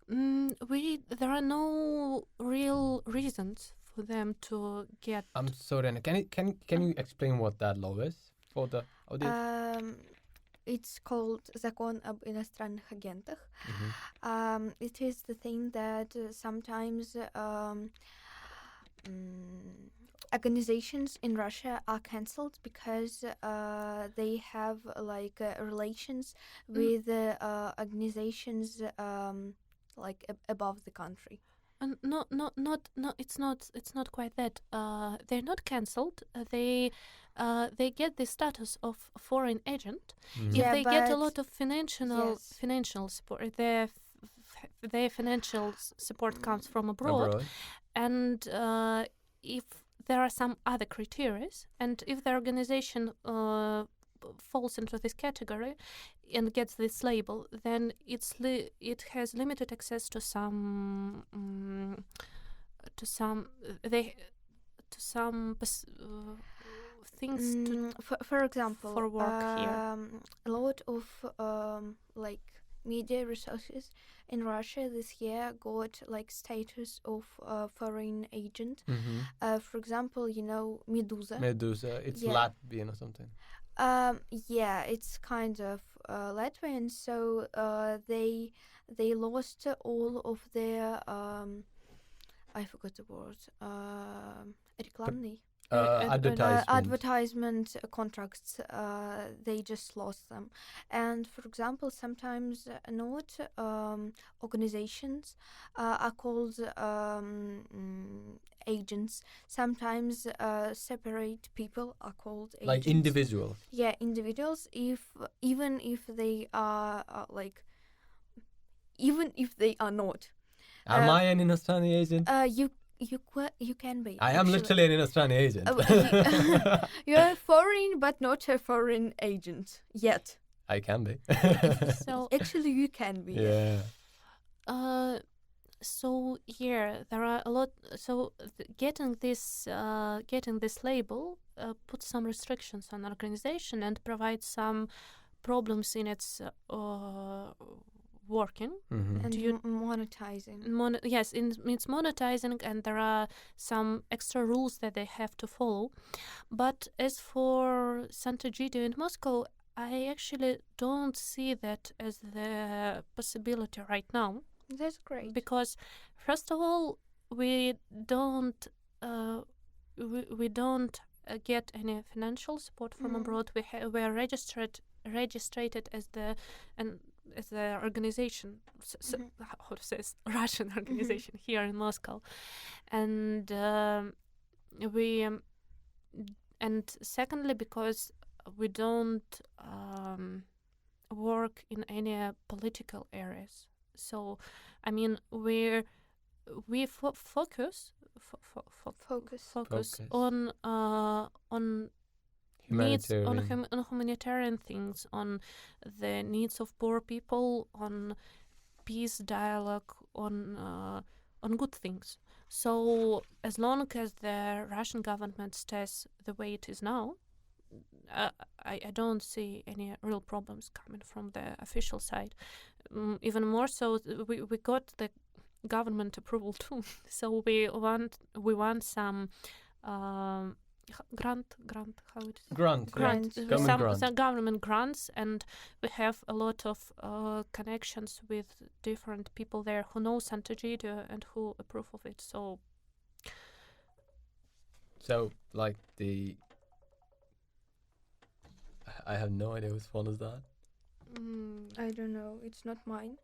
There are no real reasons for them to get. I'm sorry, Anna. Can you explain what that law is for the audience? It's called Закон об иностранных агентах. It is the thing that sometimes organizations in Russia are cancelled because they have like relations with organizations like above the country. No, it's not quite that. They're not cancelled. They get the status of foreign agent if they get a lot of financial support. Their financial support comes from abroad. And if there are some other criteria, and if the organization falls into this category and gets this label, then it has limited access to some things for example, for work here. A lot of like media resources in Russia this year got like status of foreign agent. For example, you know, Medusa, it's Latvian or something. Yeah, it's kind of Latvian. So they lost all of their I forgot the word. Reklamny. Advertisement contracts. They just lost them. And for example, sometimes not organizations are called agents. Sometimes separate people are called agents. Like individuals. Yeah, individuals. Even if they are even if they are not. Am I an иностранный agent? You can be. I am literally an иностранный agent. You're foreign, but not a foreign agent yet. I can be. So actually, you can be. Yeah. So here there are a lot. So getting this label puts some restrictions on organization and provides some problems in its working and monetizing. Yes, it's monetizing, and there are some extra rules that they have to follow. But as for Sant Egidio in Moscow, I actually don't see that as the possibility right now. That's great. Because first of all, we don't get any financial support from abroad. We are registered as the organization, how to say, Russian organization here in Moscow, and and secondly, because we don't work in any political areas. So, I mean, we focus on needs, on humanitarian things, on the needs of poor people, on peace dialogue, on good things. So as long as the Russian government stays the way it is now, I don't see any real problems coming from the official side. Even more so, we got the government approval too. So we want some grant, some government grants, and we have a lot of connections with different people there who know Sant Egidio and who approve of it. So So, like I have no idea whose phone is that. I don't know. It's not mine.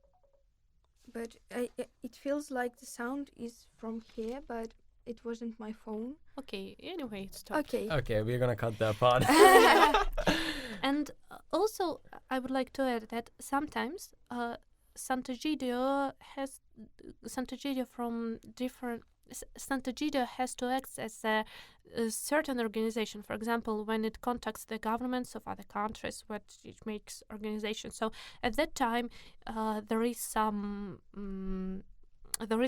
But it feels like the sound is from here, but it wasn't my phone. Okay, anyway, stop. Okay. Okay, we're gonna cut that part. And also, I would like to add that sometimes Santégidio has to act as a certain organization. For example, when it contacts the governments of other countries, what it makes organization. So at that time, there is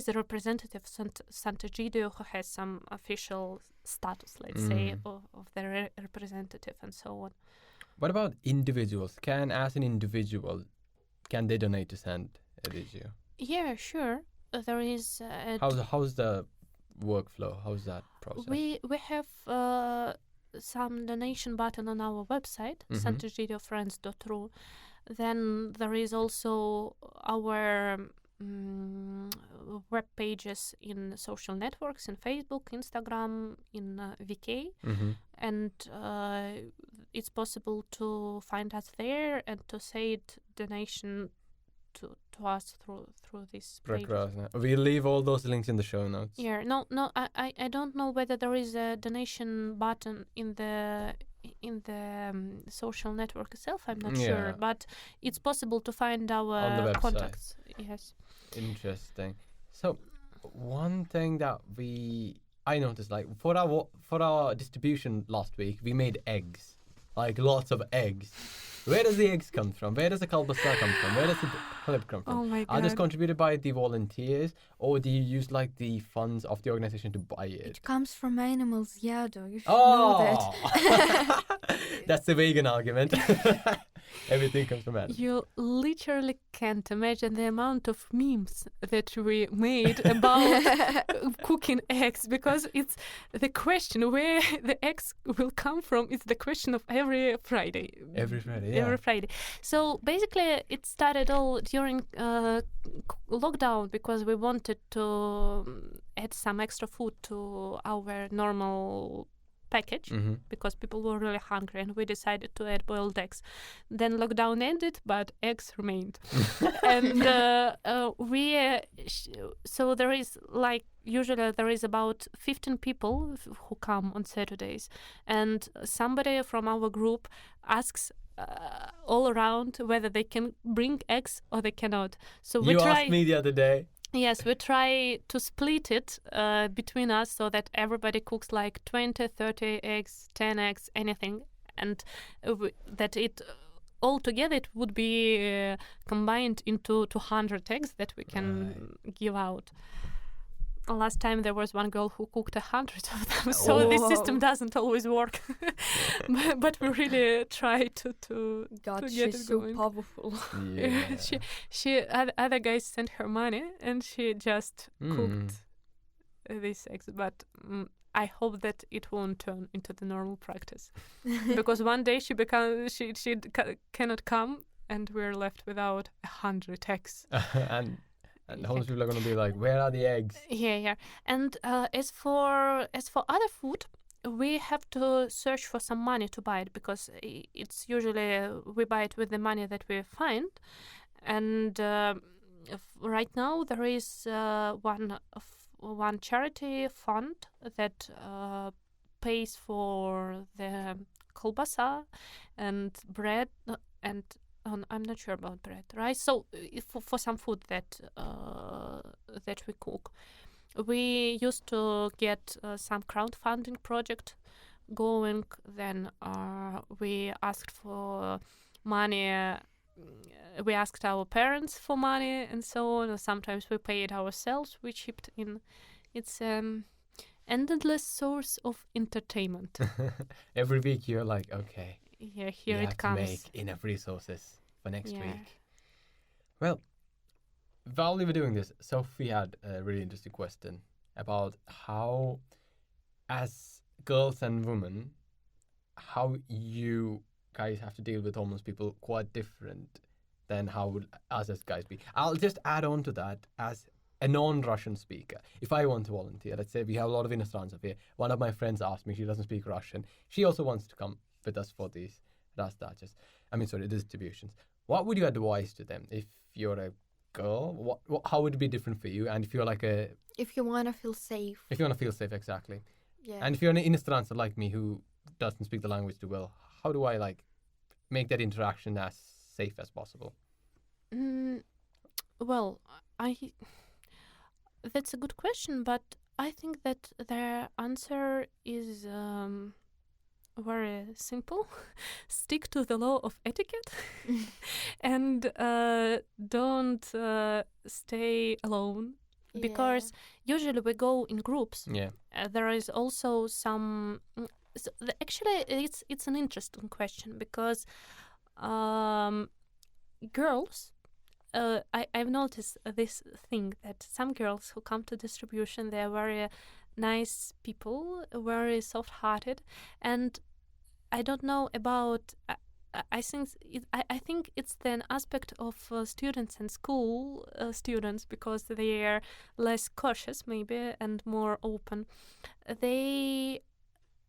a representative Santégidio who has some official status, let's say, of the representative and so on. What about individuals? As an individual, can they donate to Sant Egidio? Yeah, sure. There is. How's the workflow? How's that process? We have some donation button on our website, santegidiofriends.ru. Then there is also our web pages in social networks, in Facebook, Instagram, in VK, and it's possible to find us there and to send donation to us through this page. We'll leave all those links in the show notes. Yeah, no, I don't know whether there is a donation button in the social network itself. I'm not sure, but it's possible to find our contacts. Yes. Interesting. So, one thing that I noticed, like for our distribution last week, we made eggs, like lots of eggs. Where does the eggs come from? Where does the kalbasa come from? Where does the halib come from? Oh my God. Are those contributed by the volunteers, or do you use like the funds of the organization to buy it? It comes from animals, Yadu. You should know that. That's the vegan argument. Everything comes from animals. You literally can't imagine the amount of memes that we made about cooking eggs, because it's the question where the eggs will come from. It's the question of every Friday. Every Friday, yeah. Every Friday. So basically, it started all during lockdown, because we wanted to add some extra food to our normal package, because people were really hungry, and we decided to add boiled eggs. Then lockdown ended, but eggs remained. And so there is usually there is about 15 people who come on Saturdays, and somebody from our group asks all around whether they can bring eggs or they cannot. So we asked me the other day. Yes, we try to split it between us so that everybody cooks like 20, 30 eggs, 10 eggs, anything, and that it all together it would be combined into 200 eggs that we can give out. Last time there was one girl who cooked 100 of them, so this system doesn't always work. but we really try to God, to she's get it so going. powerful. Yeah. she other guys sent her money and she just cooked these eggs. But I hope that it won't turn into the normal practice, because one day she cannot come and we're left without 100 eggs. And how many people are going to be like, where are the eggs? Yeah. And as for other food, we have to search for some money to buy it, because it's usually we buy it with the money that we find. And right now there is one charity fund that pays for the kolbasa and bread and I'm not sure about bread, right? So for some food that we cook, we used to get some crowdfunding project going. Then we asked for money. We asked our parents for money and so on. Or sometimes we pay it ourselves. We chipped in. It's an endless source of entertainment. Every week you're like, okay. Yeah, here it comes. To make enough resources for next week. Well, while we were doing this, Sophie had a really interesting question about how, as girls and women, how you guys have to deal with homeless people quite different than how would us as guys be. I'll just add on to that, as a non-Russian speaker. If I want to volunteer, let's say we have a lot of иностранцев here. One of my friends asked me, she doesn't speak Russian. She also wants to come with us for these distributions. What would you advise to them if you're a girl? How would it be different for you? And if you're like if you want to feel safe. If you want to feel safe, exactly. Yeah. And if you're an иностранец like me who doesn't speak the language too well, how do I make that interaction as safe as possible? Well, that's a good question, but I think that the answer is very simple. Stick to the law of etiquette and don't stay alone. Because usually we go in groups. Yeah. There is also some. Actually, it's an interesting question because girls. I've noticed this thing that some girls who come to distribution, they are very nice people, very soft-hearted, and I don't know about. I think it's an aspect of students and school students because they are less cautious maybe and more open. They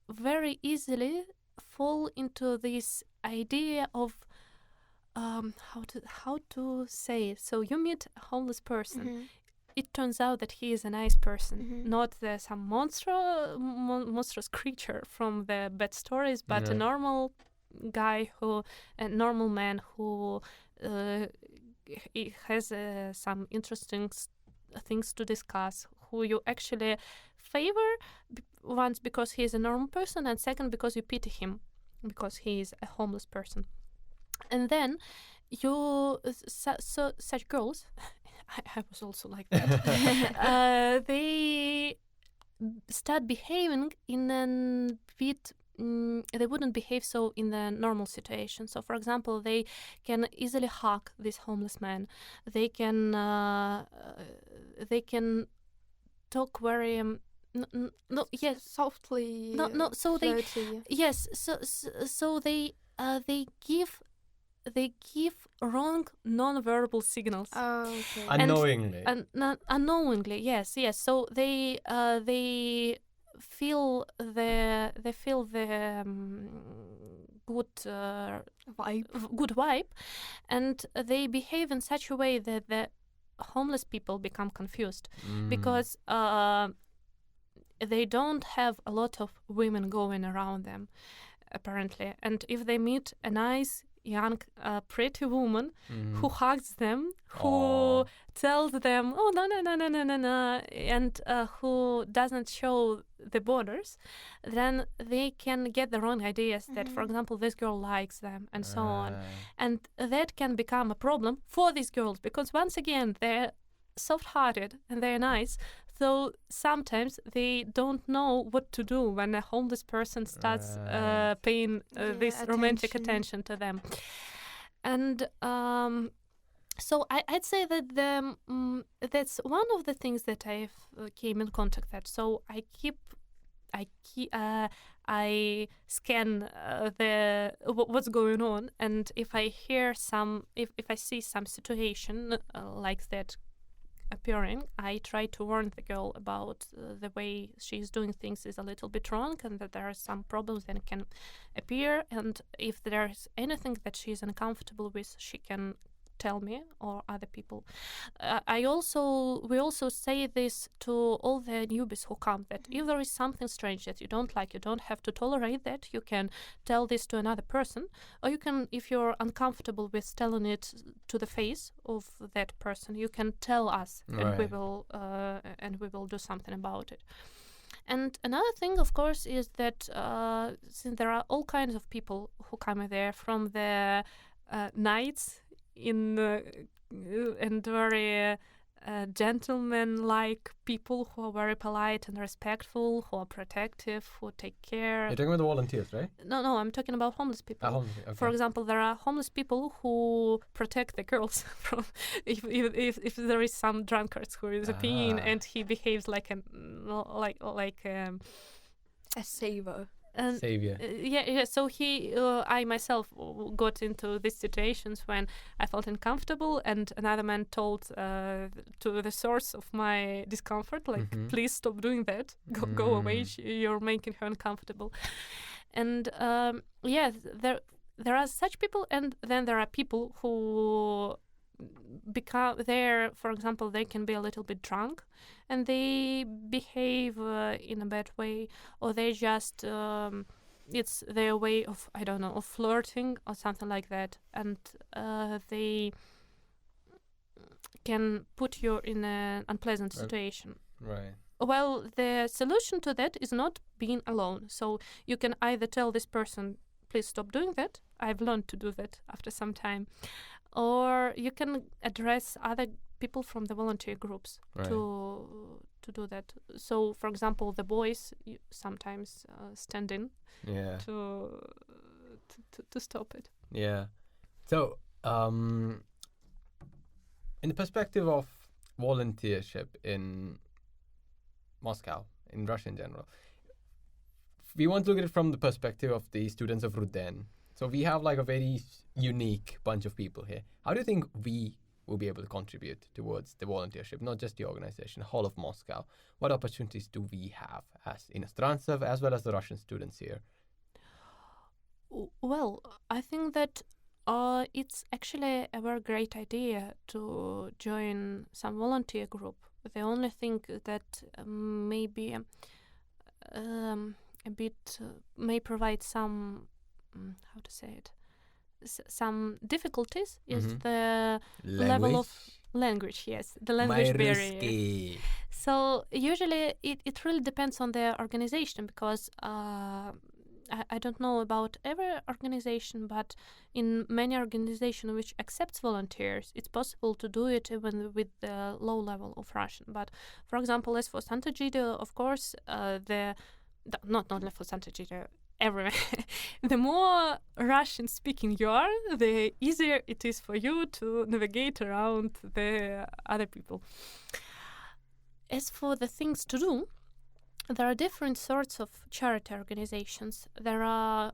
very easily fall into this idea of how to say it. So you meet a homeless person. Mm-hmm. It turns out that he is a nice person, not some monstrous creature from the bad stories, but a normal guy a normal man who has some interesting things to discuss, who you actually favor once because he is a normal person, and second because you pity him because he is a homeless person. And then such girls, I was also like that, they start behaving in a bit. They wouldn't behave so in the normal situation. So, for example, they can easily hug this homeless man. They can talk very softly. So flirty. So they give wrong non-verbal signals. Oh, okay. Unknowingly. Unknowingly, yes. So they feel the good vibe, and they behave in such a way that the homeless people become confused because they don't have a lot of women going around them apparently, and if they meet a nice young pretty woman who hugs them, who tells them no, and who doesn't show the borders, then they can get the wrong ideas that, for example, this girl likes them and so on, and that can become a problem for these girls because once again they're soft-hearted and they're nice. So sometimes they don't know what to do when a homeless person starts paying this romantic attention to them. And so I'd say that that's one of the things that I've came in contact with. So I scan what's going on, and if I hear if I see some situation like that appearing, I try to warn the girl about the way she's doing things is a little bit wrong and that there are some problems that can appear, and if there's anything that she's uncomfortable with, she can tell me or other people. We also say this to all the newbies who come, that if there is something strange that you don't like, you don't have to tolerate that. You can tell this to another person, or you can, if you're uncomfortable with telling it to the face of that person, you can tell us, and we will do something about it. And another thing, of course, is that since there are all kinds of people who come there, from the knights and very gentleman-like people who are very polite and respectful, who are protective, who take care. You're talking about the volunteers, right? No, I'm talking about homeless people. Okay. For example, there are homeless people who protect the girls from if there is some drunkard who is peeing and he behaves like a saver. And Savior. yeah. So I myself got into these situations when I felt uncomfortable, and another man told to the source of my discomfort, like, please stop doing that. Go away. You're making her uncomfortable. And there are such people, and then there are people who for example, they can be a little bit drunk and they behave in a bad way, or they just it's their way of, I don't know, of flirting or something like that, and they can put you in an unpleasant situation. Right. Well, the solution to that is not being alone. So you can either tell this person, please stop doing that. I've learned to do that after some time. Or you can address other people from the volunteer groups to do that. So, for example, the boys sometimes stand in to stop it. Yeah. So, in the perspective of volunteership in Moscow, in Russia in general, we want to look at it from the perspective of the students of Ruden. So we have like a very unique bunch of people here. How do you think we will be able to contribute towards the volunteership, not just the organization, whole of Moscow? What opportunities do we have as Inostrancev as well as the Russian students here? Well, I think that it's actually a very great idea to join some volunteer group. The only thing that maybe a bit may provide some, how to say it, some difficulties is the level of language. Yes, the language barrier. So usually it really depends on the organization, because I don't know about every organization, but in many organizations which accepts volunteers, it's possible to do it even with the low level of Russian. But for example, as for Sant Egidio, of course, not only for Sant Egidio, everywhere, the more Russian speaking you are, the easier it is for you to navigate around the other people. As for the things to do, there are different sorts of charity organizations. There are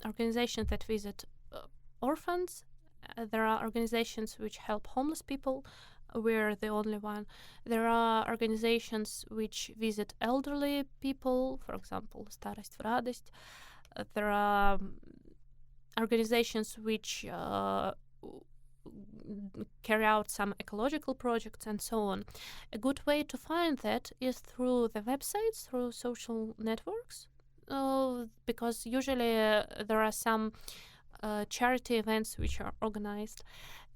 organizations that visit orphans. There are organizations which help homeless people. We're the only one. There are organizations which visit elderly people, for example, Starost v Radost. There are organizations which carry out some ecological projects and so on. A good way to find that is through the websites, through social networks, because usually there are some charity events which are organized.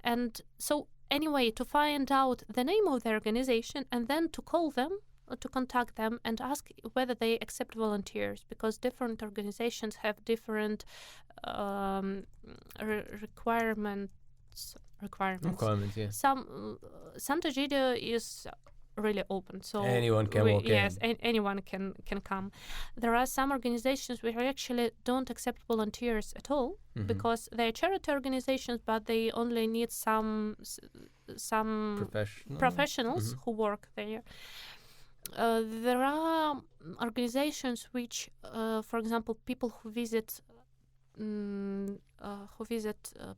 And so anyway, to find out the name of the organization and then to call them, to contact them and ask whether they accept volunteers, because different organizations have different requirements. Yeah. Some Sant Egidio is really open, so anyone can walk in. Yes, anyone can come. There are some organizations which actually don't accept volunteers at all, because they're charity organizations, but they only need some professionals who work there. There are organizations which, for example, people who visit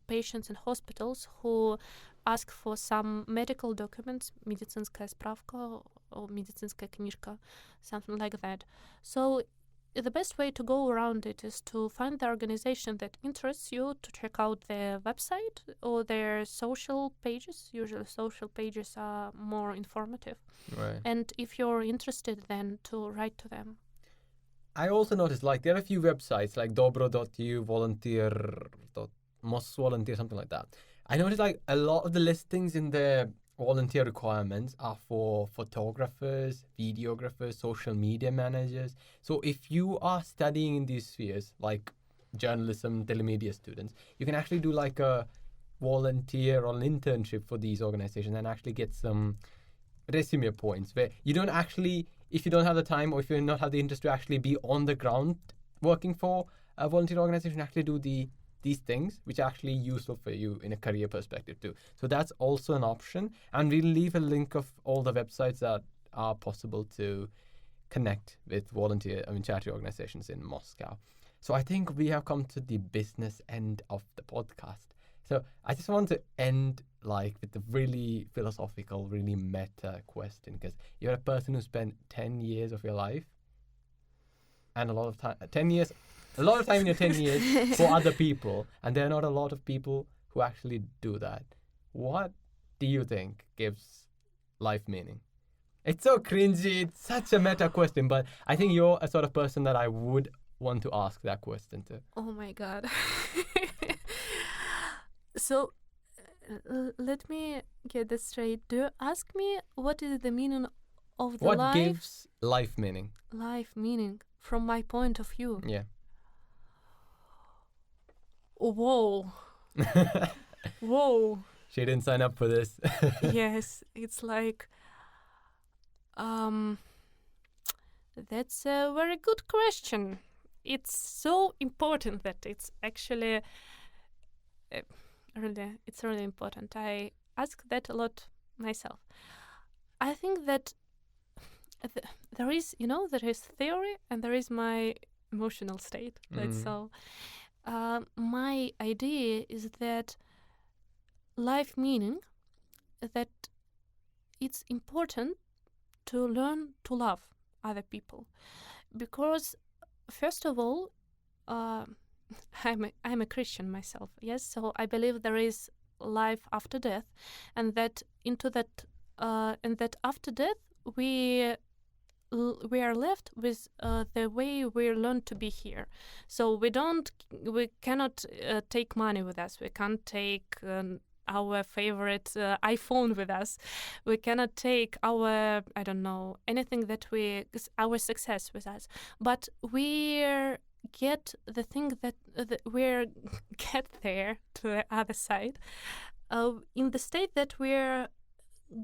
patients in hospitals, who ask for some medical documents, медицинская справка or медицинская книжка, something like that. So the best way to go around it is to find the organization that interests you, to check out their website or their social pages. Usually social pages are more informative. Right. And if you're interested, then to write to them. I also noticed, like, there are a few websites like dobro.eu, volunteer, Mosvolunteer, something like that. I noticed, like, a lot of the listings in the volunteer requirements are for photographers, videographers, social media managers. So if you are studying in these spheres, like journalism, telemedia students, you can actually do like a volunteer or an internship for these organizations and actually get some resume points where you don't actually, if you don't have the time or if you don't have the interest to actually be on the ground working for a volunteer organization, actually do these things which are actually useful for you in a career perspective too. So that's also an option, and we'll leave a link of all the websites that are possible to connect with charity organizations in Moscow. So I think we have come to the business end of the podcast. So I just want to end with a really philosophical, really meta question, because you're a person who spent 10 years of your life and a lot of time in your 10 years for other people, and there are not a lot of people who actually do that. What do you think gives life meaning? It's so cringy, it's such a meta question, but I think you're a sort of person that I would want to ask that question to. Oh my God. So, let me get this straight. Do you ask me what is the meaning of the life? What gives life meaning? Life meaning, from my point of view. Yeah. Whoa. Whoa. She didn't sign up for this. Yes, it's that's a very good question. It's so important that it's actually really important. I ask that a lot myself. I think that there is theory and there is my emotional state. That's all. My idea is that life meaning, that it's important to learn to love other people, because first of all, I'm a Christian myself, yes, so I believe there is life after death, and that after death we are left with the way we learn to be here. So we cannot take money with us. We can't take our favorite iPhone with us. We cannot take our, anything our success with us. But we get the thing that we get there to the other side in the state that we're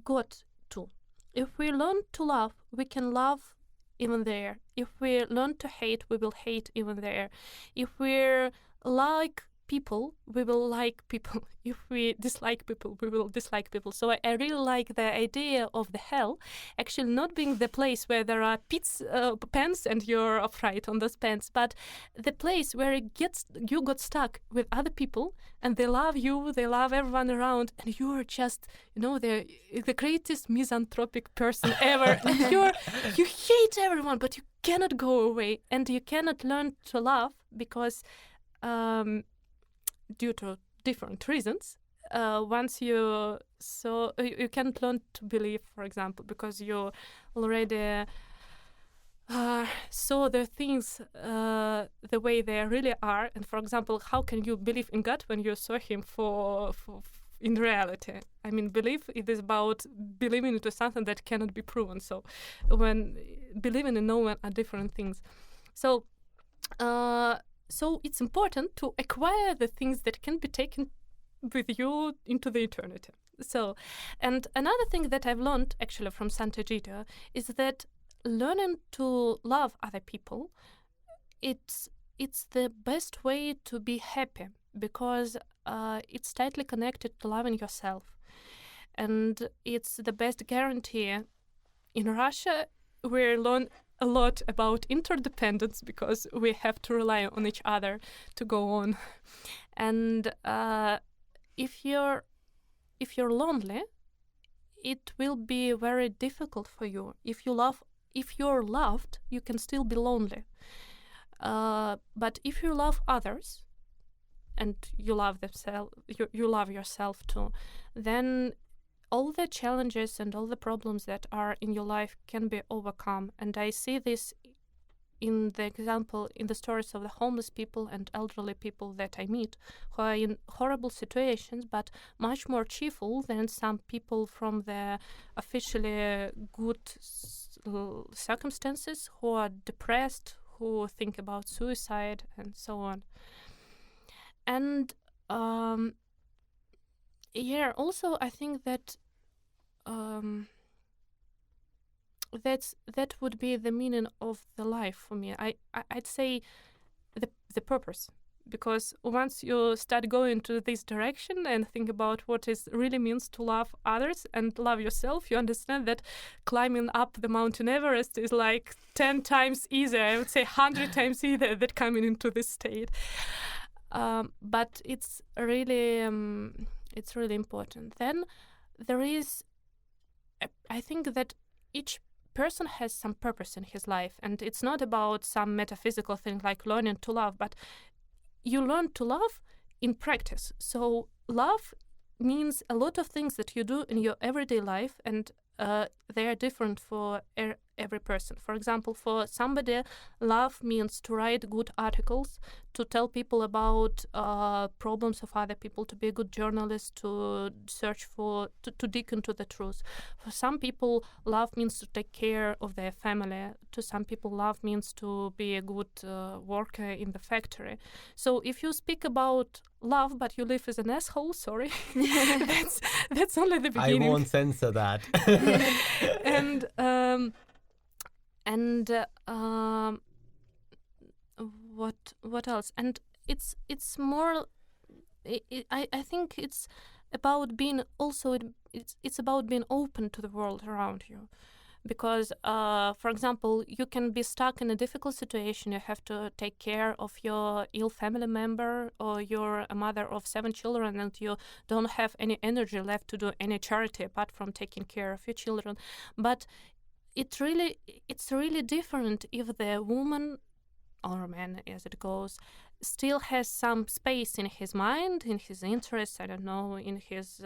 got to. If we learn to love, we can love even there. If we learn to hate, we will hate even there. If we like people, we will like people. If we dislike people, we will dislike people. So I really like the idea of the hell actually not being the place where there are pens and you're afraid on those pens, but the place where you got stuck with other people and they love you, they love everyone around, and you're just, the greatest misanthropic person ever. And you hate everyone, but you cannot go away, and you cannot learn to love because due to different reasons, once you can't learn to believe, for example, because you already saw the things the way they really are. And for example, how can you believe in God when you saw him for in reality? I mean, belief, it is about believing into something that cannot be proven. So when believing and knowing are different things. So it's important to acquire the things that can be taken with you into the eternity. So, and another thing that I've learned actually from Sant Egidio is that learning to love other people, it's the best way to be happy, because it's tightly connected to loving yourself. And it's the best guarantee. In Russia, we learn a lot about interdependence because we have to rely on each other to go on. And if you're lonely, it will be very difficult for you. If you're loved, you can still be lonely. But if you love others and you love themselves, you love yourself too, then all the challenges and all the problems that are in your life can be overcome. And I see this in the stories of the homeless people and elderly people that I meet, who are in horrible situations, but much more cheerful than some people from the officially good circumstances, who are depressed, who think about suicide, and so on. And also I think that that would be the meaning of the life for me. I'd say the purpose, because once you start going to this direction and think about what it really means to love others and love yourself, you understand that climbing up the Mountain Everest is like 10 times easier, I would say 100 times easier than coming into this state. But it's really important. Then there is, I think that each person has some purpose in his life, and it's not about some metaphysical thing like learning to love, but you learn to love in practice. So love means a lot of things that you do in your everyday life, and they are different for every person. For example, for somebody, love means to write good articles, to tell people about problems of other people, to be a good journalist, to search for, to dig into the truth. For some people, love means to take care of their family. To some people, love means to be a good worker in the factory. So if you speak about love, but you live as an asshole, sorry, that's only the beginning. I won't censor that. And what else? And it's more. I think it's about being also. It's about being open to the world around you, because for example, you can be stuck in a difficult situation. You have to take care of your ill family member, or you're a mother of 7 children, and you don't have any energy left to do any charity apart from taking care of your children. But it's really different if the woman or man, as it goes, still has some space in his mind, in his interests, I don't know, in his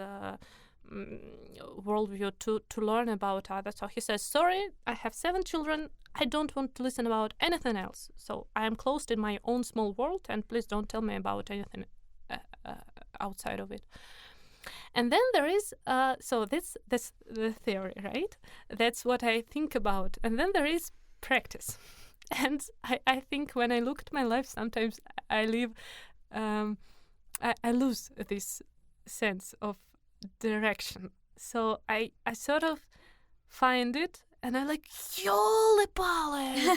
worldview to learn about others. So he says, sorry, I have 7 children, I don't want to listen about anything else. So I am closed in my own small world, and please don't tell me about anything outside of it. And then there is, so that's the theory, right? That's what I think about. And then there is practice. And I think when I look at my life, sometimes I live, I lose this sense of direction. So I sort of find it, and I'm like, Yoli-pali,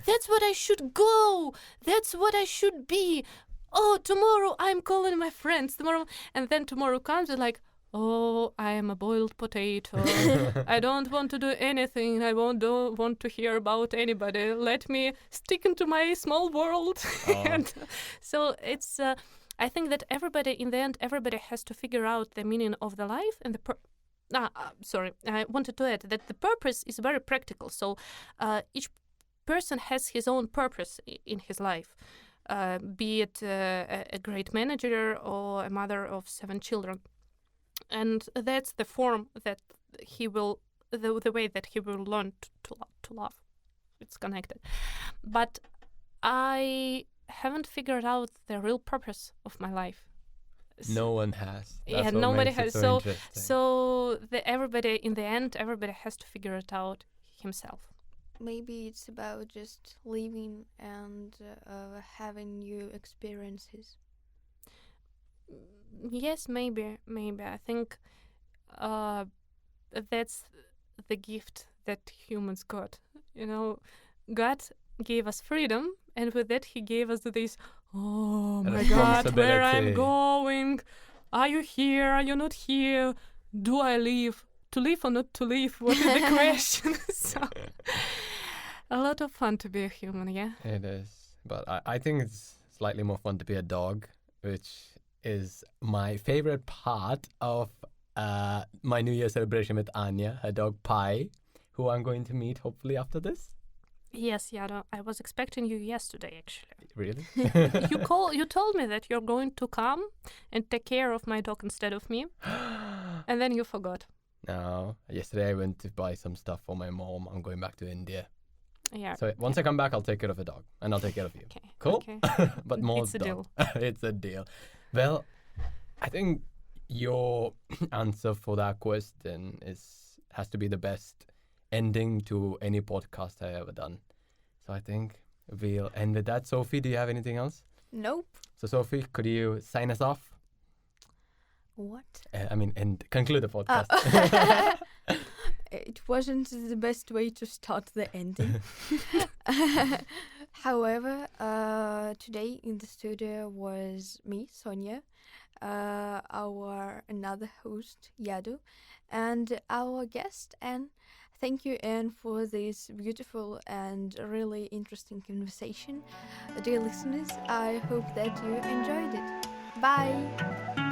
that's what I should go. That's what I should be. Oh, tomorrow I'm calling my friends tomorrow. And then tomorrow comes and like, oh, I am a boiled potato. I don't want to do anything. I don't want to hear about anybody. Let me stick into my small world. And so it's, I think that everybody, in the end, everybody has to figure out the meaning of the life and I wanted to add that the purpose is very practical. So each person has his own purpose in his life. Be it a great manager or a mother of 7 children. And that's the form that he will, the way that he will learn to love. It's connected. But I haven't figured out the real purpose of my life. No one has. That's nobody has. So everybody, in the end, everybody has to figure it out himself. Maybe it's about just living and having new experiences. Yes, maybe. I think that's the gift that humans got. You know, God gave us freedom, and with that He gave us this, oh my God, where I'm going? Are you here? Are you not here? Do I live? To live or not to live? What is the question? So, a lot of fun to be a human, yeah? It is. But I think it's slightly more fun to be a dog, which is my favorite part of my New Year celebration with Anya, her dog Pi, who I'm going to meet hopefully after this. Yes, Yadu. I was expecting you yesterday, actually. Really? You told me that you're going to come and take care of my dog instead of me, and then you forgot. No. Yesterday I went to buy some stuff for my mom. I'm going back to India. Yeah. So once I come back, I'll take care of a dog, and I'll take care of you. Okay. Cool? Okay. But more it's a deal. It's a deal. Well, I think your answer for that question has to be the best ending to any podcast I ever done. So I think we'll end with that. Sophie, do you have anything else? Nope. So Sophie, could you sign us off? What? And conclude the podcast. It wasn't the best way to start the ending. However, today in the studio was me, Sonia, our another host, Yadu, and our guest, Anne. Thank you, Anne, for this beautiful and really interesting conversation. Dear listeners, I hope that you enjoyed it. Bye!